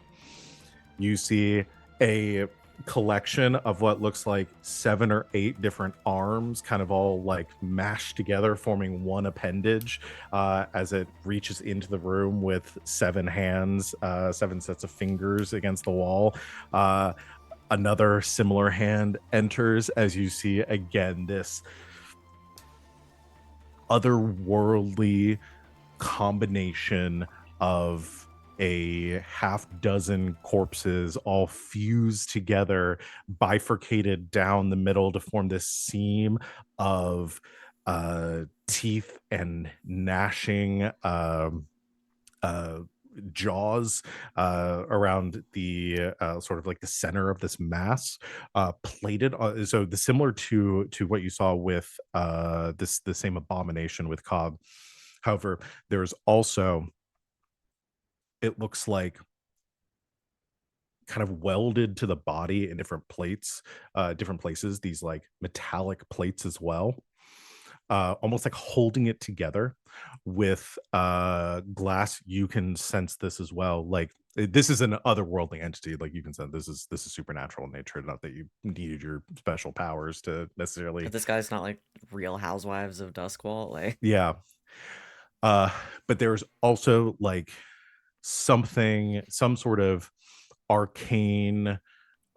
You see a collection of what looks like 7 or 8 different arms kind of all like mashed together forming one appendage as it reaches into the room with 7 hands, 7 sets of fingers against the wall. Another similar hand enters as you see again this otherworldly combination of a half dozen corpses all fused together, bifurcated down the middle to form this seam of teeth and gnashing jaws around the sort of like the center of this mass, plated on, so the similar to what you saw with the same abomination with Cobb. However, there's also, it looks like, kind of welded to the body in different plates, different places, these like metallic plates as well, almost like holding it together with glass. You can sense this as well, like this is an otherworldly entity, like you can sense this is supernatural in nature, not that you needed your special powers to necessarily. But this guy's not like Real Housewives of Duskwall, like. Yeah. But there's also like some sort of arcane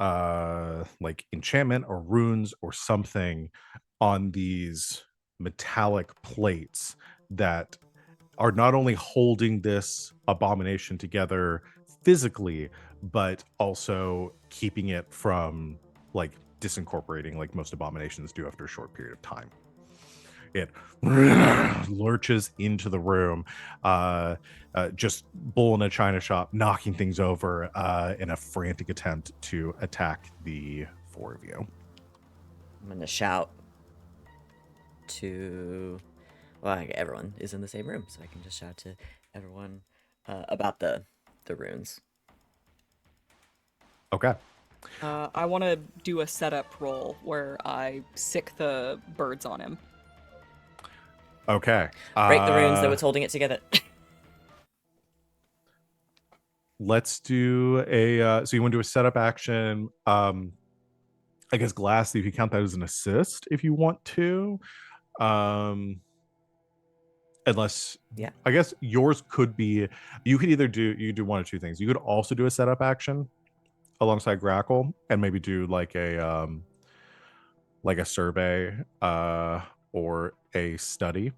like enchantment or runes or something on these metallic plates that are not only holding this abomination together physically, but also keeping it from like disincorporating like most abominations do after a short period of time. It lurches into the room, just bull in a china shop, knocking things over in a frantic attempt to attack the four of you. I'm gonna shout to. Well, everyone is in the same room, so I can just shout to everyone about the runes. Okay. I want to do a setup roll where I sick the birds on him. Okay. Break the runes that was holding it together. Let's do a. So you want to do a setup action? I guess Glass. If you count that as an assist, if you want to. Unless, Yeah. I guess yours could be. You could either do one of two things. You could also do a setup action alongside Grackle, and maybe do like a survey or a study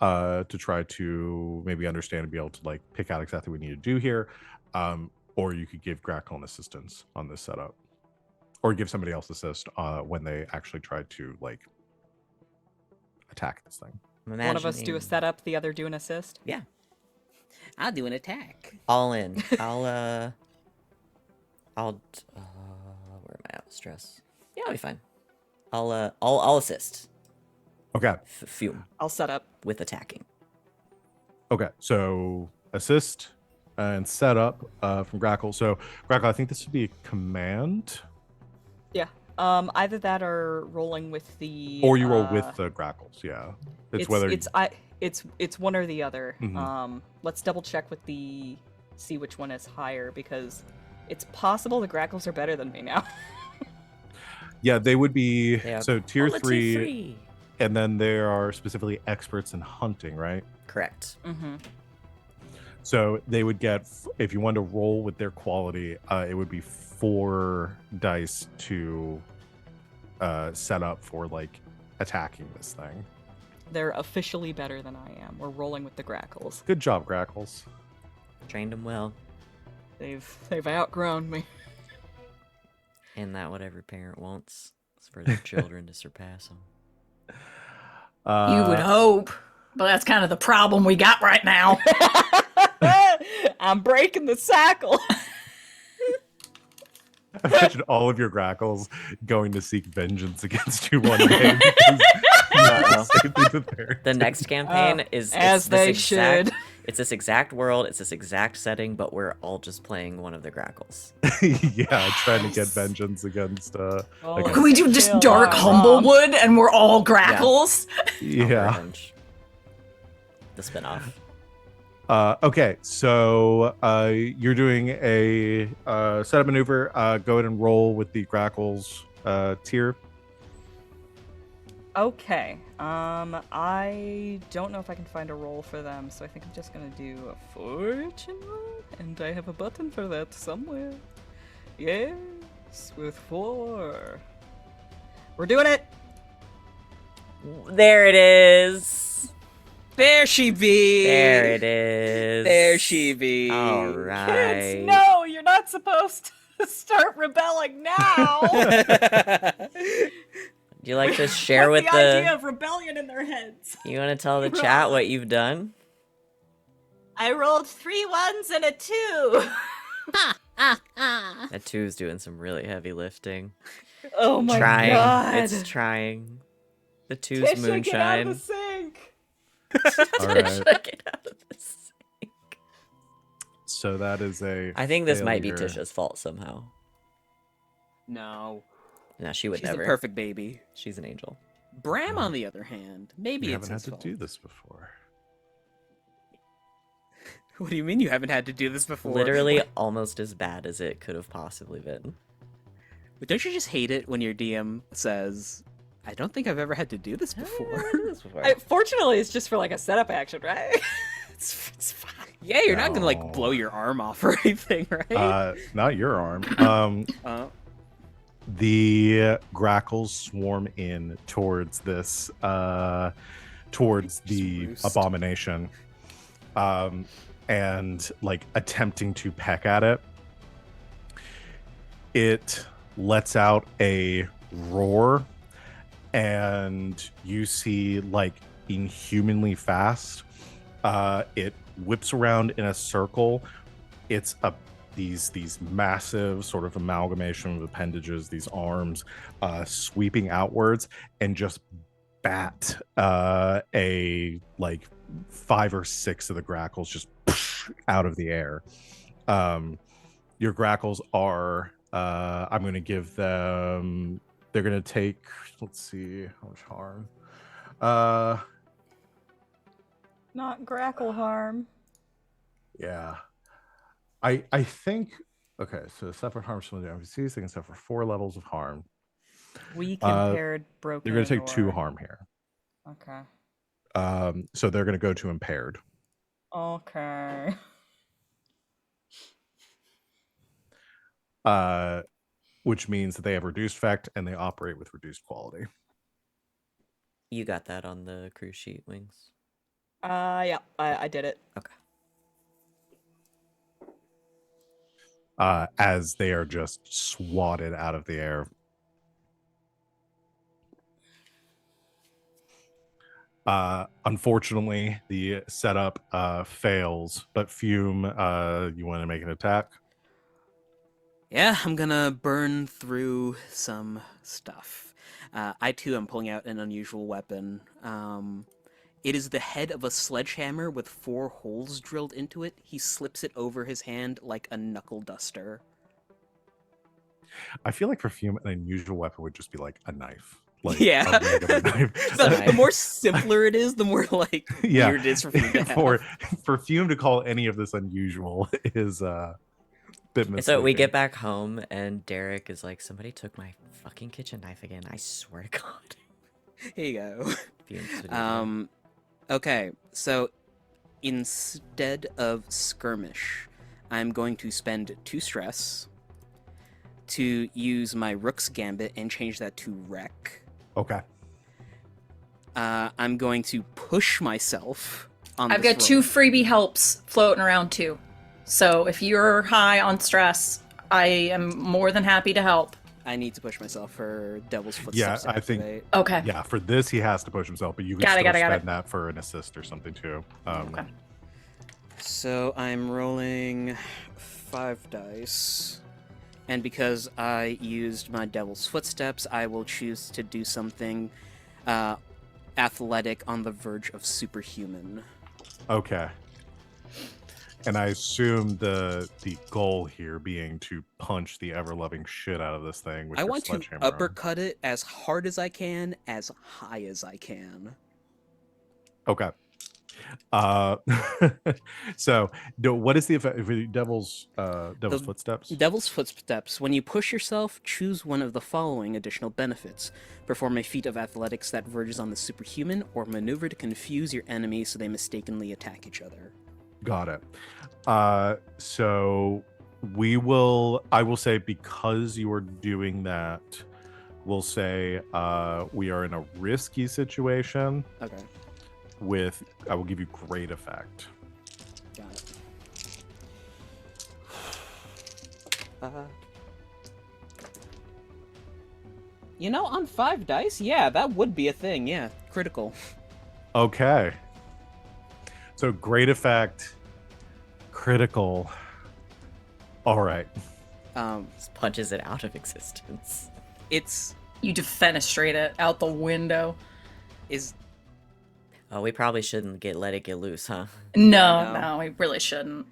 to try to maybe understand and be able to like pick out exactly what we need to do here. Or you could give Grackle an assistance on this setup, or give somebody else assist when they actually try to like attack this thing. One of us do a setup, the other do an assist. Yeah. I'll do an attack. All in. I'll where am I out of stress? Yeah, I'll be fine. I'll assist. Okay. Fume I'll set up. with attacking. Okay. So assist and setup from Grackle. So Grackle, I think this would be a command. Yeah. Either that or rolling with the. Or you roll with the Grackles. Yeah. It's whether it's one or the other. Mhm. Let's double check with the see which one is higher, because it's possible the Grackles are better than me now. Yeah, they would be. They are So tier quality 3, free. and then there are specifically experts in hunting, right? Correct. Mm-hmm. So they would get, if you wanted to roll with their quality, it would be 4 dice to set up for like attacking this thing. They're officially better than I am. We're rolling with the Grackles. Good job, Grackles. Trained them well. They've outgrown me. And that what every parent wants is for their children to surpass them. You would hope, but that's kind of the problem we got right now. I'm breaking the cycle. Imagine all of your Grackles going to seek vengeance against you one day. Because you did the same thing to their The next campaign is as it's they this exact, should. It's this exact world. It's this exact setting, but we're all just playing one of the Grackles. Yeah, trying to get vengeance against Can we do just Dark Humblewood and we're all Grackles? yeah. Revenge. The spinoff. Okay, so you're doing a setup maneuver. Go ahead and roll with the Grackles tier. Okay. I don't know if I can find a roll for them, so I think I'm just gonna do a fortune roll, and I have a button for that somewhere. Yes, with 4. We're doing it. There it is. There she be. There it is. There she be. All right. Kids, no, you're not supposed to start rebelling now. Do you like to share with the idea of rebellion in their heads. You want to tell the chat what you've done? I rolled 3 1s and a 2. That 2's doing some really heavy lifting. Oh my trying. god. It's trying. The 2's Tisha, moonshine. get out of the sink. All right. Tisha, get out of the sink. So that is a. I think this might be failure. Tisha's fault somehow. No. No, she would She's never. a perfect baby. She's an angel. Bram, on the other hand, maybe We it's haven't had his to fault. do this before. What do you mean you haven't had to do this before? Literally almost as bad as it could have possibly been. But don't you just hate it when your DM says, I don't think I've ever had to do this before? Fortunately, it's just for like a setup action, right? It's fine. Yeah, you're not gonna No. like blow your arm off or anything, right? Not your arm. The grackles swarm in towards this, towards the Roost. abomination, and like attempting to peck at it. It lets out a roar, and you see, like, inhumanly fast, it whips around in a circle. It's a these massive sort of amalgamation of appendages, these arms, sweeping outwards, and just bat a like 5 or 6 of the grackles just out of the air. Your grackles are, I'm going to give them, they're going to take, let's see how much harm. Not Grackle harm. Yeah. I think, okay, so separate harm from the NPCs, they can suffer 4 levels of harm. Weak, impaired, broken. They're going to take 2 or- harm here. Okay. So they're going to go to impaired. Okay. Which means that they have reduced effect and they operate with reduced quality. You got that on the cruise sheet, Wings. Yeah, I did it. Okay. As they are just swatted out of the air. Unfortunately, the setup fails, but Fume, you want to make an attack? Yeah, I'm gonna burn through some stuff. I too am pulling out an unusual weapon. It is the head of a sledgehammer with 4 holes drilled into it. He slips it over his hand like a knuckle duster. I feel like for Fume, an unusual weapon would just be like a knife. Like Yeah. a regular knife. The more simpler it is, the more like Yeah. weird it is for Fume to have. for Fume to call any of this unusual is a bit misleading. So we get back home and Derek is like, somebody took my fucking kitchen knife again. I swear to God. Here you go. Fume's video. Okay, so instead of skirmish, I'm going to spend 2 stress to use my Rook's Gambit and change that to wreck. Okay. I'm going to push myself on I've this got 2 roll. freebie helps floating around too. So if you're high on stress, I am more than happy to help. I need to push myself for Devil's Yeah, Footsteps. to I think- activate. Okay. Yeah, for this he has to push himself, but you can Got it, still got it. spend that for an assist or something too. Okay. So I'm rolling 5 dice. And because I used my Devil's Footsteps, I will choose to do something athletic on the verge of superhuman. Okay. And I assume the goal here being to punch the ever-loving shit out of this thing with I your want to sledgehammer arm. uppercut it as hard as I can, as high as I can. Okay. So what is the effect of Devil's Footsteps? Devil's Footsteps. When you push yourself, choose one of the following additional benefits. Perform a feat of athletics that verges on the superhuman, or maneuver to confuse your enemy so they mistakenly attack each other. Got it. So I will say, because you are doing that, we'll say we are in a risky situation Okay, I will give you great effect. got it. On 5 dice, yeah, that would be a thing, yeah. Critical. Okay. So great effect, critical. All right. Just punches it out of existence. It's... You defenestrate it out the window. is... Oh, we probably shouldn't let it get loose, huh? No, we really shouldn't.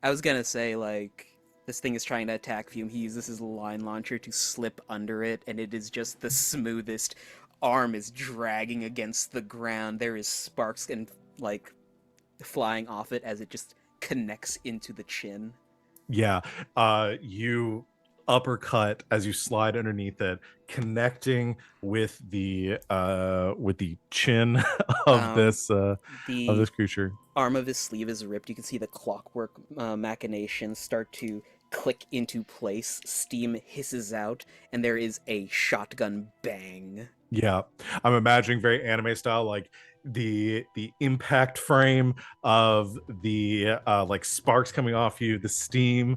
I was gonna say, like, this thing is trying to attack Fume. He uses his line launcher to slip under it, and it is just the smoothest. Arm is dragging against the ground. There is sparks and, like, flying off it as it just connects into the chin. Yeah. You uppercut as you slide underneath it, connecting with the chin of this creature. Arm of his sleeve is ripped. You can see the clockwork machinations start to click into place, steam hisses out, and there is a shotgun bang. Yeah, I'm imagining very anime style, like the impact frame of the like sparks coming off you, the steam.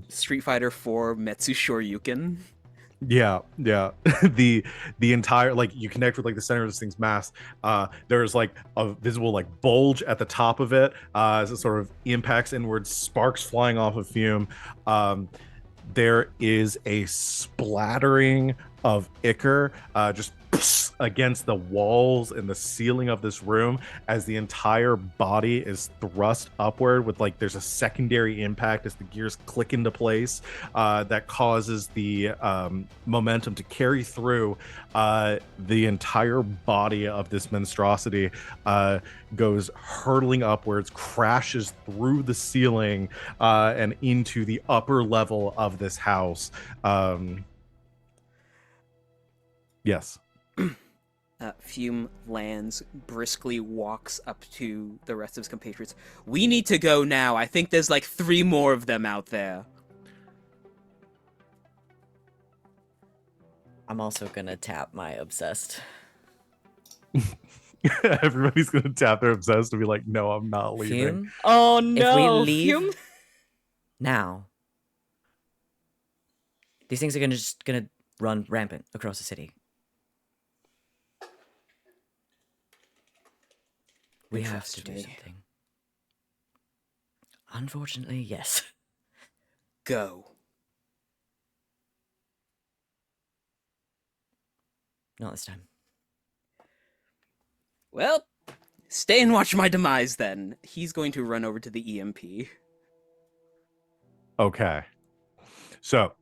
Street Fighter 4 Metsu Shoryuken. Yeah, the entire, like, you connect with like the center of this thing's mass. There's like a visible like bulge at the top of it as it sort of impacts inwards, sparks flying off of Fume. There is a splattering of ichor just against the walls and the ceiling of this room as the entire body is thrust upward with, like, there's a secondary impact as the gears click into place that causes the momentum to carry through. The entire body of this monstrosity goes hurtling upwards, crashes through the ceiling and into the upper level of this house. Yes. Fume lands, briskly walks up to the rest of his compatriots. We need to go now. I think there's like 3 more of them out there. I'm also gonna tap my obsessed. Everybody's gonna tap their obsessed to be like, no, I'm not leaving. Fume? Oh no! If we leave Fume? now, these things are just gonna run rampant across the city. We have to do something. Unfortunately, yes. Go. Not this time. Well, stay and watch my demise then. He's going to run over to the EMP. Okay. So,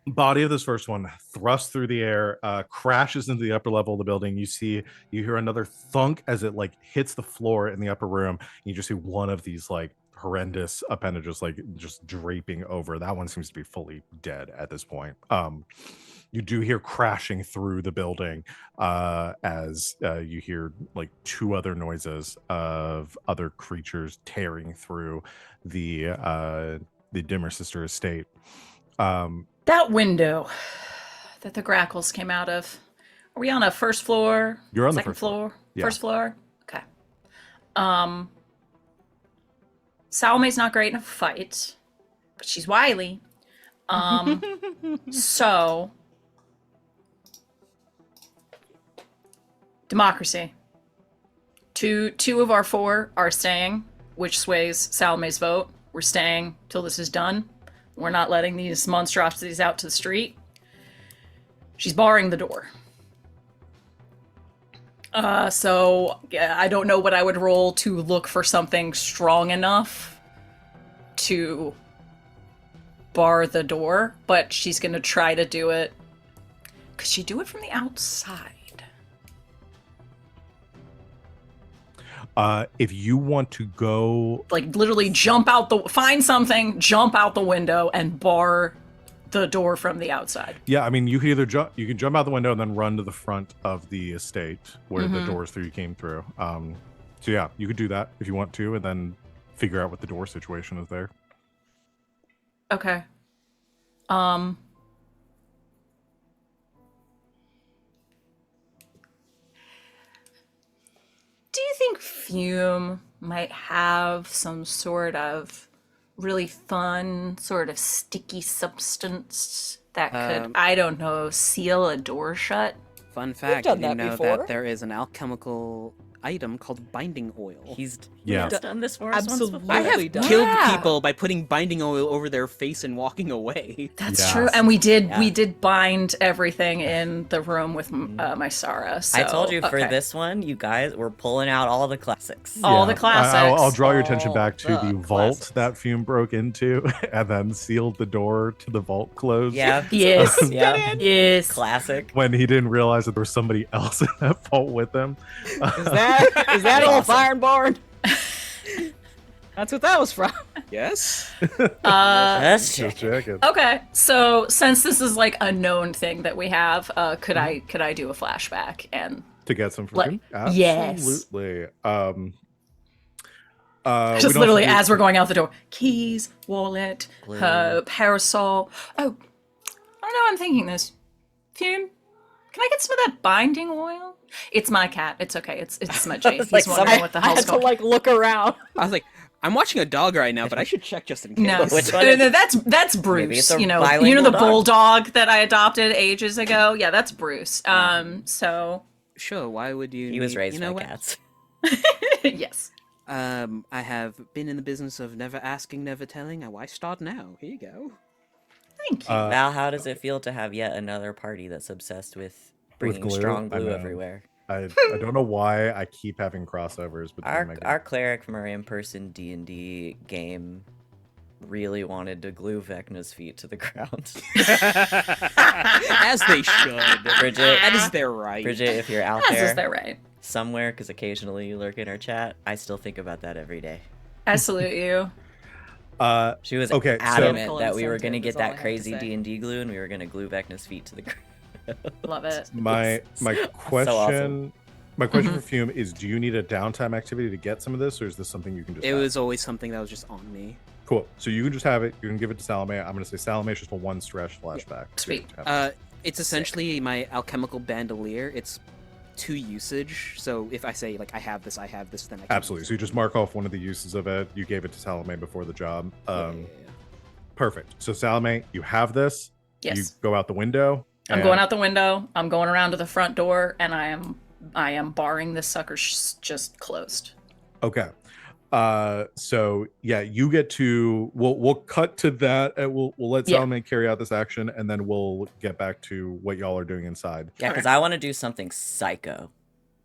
body of this first one thrusts through the air, crashes into the upper level of the building. You hear another thunk as it like hits the floor in the upper room. You just see one of these like horrendous appendages like just draping over. That one seems to be fully dead at this point. You do hear crashing through the building as you hear like 2 other noises of other creatures tearing through the Dimmer Sister estate. That window that the Grackles came out of. Are we on a first floor? You're on the second first floor. Yeah. First floor? Okay. Salome's not great in a fight, but she's wily. So democracy. Two of our 4 are staying, which sways Salome's vote. We're staying till this is done. We're not letting these monstrosities out to the street. She's barring the door. So yeah, I don't know what I would roll to look for something strong enough to bar the door, but she's gonna try to do it. Could she do it from the outside? If you want to go, Like literally find something, jump out the window, and bar the door from the outside. yeah, I mean, you can either jump out the window and then run to the front of the estate where the doors through you came through. So yeah, you could do that if you want to, and then figure out what the door situation is there. Okay. Do you think Fume might have some sort of really fun, sort of sticky substance that could, I don't know, seal a door shut? Fun fact, done did you that know before. that there is an alchemical item called binding oil? He's Yeah. done this for us once Absolutely. before. I have done. killed Yeah. people by putting binding oil over their face and walking away. That's Yes. true. And we Yeah. did bind everything in the room with my Sara. So, I told you for okay. this one, you guys, we're pulling out all the classics. All the classics. I'll draw your attention All back to the the vault classics. that Fume broke into and then sealed the door to the vault closed. Yeah. Yes. Yeah. Yes. Classic. When he didn't realize that there was somebody else in that vault with him. Is that old Awesome. Ironborn? That's what that was from. Yes? That's Just true. checking. Okay, so since this is like a known thing that we have, could I do a flashback and To get some Let- freaking yes. absolutely. We Just don't literally have to as we're going out the door. Keys, wallet, Glue. parasol. Oh, I don't know. I'm thinking this. Fume, can I get some of that binding oil? It's my cat. It's okay. It's smudgy. He's like, wondering what the I hell's had to going. like look around. I was like, I'm watching a dog right now, but I should check just in case. No, Which one is no, it? that's Maybe Bruce. it's a You know bilingual the dog. bulldog that I adopted ages ago. Yeah, that's Bruce. So Sure, why would you? He was raised you know by what? cats. yes. I have been in the business of never asking, never telling. Why start now? Here you go. Thank you. Val, how does it feel to have yet another party that's obsessed with bringing glue? strong I glue know. everywhere? I don't know why I keep having crossovers between my games. Our cleric from our in-person D&D game really wanted to glue Vecna's feet to the ground. As they should. Bridget, That is their right. Bridget, if you're out As is there that right? somewhere, because occasionally you lurk in our chat, I still think about that every day. I salute you. She was Okay, so- adamant that we were going to Incentive get is all I that have to crazy say. D&D glue and we were going to glue Vecna's feet to the ground. Love it. My question awesome. my question for Fume is, do you need a downtime activity to get some of this, or is this something you can just It have? was always something that was just on me. Cool. So you can just have it. You can give it to Salome. I'm going to say Salome is just a one stretch flashback. Sweet. It's essentially my alchemical bandolier. It's 2 usage. So if I say like I have this, then I can Absolutely. So you just mark off one of the uses of it. You gave it to Salome before the job. Yeah. Perfect. So Salome, you have this. You Yes. go out the window. I'm and- going out the window. I'm going around to the front door, and I am barring this sucker just closed. Okay. So yeah, you get to. We'll cut to that. And we'll let Yeah. Salome carry out this action, and then we'll get back to what y'all are doing inside. Yeah, because I want to do something psycho.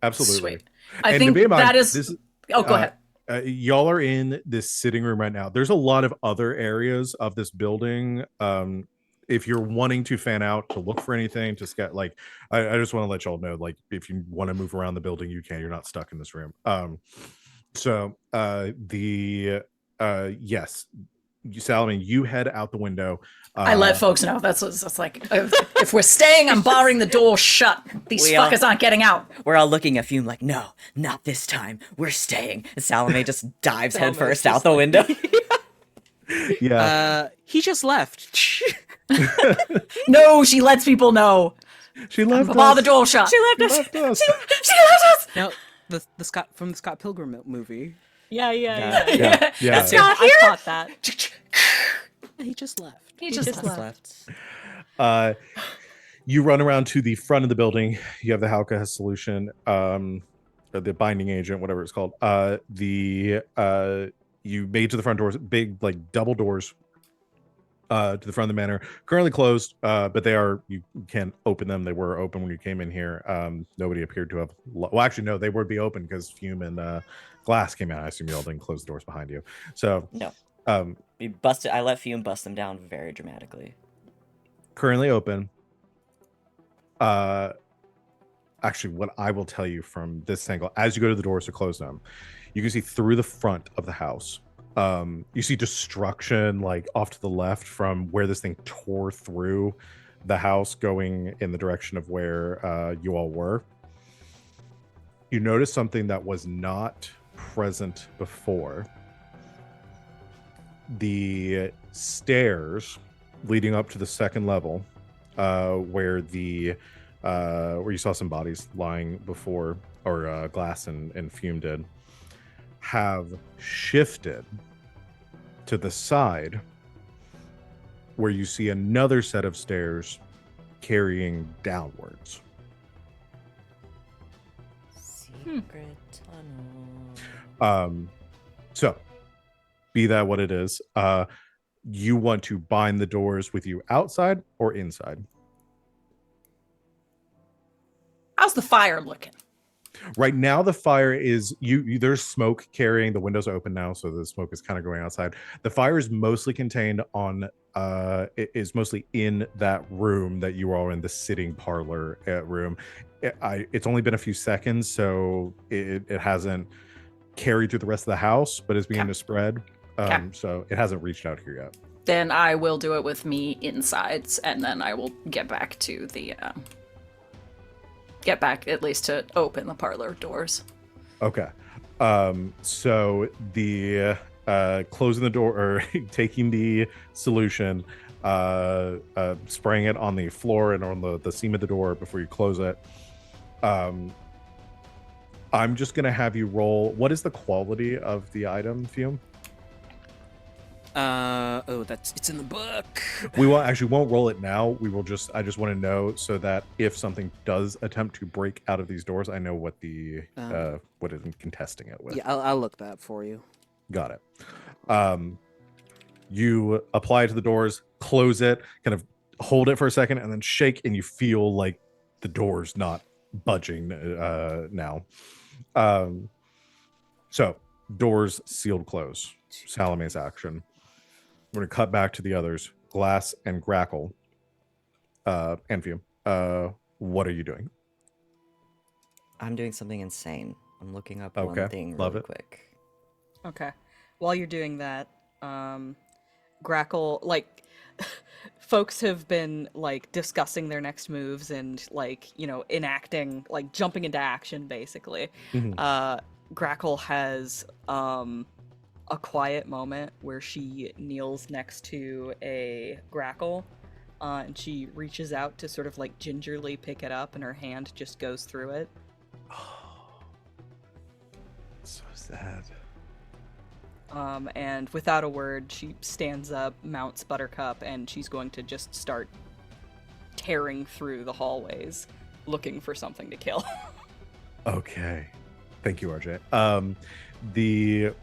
Absolutely. Sweet. I And to think be in mind, that is. this- Oh, go uh, ahead. Y'all are in this sitting room right now. There's a lot of other areas of this building. If you're wanting to fan out to look for anything, just get like, I just want to let y'all know, like, if you want to move around the building, you can. You're not stuck in this room. Yes, Salome, you head out the window. I let folks know. That's like, if we're staying, I'm barring the door shut. These We all- fuckers aren't getting out. We're all looking at Fume like, no, not this time. We're staying. And Salome just dives Salome's headfirst just out the window. Yeah, He just left. No, she lets people know. she left Bar us. the door shut. She left us. Left us. She left us. Now the Scott from the Scott Pilgrim movie. Yeah. Yeah, yeah. That's it. Not I here. caught that. He just left. He just left. left. You run around to the front of the building. You have the Halka solution, or the binding agent, whatever it's called. You made to the front doors, big like double doors, to the front of the manor. Currently closed, but they are. You can't open them. They were open when you came in here. Nobody appeared to have. Well, actually, no, they would be open because Fume and Glass came out. I assume y'all didn't close the doors behind you. So No. um, We busted. I let Fume bust them down very dramatically. currently open. Actually, what I will tell you from this angle, as you go to the doors to close them, you can see through the front of the house. You see destruction like off to the left from where this thing tore through the house, going in the direction of where you all were. You notice something that was not present before. The stairs leading up to the second level, where you saw some bodies lying before, or Glass and Fume did, have shifted to the side, where you see another set of stairs carrying downwards. Secret tunnel. So be that what it is, you want to bind the doors with you outside or inside? How's the fire looking? Right now, the fire is there's smoke carrying. The windows are open now, so the smoke is kind of going outside. The fire is mostly contained on. It is mostly in that room that you are in, the sitting parlor room. It's only been a few seconds, so it hasn't carried through the rest of the house, but it's beginning to spread. So it hasn't reached out here yet. Then I will do it with me insides, and then I will get back to the get back at least to open the parlor doors. Okay. So the closing the door or taking the solution, spraying it on the floor and on the seam of the door before you close it. I'm just gonna have you roll. What is the quality of the item, Fume? It's in the book. We won't roll it now. I just want to know so that if something does attempt to break out of these doors, I know what what I'm contesting it with. Yeah, I'll look that for you. Got it. You apply it to the doors, close it, kind of hold it for a second, and then shake, and you feel like the door's not budging now. So doors sealed close. Salome's action. We're gonna cut back to the others. Glass and Grackle. And Fume. What are you doing? I'm doing something insane. I'm looking up Okay, one thing love really it. quick. Okay. While you're doing that, Grackle, like, folks have been, like, discussing their next moves and, like, you know, enacting, like, jumping into action, basically. Mhm. Grackle has, a quiet moment where she kneels next to a Grackle, and she reaches out to sort of, like, gingerly pick it up, and her hand just goes through it. So sad. And without a word, she stands up, mounts Buttercup, and she's going to just start tearing through the hallways, looking for something to kill. Okay. Thank you, RJ. You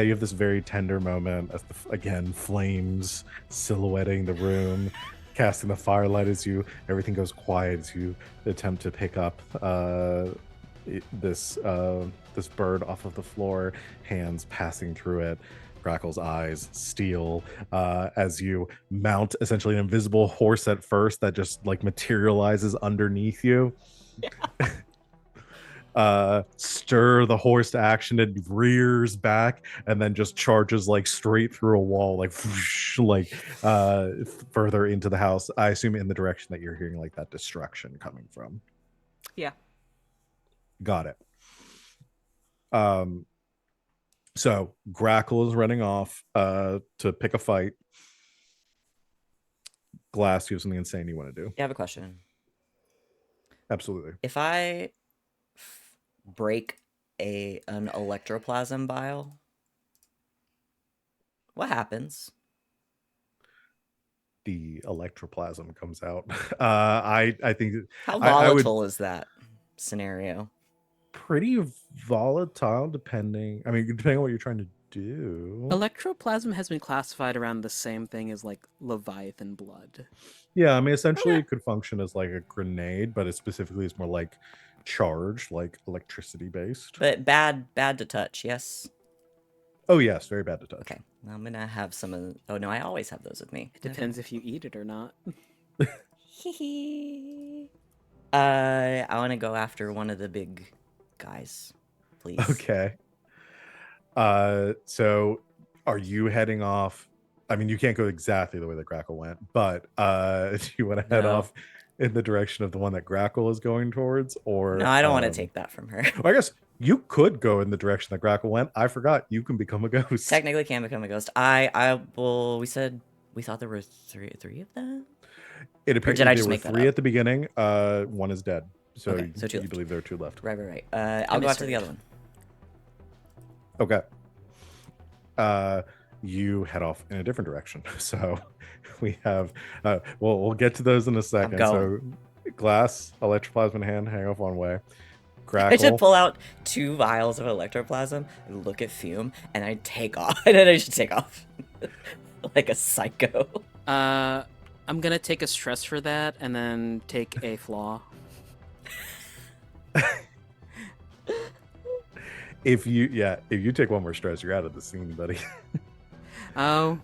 have this very tender moment as again flames silhouetting the room, casting the firelight as everything goes quiet as you attempt to pick up this bird off of the floor, hands passing through it. Grackle's eyes steel as you mount essentially an invisible horse at first that just like materializes underneath you. Stir the horse to action, it rears back and then just charges like straight through a wall, like whoosh, like further into the house. I assume in the direction that you're hearing like that destruction coming from. Yeah. Got it. So Grackle is running off to pick a fight. Glass, you have something insane you want to do? Yeah, I have a question. Absolutely. If I break an electroplasm vial, what happens? The electroplasm comes out. I think How I would volatile is that scenario? pretty volatile depending on what you're trying to do. Electroplasm has been classified around the same thing as like Leviathan blood. Yeah, I mean essentially it could function as like a grenade, but it specifically is more like charged, like electricity based. But bad to touch, yes? Oh yes, very bad to touch. Okay, I'm gonna have some of. Oh no, I always have those with me. It depends if you eat it or not. I want to go after one of the big guys, please. Okay. So are you heading off? I mean, you can't go exactly the way that Grackle went, but do you want to head No. off in the direction of the one that Grackle is going towards, or No, I don't want to take that from her. Well, I guess you could go in the direction that Grackle went. I forgot you can become a ghost. Technically, can become a ghost. I will. We thought there were three of them. It appears did I there just were make that 3 up? at the beginning. One is dead, so, Okay, so 2 you left. believe there are 2 left. Right. I'll go after the other one. Okay. You head off in a different direction. So we have we'll get to those in a second. So Glass, electroplasm in hand, hang off one way. I should Grackle. pull out 2 vials of electroplasm, look at Fume, and I take off. And then I should take off like a psycho. I'm gonna take a stress for that and then take a flaw. If you take one more stress, you're out of the scene, buddy. Oh,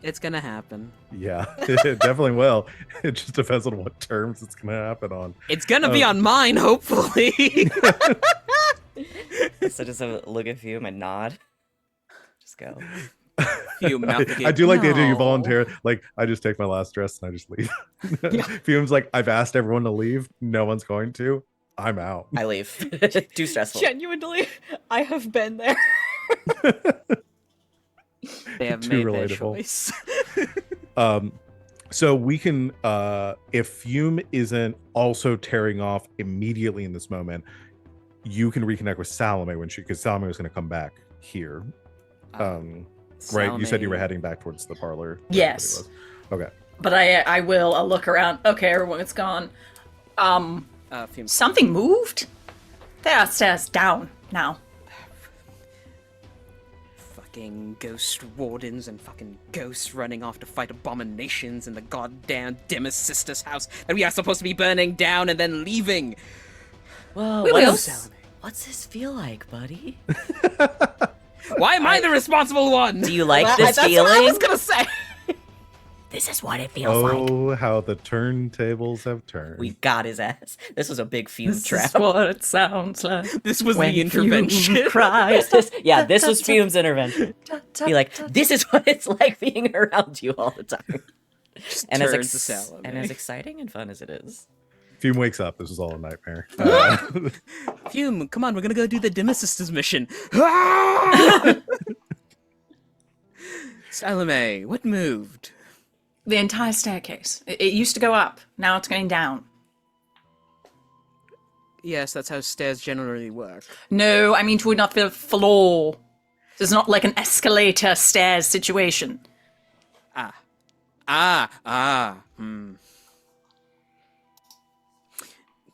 it's gonna happen. Yeah, it definitely will. It just depends on what terms it's gonna happen on. It's gonna be on mine, hopefully. So just look at Fume and nod. Just go. Fume, mouth again. I do like the idea you No. volunteer. Like, I just take my last stress and I just leave. Fume's like, I've asked everyone to leave. No one's going to. I'm out. I leave. Too stressful. Genuinely, I have been there. They have Too made their relatable. choice. So we can, if Fume isn't also tearing off immediately in this moment, you can reconnect with Salome because Salome was going to come back here. Right? You said you were Salome- heading back towards the parlor. wherever Yes. it was. Okay. But I'll look around. Okay, everyone's gone. Fume. Something moved? They're upstairs down now. Fucking ghost wardens and fucking ghosts running off to fight abominations in the goddamn Dimmer's sister's house that we are supposed to be burning down and then leaving. Whoa, We will. what's this feel like, buddy? Why am I the responsible one? Do you like That's this what I feeling? was gonna say. This is what it feels like. Oh, how the turntables have turned. We got his ass. This was a big Fume This trap. is what it sounds like. This was when the intervention. Fume cries. This was Fume's intervention. Be like, this is what it's like being around you all the time. And turns to Salome. as exciting and fun as it is. Fume wakes up. This is all a nightmare. Fume, come on, we're gonna go do the Dimmer Sisters mission. Salome, what moved? The entire staircase. It used to go up. Now it's going down. Yes, that's how stairs generally work. No, I mean to not the floor. This is not like an escalator stairs situation.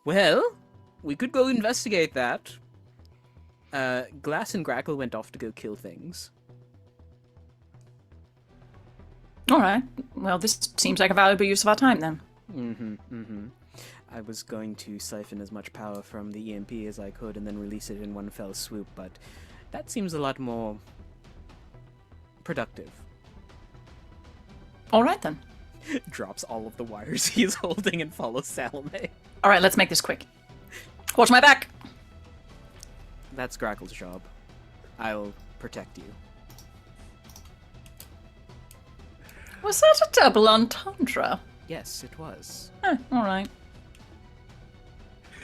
Well, we could go investigate that. Glass and Grackle went off to go kill things. All right. Well, this seems like a valuable use of our time then. I was going to siphon as much power from the EMP as I could and then release it in one fell swoop, but that seems a lot more productive. All right then. Drops all of the wires he is holding and follows Salome. All right, let's make this quick. Watch my back. That's Grackle's job. I'll protect you. Was that a double entendre? Yes, it was. All right.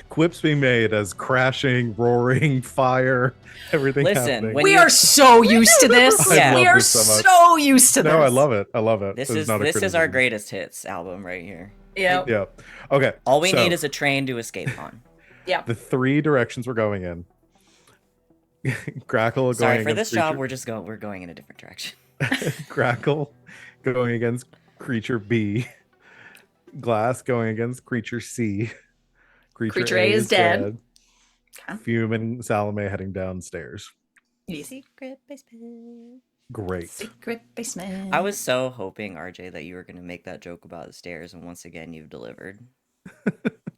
Quips being made as crashing, roaring, fire, everything Listen, happening. when We you- are so used to this. I We love are this so much. so used to this. No, I love it. I love it. This It's is not a our criticism. greatest hits album right here. Yeah. Yeah. Okay. All we so need is a train to escape on. Yeah. the three directions we're going in. Grackle going Sorry for against this job. creature- We're going in a different direction. Grackle going against creature B. Glass going against creature C. Creature A is dead. Okay. Fume and Salome heading downstairs. Secret basement. Great. Secret basement. I was so hoping, RJ, that you were going to make that joke about the stairs, and once again, you've delivered.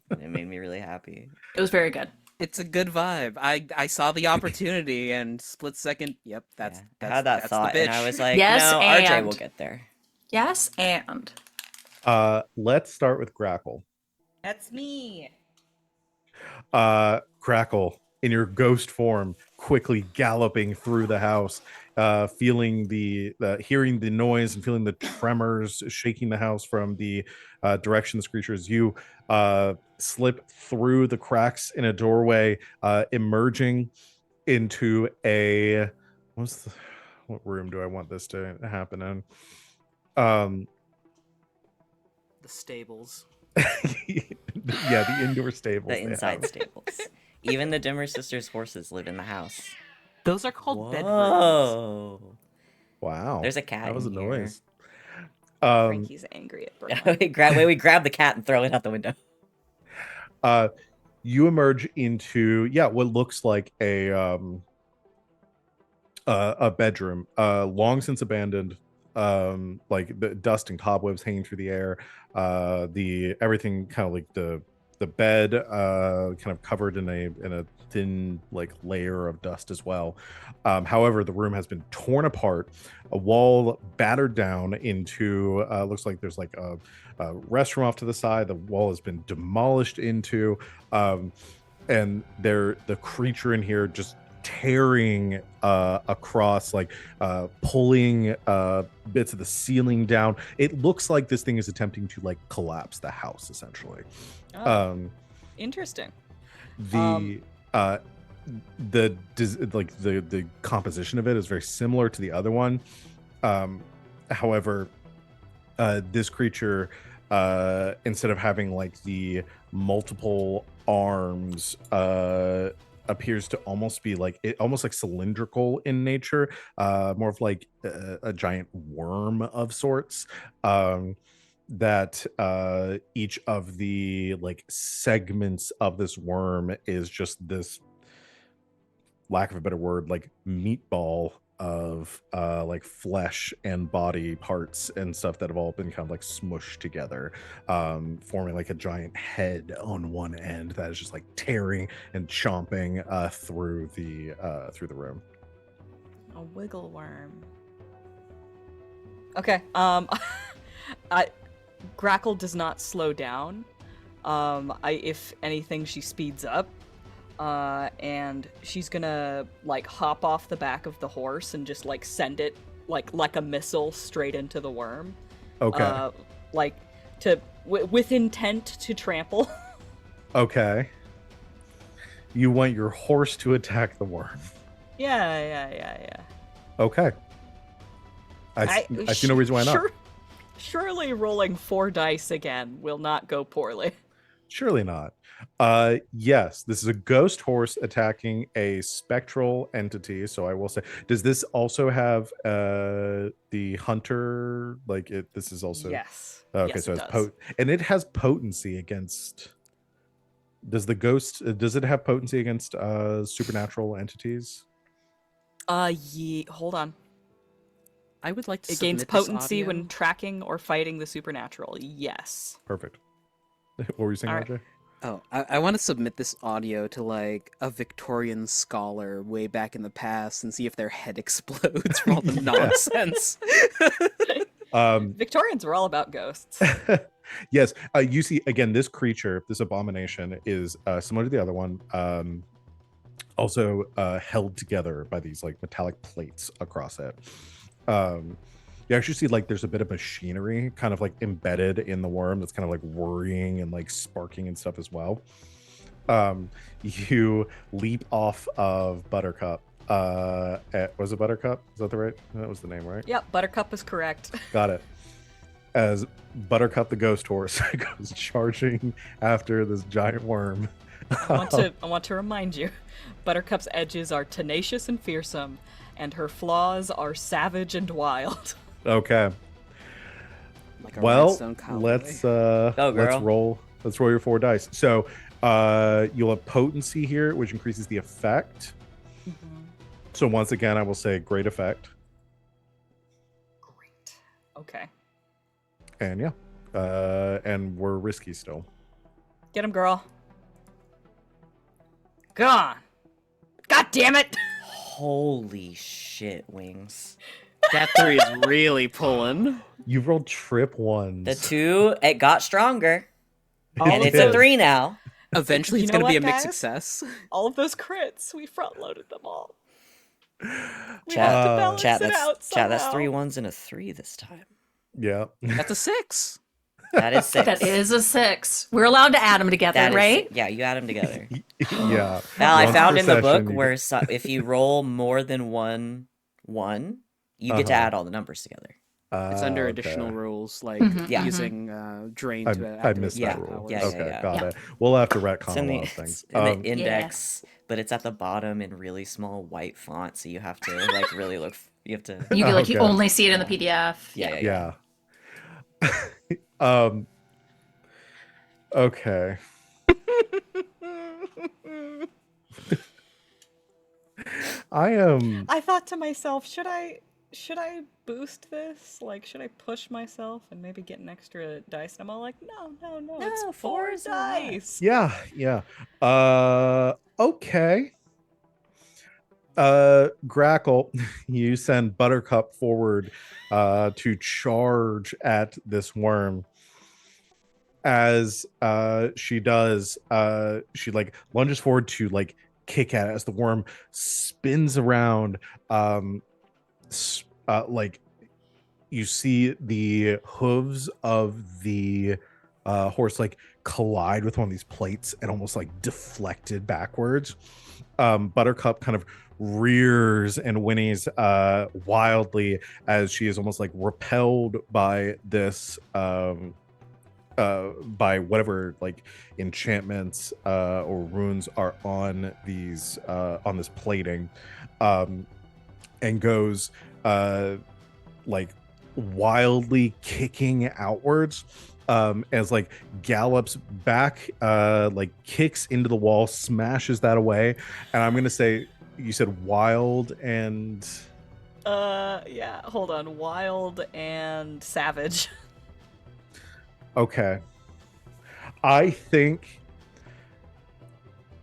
And it made me really happy. It was very good. It's a good vibe. I saw the opportunity and split second. Yep, Yeah. that's I had that that's thought, the bitch. and I was like, Yes, no, RJ and- will get there. Yes, and Let's start with Grackle. That's me. Grackle in your ghost form, quickly galloping through the house, feeling hearing the noise and feeling the tremors shaking the house from the direction this creature is. You slip through the cracks in a doorway, emerging into a what room do I want this to happen in? The stables. Yeah, the indoor stables. The they inside have. stables. Even the Dimmer sisters' horses live in the house. Those are called bedrooms. Whoa. Wow, There's a cat That was a in here. noise. Frankie's angry at Brooklyn. we grab the cat and throw it out the window. You emerge into what looks like a bedroom, long since abandoned. Like the dust and cobwebs hanging through the air. The everything kind of like the bed kind of covered in a thin like layer of dust as well. However, the room has been torn apart, a wall battered down into looks like there's like a restroom off to the side. The wall has been demolished into, and the creature in here just tearing across, like pulling bits of the ceiling down. It looks like this thing is attempting to like collapse the house essentially. Oh, interesting. the uh the composition of it is very similar to the other one. However, this creature, instead of having like the multiple arms, appears to almost be like almost like cylindrical in nature, more of like a giant worm of sorts. That each of the like segments of this worm is just this, lack of a better word, like meatball of like flesh and body parts and stuff that have all been kind of like smushed together, forming like a giant head on one end that is just like tearing and chomping through the room. A wiggle worm. Okay. Grackle does not slow down. If anything, she speeds up. And she's gonna like hop off the back of the horse and just like send it like a missile straight into the worm. Okay. Like with intent to trample. Okay. You want your horse to attack the worm. Yeah. Okay. I see no reason why not. Surely rolling 4 dice again will not go poorly. Surely not. Yes, this is a ghost horse attacking a spectral entity. So I will say, does this also have the hunter? Like it? This is also Yes. Okay, yes, so it it's does. and it has potency against. Does the ghost? Does it have potency against supernatural entities? Hold on. I would like to. It gains submit this potency audio. when tracking or fighting the supernatural. Yes. Perfect. What were you saying, All right. RJ? Oh, I want to submit this audio to like a Victorian scholar way back in the past and see if their head explodes from all the nonsense. Victorians were all about ghosts. Yes, you see again, this creature, this abomination is similar to the other one, also held together by these like metallic plates across it. You actually see like there's a bit of machinery kind of like embedded in the worm that's kind of like whirring and like sparking and stuff as well. You leap off of Buttercup. Was it Buttercup? Is that that was the name, right? Yep, Buttercup is correct. Got it. As Buttercup the ghost horse goes charging after this giant worm. I want to remind you, Buttercup's edges are tenacious and fearsome, and her flaws are savage and wild. Okay. Like a Well, rhinestone cowboy. let's girl. roll your 4 dice. So you'll have potency here, which increases the effect. So once again, I will say great effect. Great. Okay. And yeah. And we're risky still. Get him, girl. Gone. God damn it! Holy shit, Wings. That 3 is really pulling. You've rolled trip ones. The 2, it got stronger. And It it's a did. 3 now. Eventually, You it's know going to be a what, mixed guys? success. All of those crits, we front loaded them all. We Chat, have to balance chat, it out somehow. that's 3 1s and a 3 this time. Yeah. That's a 6. That is 6. That is a 6. We're allowed to add them together, That is- right? yeah, you add them together. Yeah. Val, I Once found per in the book session, you where if you roll more than 1, you get to Uh-huh. add all the numbers together. It's under okay. additional rules, like Mhm. Yeah. using drain I to missed activate that Yeah. rule. powers. Yeah, Okay, got Yeah. it. We'll have to It's retcon in a the, lot of things. it's in the index, but it's at the bottom in really small white font, so you have to like really look. You have to. You like you Okay. only see it in the PDF. Yeah. Yeah. Okay. I am. I thought to myself, should I boost this? Like, should I push myself and maybe get an extra dice? And I'm all like, no, it's No, 4 4 is a lot. dice. Yeah. Okay. Grackle, you send Buttercup forward to charge at this worm. As she does, she like lunges forward to like kick at it as the worm spins around. Like you see the hooves of the horse like collide with one of these plates and almost like deflected backwards. Buttercup kind of rears and whinnies wildly as she is almost like repelled by this by whatever like enchantments or runes are on these on this plating, and goes like wildly kicking outwards, as like gallops back, like kicks into the wall, smashes that away. And I'm gonna say, you said wild and Yeah, hold on. Wild and savage. okay. I think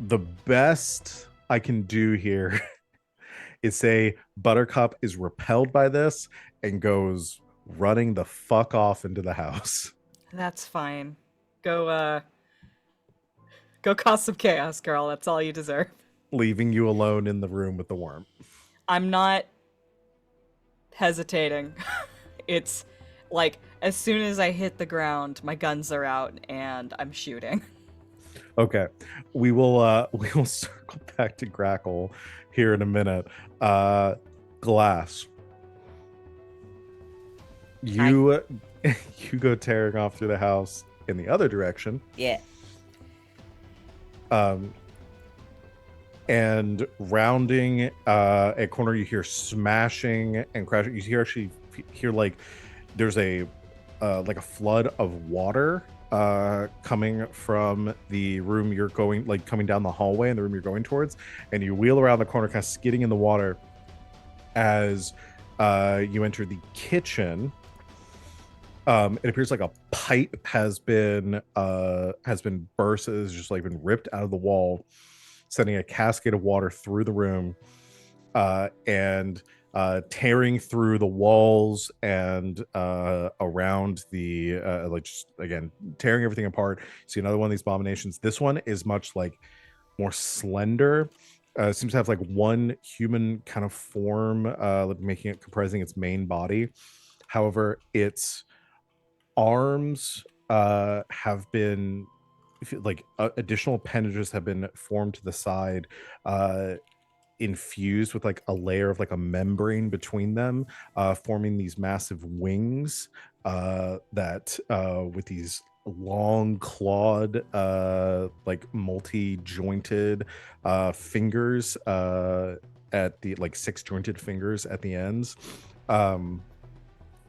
the best I can do here is say Buttercup is repelled by this and goes running the fuck off into the house. That's fine. Go cause some chaos, girl. That's all you deserve. Leaving you alone in the room with the worm. I'm not hesitating. It's like as soon as I hit the ground, my guns are out and I'm shooting. Okay. We will circle back to Grackle here in a minute. Glass. You you go tearing off through the house in the other direction. Yeah. And rounding a corner, you hear smashing and crashing. You hear like there's a like a flood of water coming from the room you're going, like coming down the hallway in the room you're going towards, and you wheel around the corner, kind of skidding in the water as you enter the kitchen. It appears like a pipe has been burst, has just like been ripped out of the wall, sending a cascade of water through the room, and tearing through the walls and around the like just again tearing everything apart. See another one of these abominations. This one is much like more slender. Seems to have like one human kind of form, making it comprising its main body. However, its arms have been like additional appendages have been formed to the side, infused with like a layer of like a membrane between them, forming these massive wings that with these long clawed like multi-jointed fingers at the like 6 jointed fingers at the ends,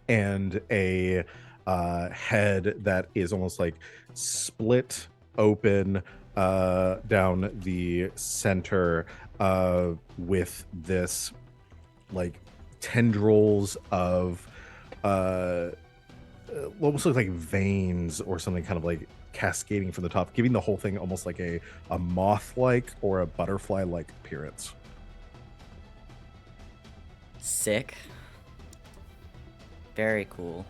and a head that is almost like split open down the center, with this like tendrils of almost look like veins or something kind of like cascading from the top, giving the whole thing almost like a moth-like or a butterfly-like appearance. Sick. Very cool.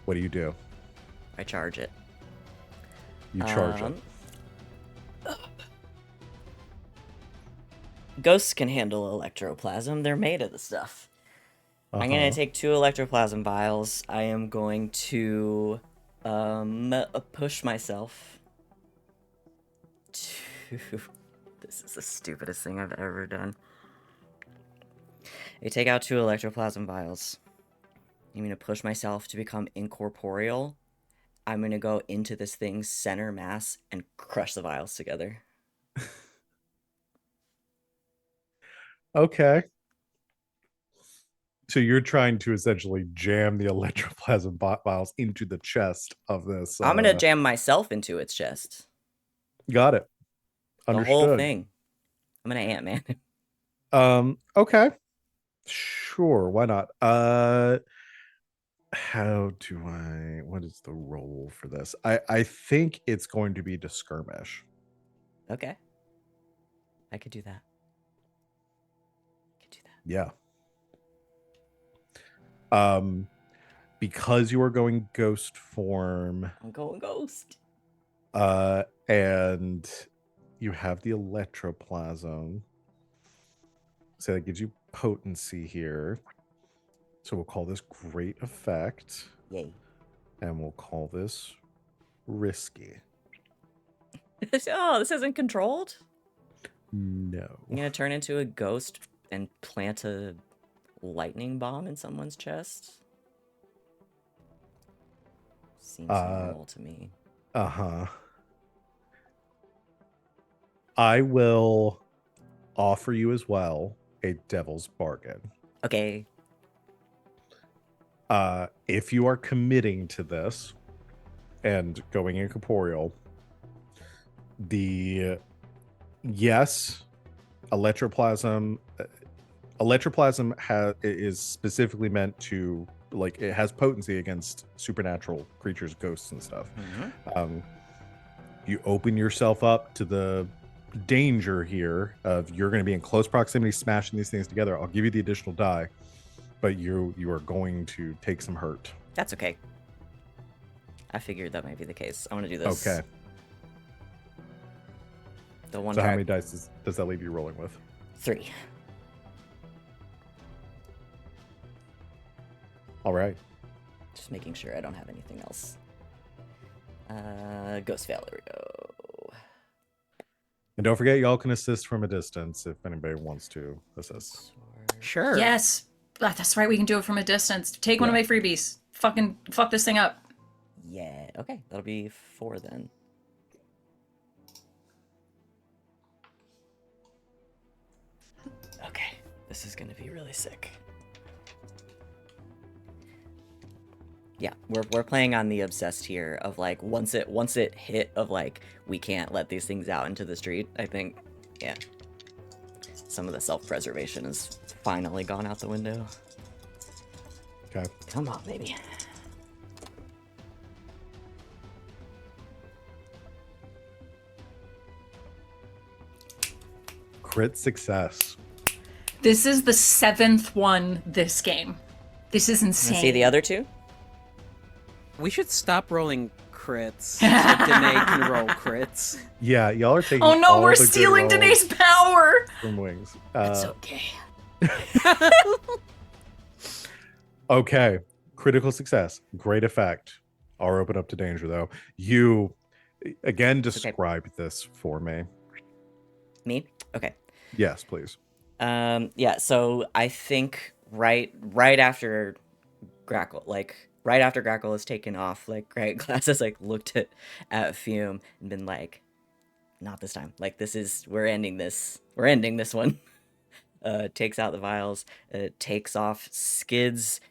What do you do? I charge it. You charge it. Ghosts can handle electroplasm. They're made of the stuff. I'm gonna take 2 electroplasm vials. I am going to push myself to... This is the stupidest thing I've ever done. I take out 2 electroplasm vials. I'm gonna push myself to become incorporeal. I'm gonna go into this thing's center mass and crush the vials together. Okay. So you're trying to essentially jam the electroplasm vials into the chest of this. I'm gonna jam myself into its chest. Got it. The Understood. whole thing. I'm gonna Ant-Man. Okay. Sure, why not? What is the role for this? I think it's going to be to skirmish. Okay. I could do that. Yeah. Because you are going ghost form. I'm going ghost. And you have the electroplasm. So that gives you potency here. So we'll call this great effect. Yay. and we'll call this risky. Oh, this isn't controlled? No. I'm gonna turn into a ghost and plant a lightning bomb in someone's chest? Seems normal to me. I will offer you as well a devil's bargain. Okay. If you are committing to this and going incorporeal, electroplasm is specifically meant to, like, it has potency against supernatural creatures, ghosts and stuff. You open yourself up to the danger here of you're going to be in close proximity smashing these things together. I'll give you the additional die, but you are going to take some hurt. That's okay. I figured that might be the case. I want to do this. Okay. The one. So how many dice does that leave you rolling with? 3. All right. Just making sure I don't have anything else. Ghost fail. There we go. And don't forget, y'all can assist from a distance if anybody wants to assist. Sure. Yes. That's right. We can do it from a distance. Take one of my freebies. Fucking fuck this thing up. Yeah. Okay. That'll be 4 then. Okay. This is gonna be really sick. Yeah, we're playing on the obsessed here of like once it hit of like we can't let these things out into the street. I think, yeah, some of the self-preservation has finally gone out the window. Okay. Come on, baby. Crit success. This is the 7th one this game. This is insane. Wanna see the other 2? We should stop rolling crits so Danae can roll crits. Yeah, y'all are taking. Oh no, all we're the good stealing rolls Danae's power! from Wings. It's okay. Okay, critical success, great effect. I'll open up to danger though. You again describe this for me. Me? Okay. Yes, please. Yeah, so I think right after Grackle, right after Grackle is taken off, like Glass has like looked at Fume and been like, not this time. Like we're ending this one. Takes out the vials, takes off, skids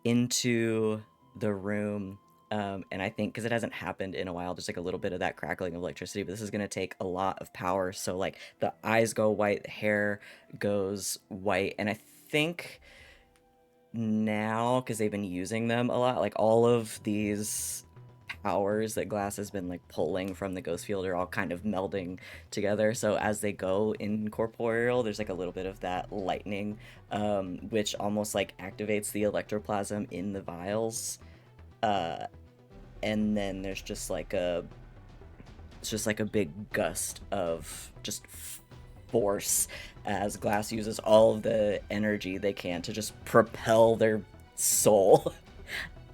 into the room. And I think because it hasn't happened in a while, there's like a little bit of that crackling of electricity, but this is going to take a lot of power. So like the eyes go white, the hair goes white. And I think now, because they've been using them a lot, like all of these powers that Glass has been like pulling from the ghost field are all kind of melding together. So as they go incorporeal, there's like a little bit of that lightning, which almost like activates the electroplasm in the vials. And then there's just like a big gust of just force as Glass uses all of the energy they can to just propel their soul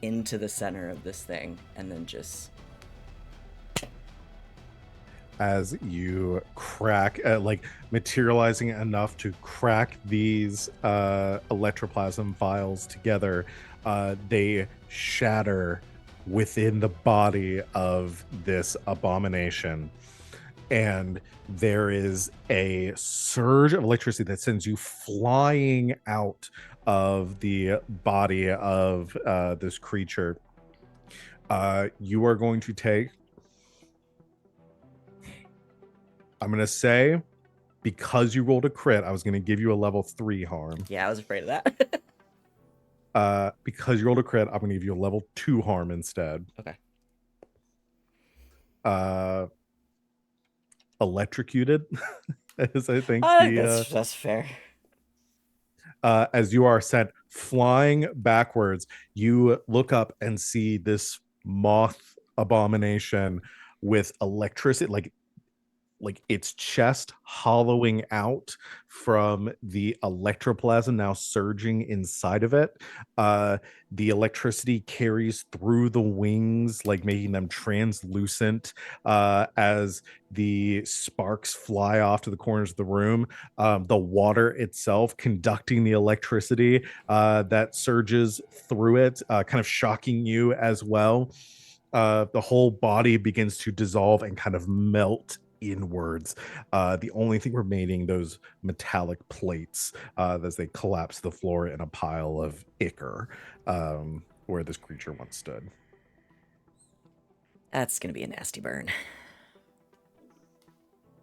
into the center of this thing, and then just as you crack, like materializing enough to crack these electroplasm vials together, they shatter within the body of this abomination. And there is a surge of electricity that sends you flying out of the body of this creature. You are going to take, I'm going to say, because you rolled a crit, I was going to give you a level 3 harm. Yeah, I was afraid of that. Because you rolled a crit, I'm going to give you a level 2 harm instead. Okay. Electrocuted, as I think that's fair. As you are sent flying backwards, you look up and see this moth abomination with electricity, like like its chest hollowing out from the electroplasm now surging inside of it. The electricity carries through the wings, like making them translucent as the sparks fly off to the corners of the room. The water itself conducting the electricity that surges through it, kind of shocking you as well. The whole body begins to dissolve and kind of melt inwards. The only thing remaining, those metallic plates, as they collapse to the floor in a pile of ichor, where this creature once stood. That's gonna be a nasty burn.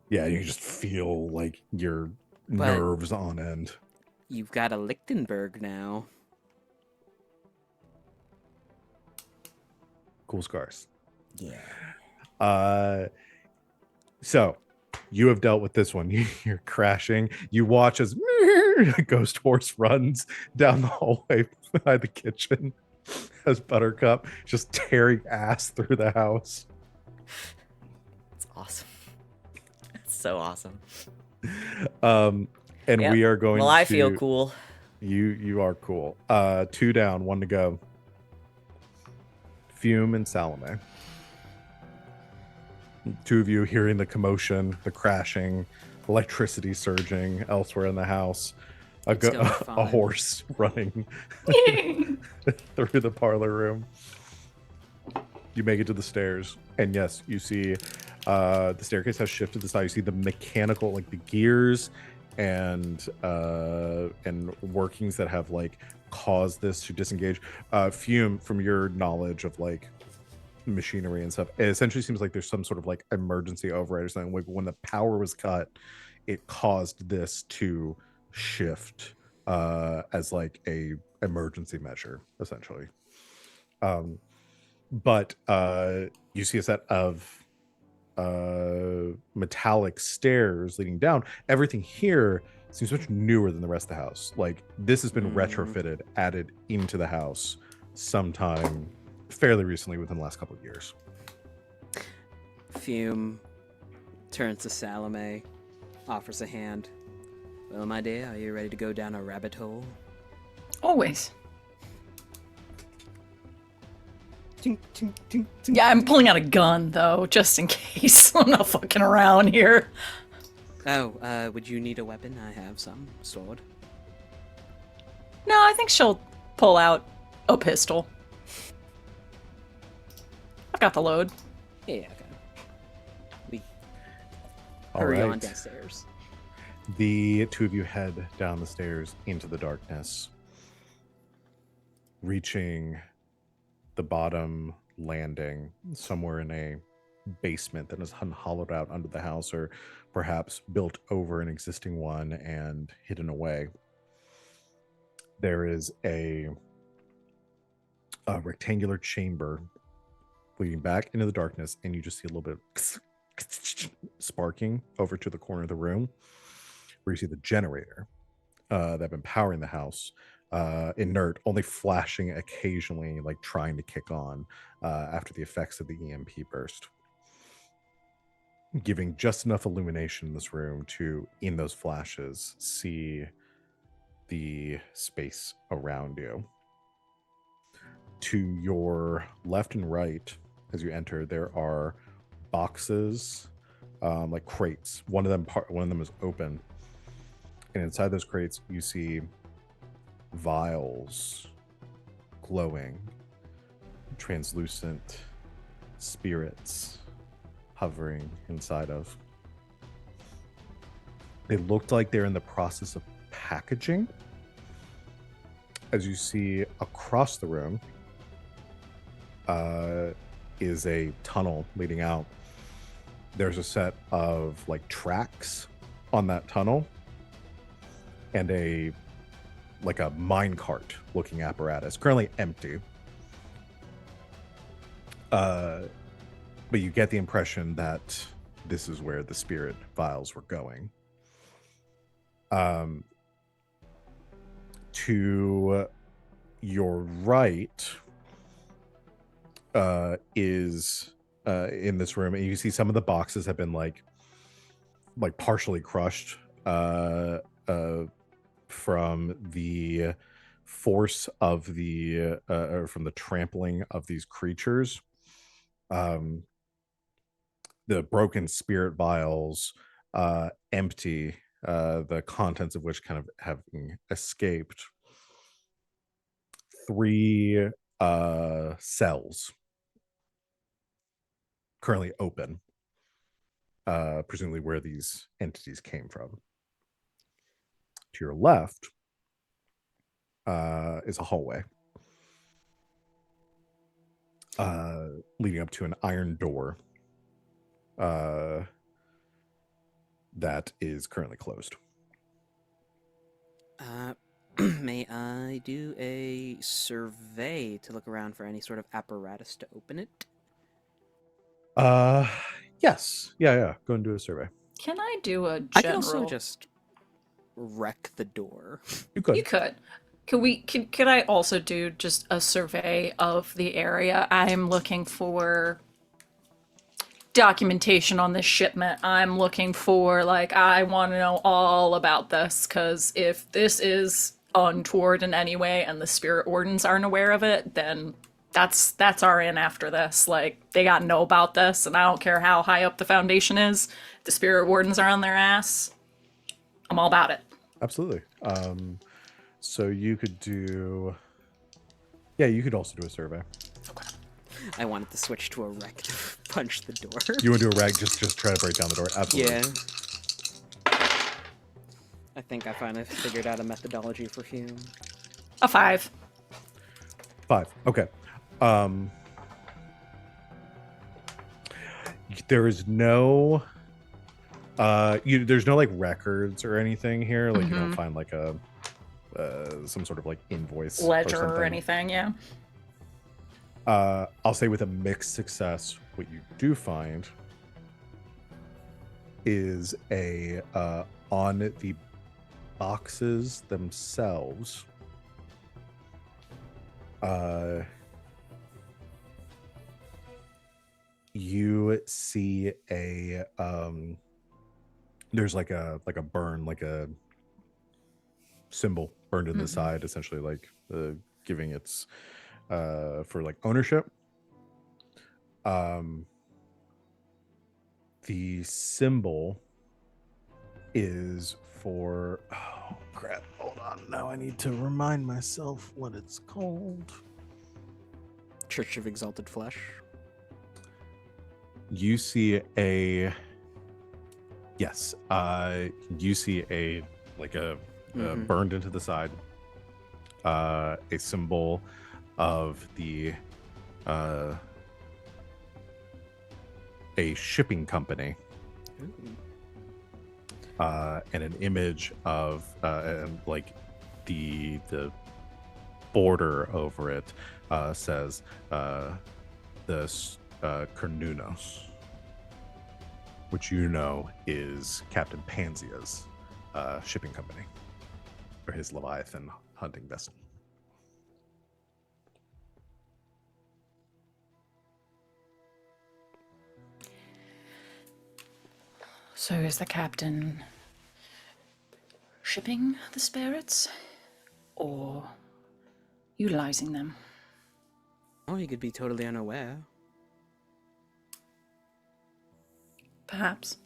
Yeah, you just feel like your nerves on end. You've got a Lichtenberg now. Cool scars. Yeah. So you have dealt with this one. You're crashing. You watch as a ghost horse runs down the hallway by the kitchen as Buttercup just tearing ass through the house. It's awesome. It's so awesome. And Yep. we are going Well, I feel cool. You are cool. 2 down, 1 to go. Fume and Salome. 2 of you hearing the commotion, the crashing, electricity surging elsewhere in the house. A horse running through the parlor room. You make it to the stairs, and yes, you see the staircase has shifted to the side. You see the mechanical, like the gears and workings that have like caused this to disengage. Fume, from your knowledge of like machinery and stuff, it essentially seems like there's some sort of like emergency override or something. Like when the power was cut, it caused this to shift as like a emergency measure, essentially. But you see a set of metallic stairs leading down. Everything here seems much newer than the rest of the house. Like this has been retrofitted, added into the house sometime fairly recently, within the last couple of years. Fume turns to Salome, offers a hand. Well, my dear, are you ready to go down a rabbit hole? Always. Tink, tink, tink, tink. Yeah, I'm pulling out a gun, though, just in case. I'm not fucking around here. Oh, would you need a weapon? I have some. Sword. No, I think she'll pull out a pistol. I've got the load. Yeah, okay. We All hurry on right. downstairs. The 2 of you head down the stairs into the darkness, reaching the bottom landing somewhere in a basement that is hollowed out under the house, or perhaps built over an existing one and hidden away. There is a rectangular chamber leading back into the darkness, and you just see a little bit of sparking over to the corner of the room, where you see the generator that had been powering the house, inert, only flashing occasionally, like trying to kick on after the effects of the EMP burst, giving just enough illumination in this room to, in those flashes, see the space around you. To your left and right, as you enter, there are boxes, like crates. One of them is open, and inside those crates, you see vials, glowing, translucent spirits hovering inside of. They looked like they're in the process of packaging. As you see across the room is a tunnel leading out. There's a set of like tracks on that tunnel, and a minecart looking apparatus, currently empty. But you get the impression that this is where the spirit vials were going. To your right is in this room, and you see some of the boxes have been like like partially crushed from the force of the or from the trampling of these creatures. The broken spirit vials empty, the contents of which kind of have escaped. 3 cells currently open, presumably where these entities came from. To your left is a hallway leading up to an iron door that is currently closed. May I do a survey to look around for any sort of apparatus to open it? Yes. Yeah. Go and do a survey. Can I do a general? I could also just wreck the door. You could. You could. Could I also do just a survey of the area? I'm looking for documentation on this shipment. I'm looking for, like, I want to know all about this, because if this is untoward in any way and the spirit wardens aren't aware of it, then that's our in after this. Like, they gotta know about this, and I don't care how high up the Foundation is. If the spirit wardens are on their ass, I'm all about it. Absolutely. So you could do... Yeah, you could also do a survey. Okay. I wanted to switch to a wreck to punch the door. You want to do a rag, just try to break down the door. Absolutely. Yeah. I think I finally figured out a methodology for Fume. A 5. 5. Okay. There is no... there's no, like, records or anything here. Like, you don't find, like, a... some sort of, like, invoice Ledger or something. anything, yeah. I'll say with a mixed success, what you do find is a on the boxes themselves, you see a there's like a burn, like a symbol burned in the side, essentially, like giving its for, like, ownership. The symbol is for... Oh, crap. Hold on. Now I need to remind myself what it's called. Church of Exalted Flesh. You see a... Yes. You see a, like, a burned into the side, a symbol of the a shipping company, and an image of like the border over it says the Carnunos, which you know is Captain Pansia's shipping company, or his Leviathan hunting vessel. So is the captain shipping the spirits or utilizing them? Oh, he could be totally unaware. Perhaps.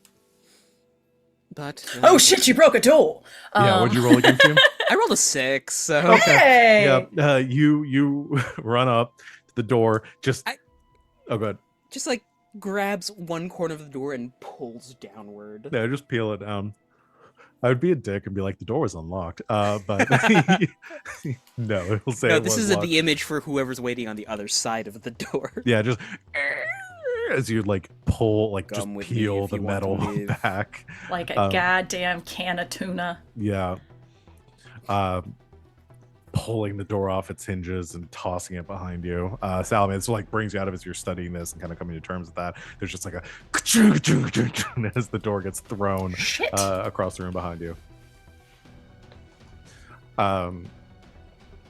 But Oh shit, you broke a door! Yeah, what'd you roll against him? I rolled a 6, so Hey! Yeah, you run up to the door, oh, go ahead. just like grabs one corner of the door and pulls downward. No, just peel it down. I would be a dick and be like, the door was unlocked. But no, it'll say No, it this was is locked. the image for whoever's waiting on the other side of the door. Yeah, just as you like pull, like just Come with me peel if the you want to metal live. back. Like a goddamn can of tuna. Yeah. Pulling the door off its hinges and tossing it behind you. Salome, this like brings you out of as you're studying this and kind of coming to terms with that. There's just like a as the door gets thrown Shit! across the room behind you.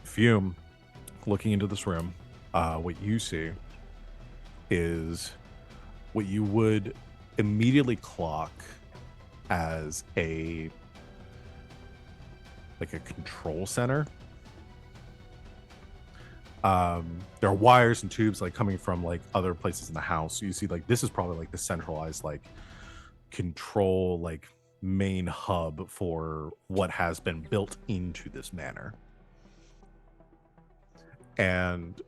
Fume, looking into this room, what you see is what you would immediately clock as a control center. There are wires and tubes like coming from like other places in the house. So you see like this is probably like the centralized like control like main hub for what has been built into this manor. And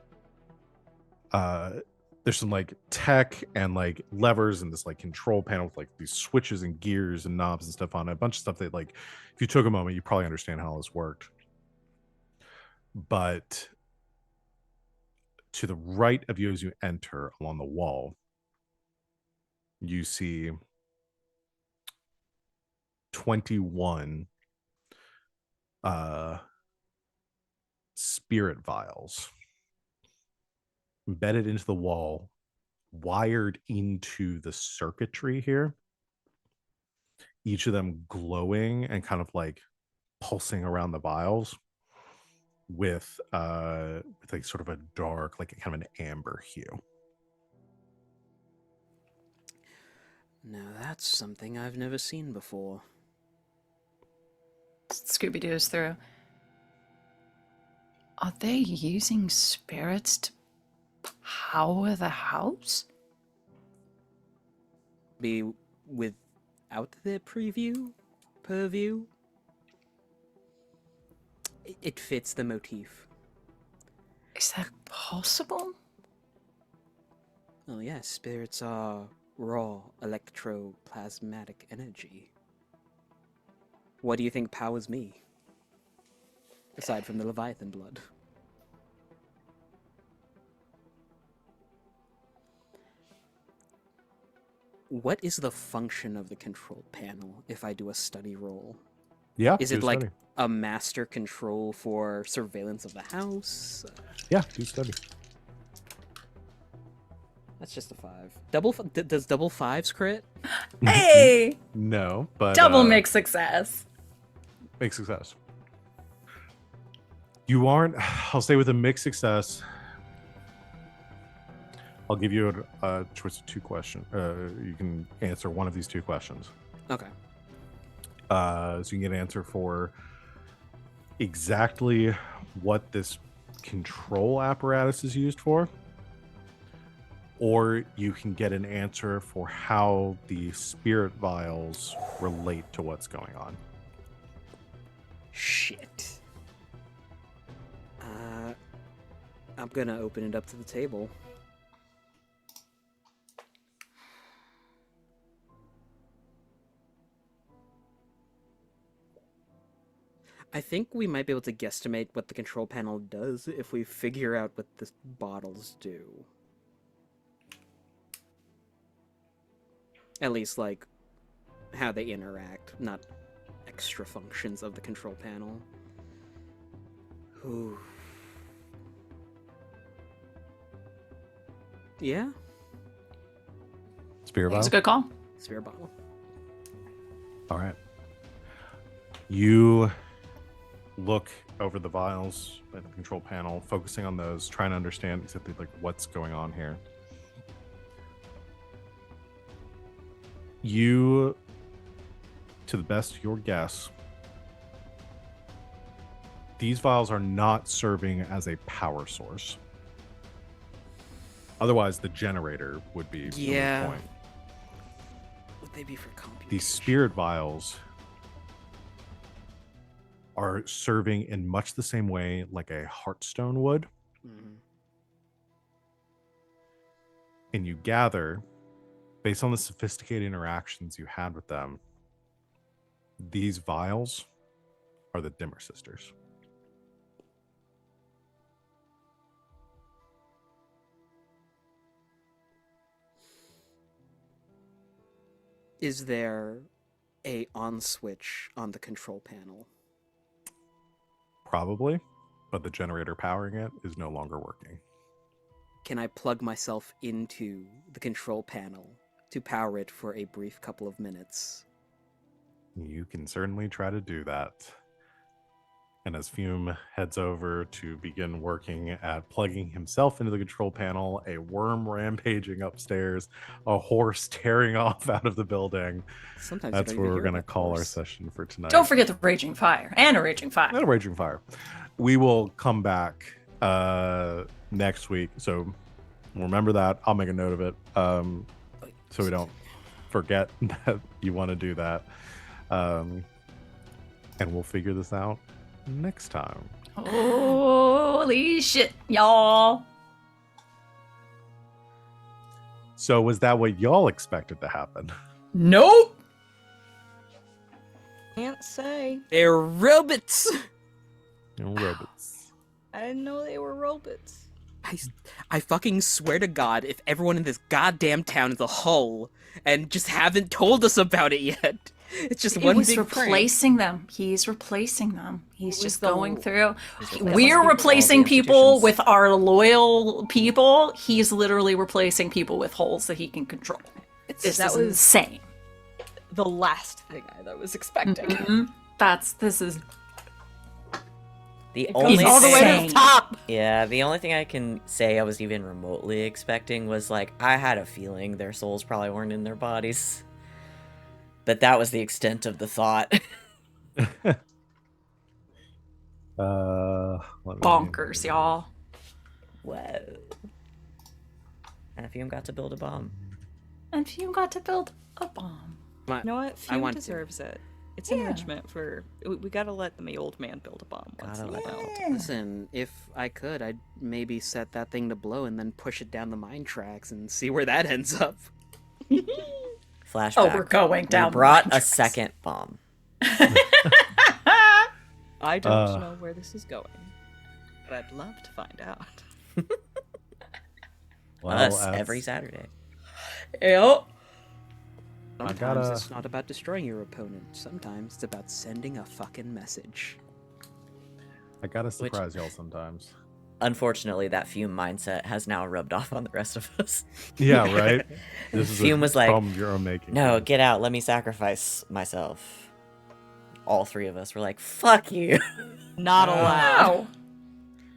there's some like tech and like levers and this like control panel with like these switches and gears and knobs and stuff on it. A bunch of stuff that like if you took a moment you probably understand how this worked. But to the right of you as you enter along the wall, you see 21 spirit vials embedded into the wall, wired into the circuitry here, each of them glowing and kind of like pulsing around the vials with like sort of a dark, like kind of an amber hue. Now that's something I've never seen before. Scooby-Doo is through. Are they using spirits to power the house? Be without the purview. It fits the motif. Is that possible? Oh yeah, spirits are raw electroplasmatic energy. What do you think powers me? Aside from the Leviathan blood. What is the function of the control panel if I do a study roll? Yeah. Is do it like study. a master control for surveillance of the house? Yeah, do study. That's just a 5. Does double 5s crit? Hey! No, but Double mix success. Big success. You aren't. I'll stay with a mixed success. I'll give you a choice of 2 questions. You can answer one of these 2 questions. Okay. So you can get an answer for exactly what this control apparatus is used for, or you can get an answer for how the spirit vials relate to what's going on. Shit. I'm gonna open it up to the table. I think we might be able to guesstimate what the control panel does if we figure out what the bottles do. At least, like, how they interact, not extra functions of the control panel. Ooh. Yeah? Spirit That's vial? a good call. Sphere bottle. All right. You look over the vials at the control panel, focusing on those, trying to understand exactly like what's going on here. You, to the best of your guess, these vials are not serving as a power source. Otherwise, the generator would be the Yeah. point. Would they be for computation? These spirit vials are serving in much the same way like a heartstone would. Mhm. And you gather, based on the sophisticated interactions you had with them, these vials are the Dimmer sisters. Is there a on switch on the control panel? Probably, but the generator powering it is no longer working. Can I plug myself into the control panel to power it for a brief couple of minutes? You can certainly try to do that. And as Fume heads over to begin working at plugging himself into the control panel, a worm rampaging upstairs, a horse tearing off out of the building. Sometimes That's you don't where even we're hear going to about the call our horse. session for tonight. Don't forget the raging fire and a raging fire. Not a raging fire. We will come back next week. So remember that. I'll make a note of it so we don't forget that you want to do that. And we'll figure this out next time. Holy shit, y'all. So was that what y'all expected to happen? Nope. Can't say. They're robots. Robots. I didn't know they were robots. I fucking swear to God, if everyone in this goddamn town is a hull and just haven't told us about it yet. It's just one He's big prank. replacing them. He's replacing them. He's What just was the- going through. He's We're replacing replacing all the people institutions. with our loyal people. He's literally replacing people with holes that he can control. This that is was- insane. The last thing I was expecting. This is The It only goes all the way to Insane. the top. Yeah, the only thing I can say I was even remotely expecting was like I had a feeling their souls probably weren't in their bodies. But that was the extent of the thought. Let me- bonkers, y'all. Whoa. And if you got to build a bomb. And Fume got to build a bomb. You know what? Fume want to. deserves it. It's Yeah. enrichment for. We gotta let the old man build a bomb once in Gotta a let while. Listen, if I could, I'd maybe set that thing to blow and then push it down the mine tracks and see where that ends up. Flashback. Oh, we're going down. We brought the a mine second bomb. I don't know where this is going, but I'd love to find out. Well, Us as- every Saturday. tracks. Yep. Sometimes gotta- it's not about destroying your opponent. Sometimes it's about sending a fucking message. I gotta surprise y'all sometimes. Unfortunately, that Fume mindset has now rubbed off on the rest of us. Yeah, right? This is Fume a was like, problem you're making. No, get out. Let me sacrifice myself. All three of us were like, fuck you. Not allowed. Wow.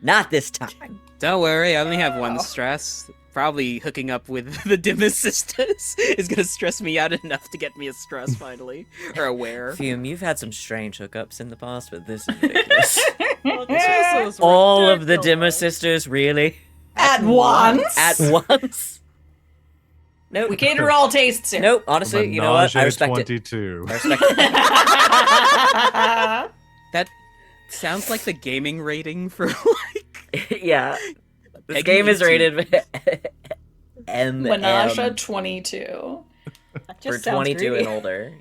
Not this time. Don't worry, I only have one stress. Probably hooking up with the Dimmest sisters is gonna stress me out enough to get me a stress finally. Or a wear. Fume, you've had some strange hookups in the past, but this is ridiculous. Well, this was All of the ridiculous. Dimmer sisters, really? At once. At once? Nope. We cater all tastes here. Nope. Honestly, you know what? I Menage respect it. 22. I respect it. That sounds like the gaming rating for like Yeah. This Peggy game is 18. rated M Menage 22. That for just sounds 22 greedy. and older.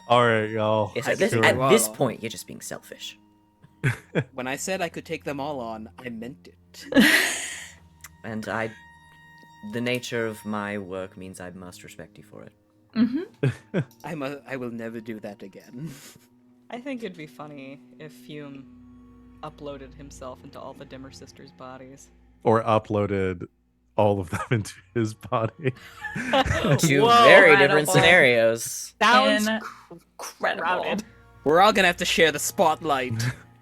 All right, y'all. Yes, I at this, can at do it this all. point, you're just being selfish. when I said I could take them all on, I meant it. And the nature of my work means I must respect you for it. Mm-hmm. I will never do that again. I think it'd be funny if Fume uploaded himself into all the Dimmer sisters' bodies. Or uploaded all of them into his body. Two Whoa, very incredible. different scenarios Sounds Incredible. crowded. We're all gonna have to share the spotlight.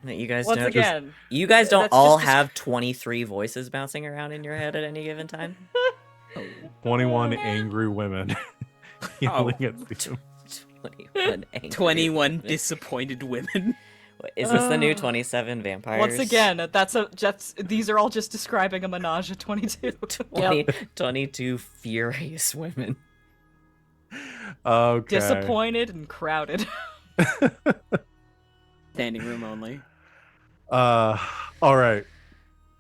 that you guys Once don't. again, You guys don't that's all just- have 23 voices bouncing around in your head at any given time. 21 angry women yelling at Fume. 21 angry 21 women. disappointed women. What, is this the new 27 vampires? once again, these are all just describing a menage of 22. 22 furious women. Okay. Disappointed and crowded. Standing room only. All right.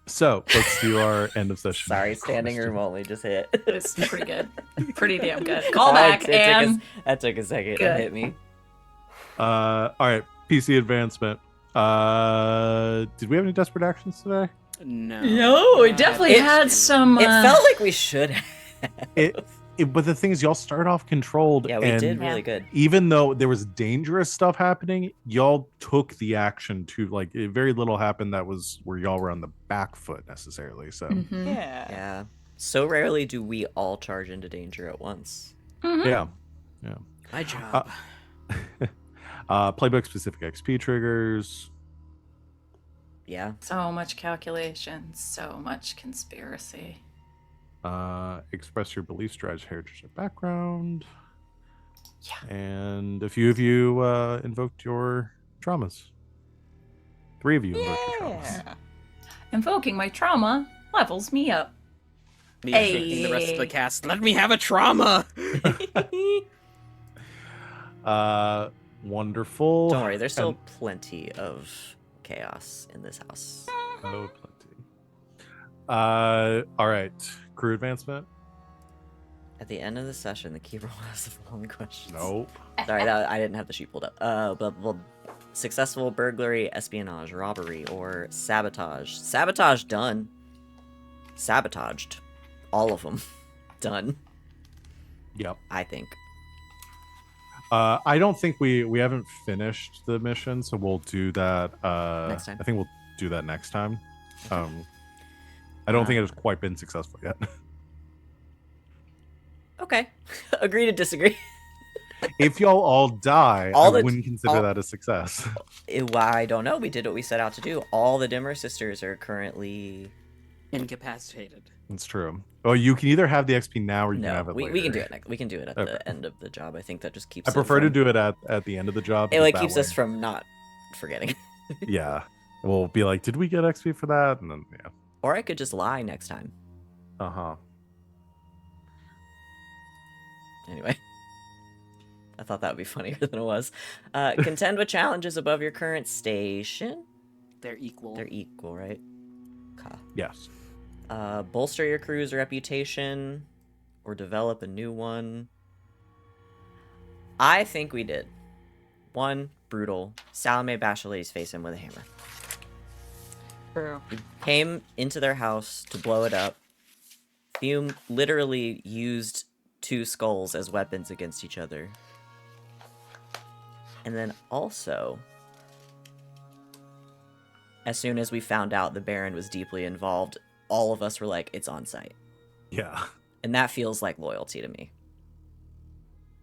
So let's do our end of session. Sorry, standing question. room only just hit. It's pretty good. Pretty damn good. Call That back took a- and that took a second to Good. hit me. All right. PC advancement. Did we have any desperate actions today? No. no, it definitely It- had some. It felt like we should have. But the thing is, y'all start off controlled. Yeah, we and did really good. Even though there was dangerous stuff happening, y'all took the action to very little happened that was where y'all were on the back foot necessarily. So Mhm. Yeah. Yeah. So rarely do we all charge into danger at once. Mhm. yeah. My job. Playbook specific XP triggers. Yeah. So much calculation, so much conspiracy. Express your beliefs, drives heritage or background. Yeah. And a few of you invoked your traumas. 3 of you invoked your traumas. Yeah. Invoking my trauma levels me up. Me shaking the rest of the Hey. cast. Let me have a trauma. Wonderful. Don't worry, there's still And- plenty of chaos in this house. oh, plenty. All right. Crew advancement. At the end of the session, the keeper will ask the following questions. Nope. Sorry, I didn't have the sheet pulled up. But successful burglary, espionage, robbery, or sabotage. Sabotage done. Sabotaged. All of them done. Yep. I think. I don't think we haven't finished the mission, so we'll do that Next time. I think we'll do that next time. I don't think it has quite been successful yet. Okay. Agree to disagree. If y'all all die, All I the- wouldn't consider all- that a success. I don't know. We did what we set out to do. All the Dimmer sisters are currently. Incapacitated. That's true. Well, you can either have the XP now or you can No, have it we later. can do it next. We can do it at Okay. the end of the job. I think that just keeps. I prefer to from, do it at the end of the job. It because like that keeps way- us from not forgetting. Yeah. We'll be like, did we get XP for that? And then yeah. Or I could just lie next time. Uh-huh. Anyway. I thought that would be funnier than it was. Contend with challenges above your current station. They're equal. They're equal, right? Okay. Yes. Bolster your crew's reputation or develop a new one. I think we did. 1, brutal. Salome bashed a lady's face in with a hammer. True. We came into their house to blow it up. Fume literally used 2 skulls as weapons against each other. And then also, as soon as we found out the Baron was deeply involved, all of us were like, it's on site. Yeah. And that feels like loyalty to me.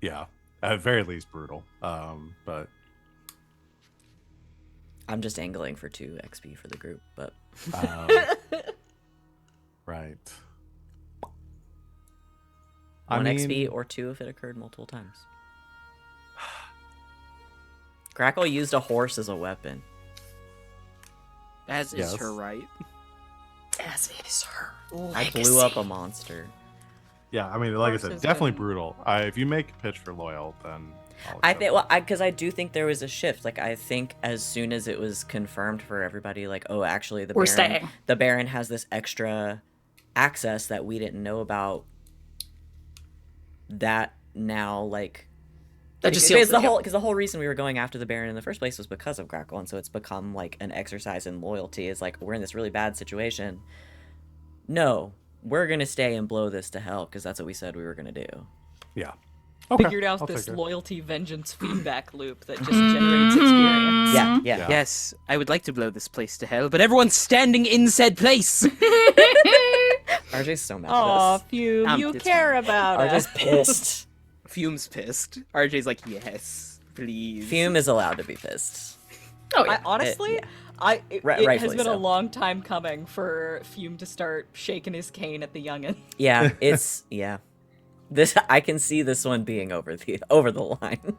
Yeah. At very least brutal. But I'm just angling for 2 XP for the group, but um, right. 1 XP or 2 if it occurred multiple times. Grackle used a horse as a weapon. As is Yes. her right. As is her I blew up a monster. Yeah, I mean, like I said, Horses definitely and- brutal. If you make a pitch for loyal, then I'll I accept think, it. well, because I do think there was a shift. Like, I think as soon as it was confirmed for everybody, like, oh, actually, We're staying. the Baron has this extra access that we didn't know about. That now, like, That just because seals the the deal. whole because the whole reason we were going after the Baron in the first place was because of Grackle, and so it's become like an exercise in loyalty. Is like we're in this really bad situation. No, we're gonna stay and blow this to hell because that's what we said we were gonna do. Yeah. Okay. Figured out I'll this take it. loyalty vengeance feedback loop that just generates experience. Yeah, yeah. Yeah. Yes, I would like to blow this place to hell, but everyone's standing in said place. RJ's so mad Aw, at this. Fume, you It's care fine. about RJ's us. pissed. Fume's pissed. RJ's like, yes, please. Fume is allowed to be pissed. Oh I yeah. honestly, yeah. it has rightfully been so. a long time coming for Fume to start shaking his cane at the youngin. Yeah, it's yeah. This I can see this one being over the line.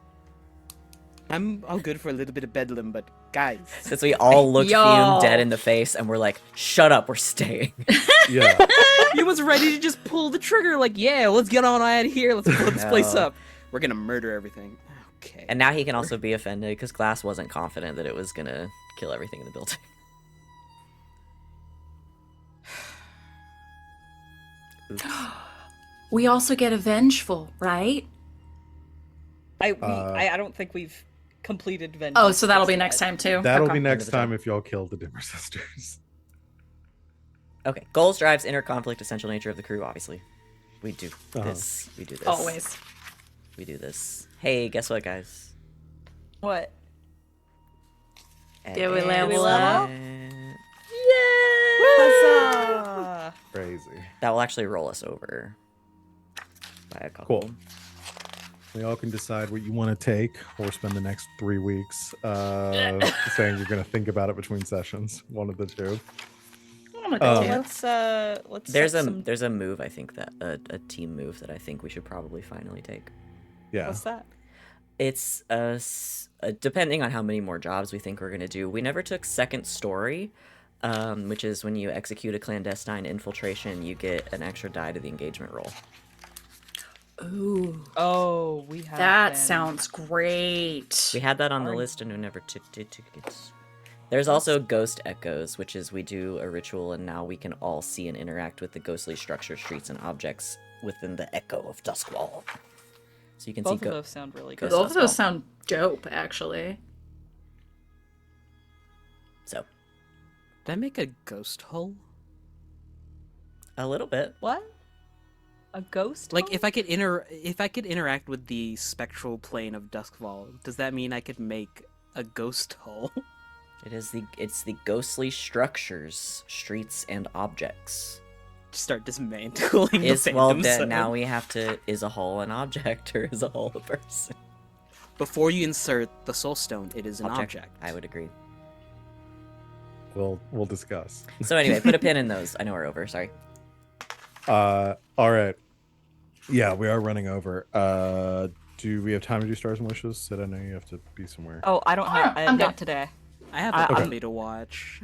I'm all good for a little bit of bedlam, but guys, Since we all looked Yo. Fume dead in the face and we're like, "Shut up, we're staying." Yeah. he was ready to just pull the trigger. Like, yeah, let's get on out of here. Let's blow this place No. up. We're gonna murder everything. Okay. And now he can also be offended because Glass wasn't confident that it was gonna kill everything in the building. Oops. We also get a vengeful, right? I don't think we've completed vengeance. Oh, so that'll be yet. next time too. That'll Okay. be next End of the time job. if y'all kill the Dimmer Sisters. Okay. Goals, drives, inner conflict, essential nature of the crew. Obviously, we do Uh-huh. this. We do this. Always. We do this. Hey, guess what, guys? What? Did we level up? Huzzah! Crazy. That will actually roll us over by a couple. Cool. We all can decide what you want to take, or spend the next 3 weeks saying you're going to think about it between sessions. One of the two. I'm Well, okay. let's There's set a some... there's a move I think that a team move that I think we should probably finally take. Yeah. What's that? It's depending on how many more jobs we think we're gonna do. We never took second story, which is when you execute a clandestine infiltration, you get an extra die to the engagement roll. Ooh, Oh, we have that been- sounds great. We had that on the Alright. list and we never took tickets. There's also Ghost Echoes, which is we do a ritual and now we can all see and interact with the ghostly structures, streets, and objects within the echo of Duskwall. So you can Both see of those sound really good. Ghost Both of those Duskwall. sound dope, actually. So Did I make a ghost hole? a little bit. What? A ghost? Like hole? if I could interact with the spectral plane of Duskwall, does that mean I could make a ghost hole? It's the ghostly structures, streets, and objects. Start dismantling Is the well Phantom then Zone. now we have to, is a hole an object or is a hole a person? Before you insert the soul stone, it is an object. I would agree. We'll discuss. So anyway, put a pin in those. I know we're over. Sorry. All right. Yeah, we are running over. Do we have time to do stars and wishes? Sid, I know you have to be somewhere. Oh, I don't have. I'm Not good. today. I have I- a I'm- puppy to watch.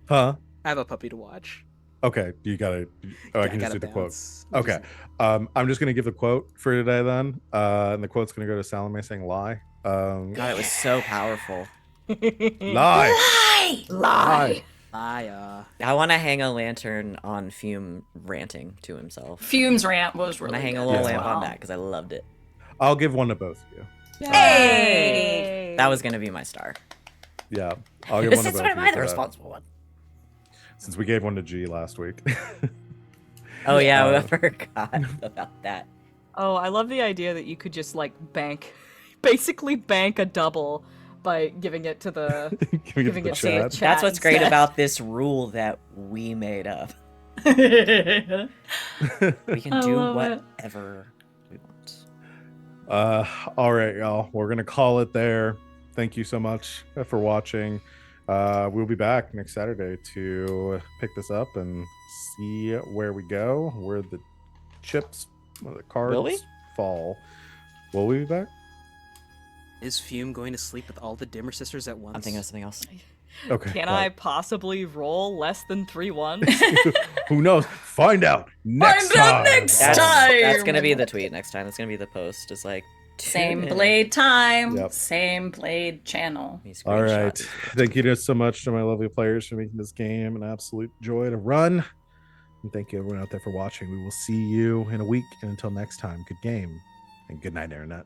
Huh? I have a puppy to watch. Okay, you gotta. Oh, I can just gotta do the quote. bounce. Okay. I'm just gonna give the quote for today then. And the quote's gonna go to Salome saying lie. God, it was so powerful. Lie. Lie. I want to hang a lantern on Fume ranting to himself. Fume's rant was I'm really gonna hang good a little as lamp on well. that because I loved it. I'll give one to both of you. Hey! That was gonna be my star. Yeah, I'll give one to Since both when of am you I the for that, responsible one? since we gave one to G last week. Oh yeah, I Uh, forgot about that. Oh, I love the idea that you could just like basically bank a double by giving it to the. Giving it to the it to the chat. chat. That's what's great instead. about this rule that we made up. We can I do love it. whatever we want. All right, y'all. We're gonna call it there. Thank you so much for watching. We'll be back next Saturday to pick this up and see where we go, where the chips, where the cards Will we? fall. Will we be back? Is Fume going to sleep with all the Dimmer sisters at once? I'm thinking of something else. Okay. Can got I it. possibly roll less than 3 ones? Who knows? Find out next Find out time. next That's, time. that's gonna be the tweet next time. That's gonna be the post. It's like Same tune in. blade time, Yep. same blade channel. He All screenshot right. it. Thank you so much to my lovely players for making this game an absolute joy to run. And thank you everyone out there for watching. We will see you in a week. And until next time, good game and good night, Internet.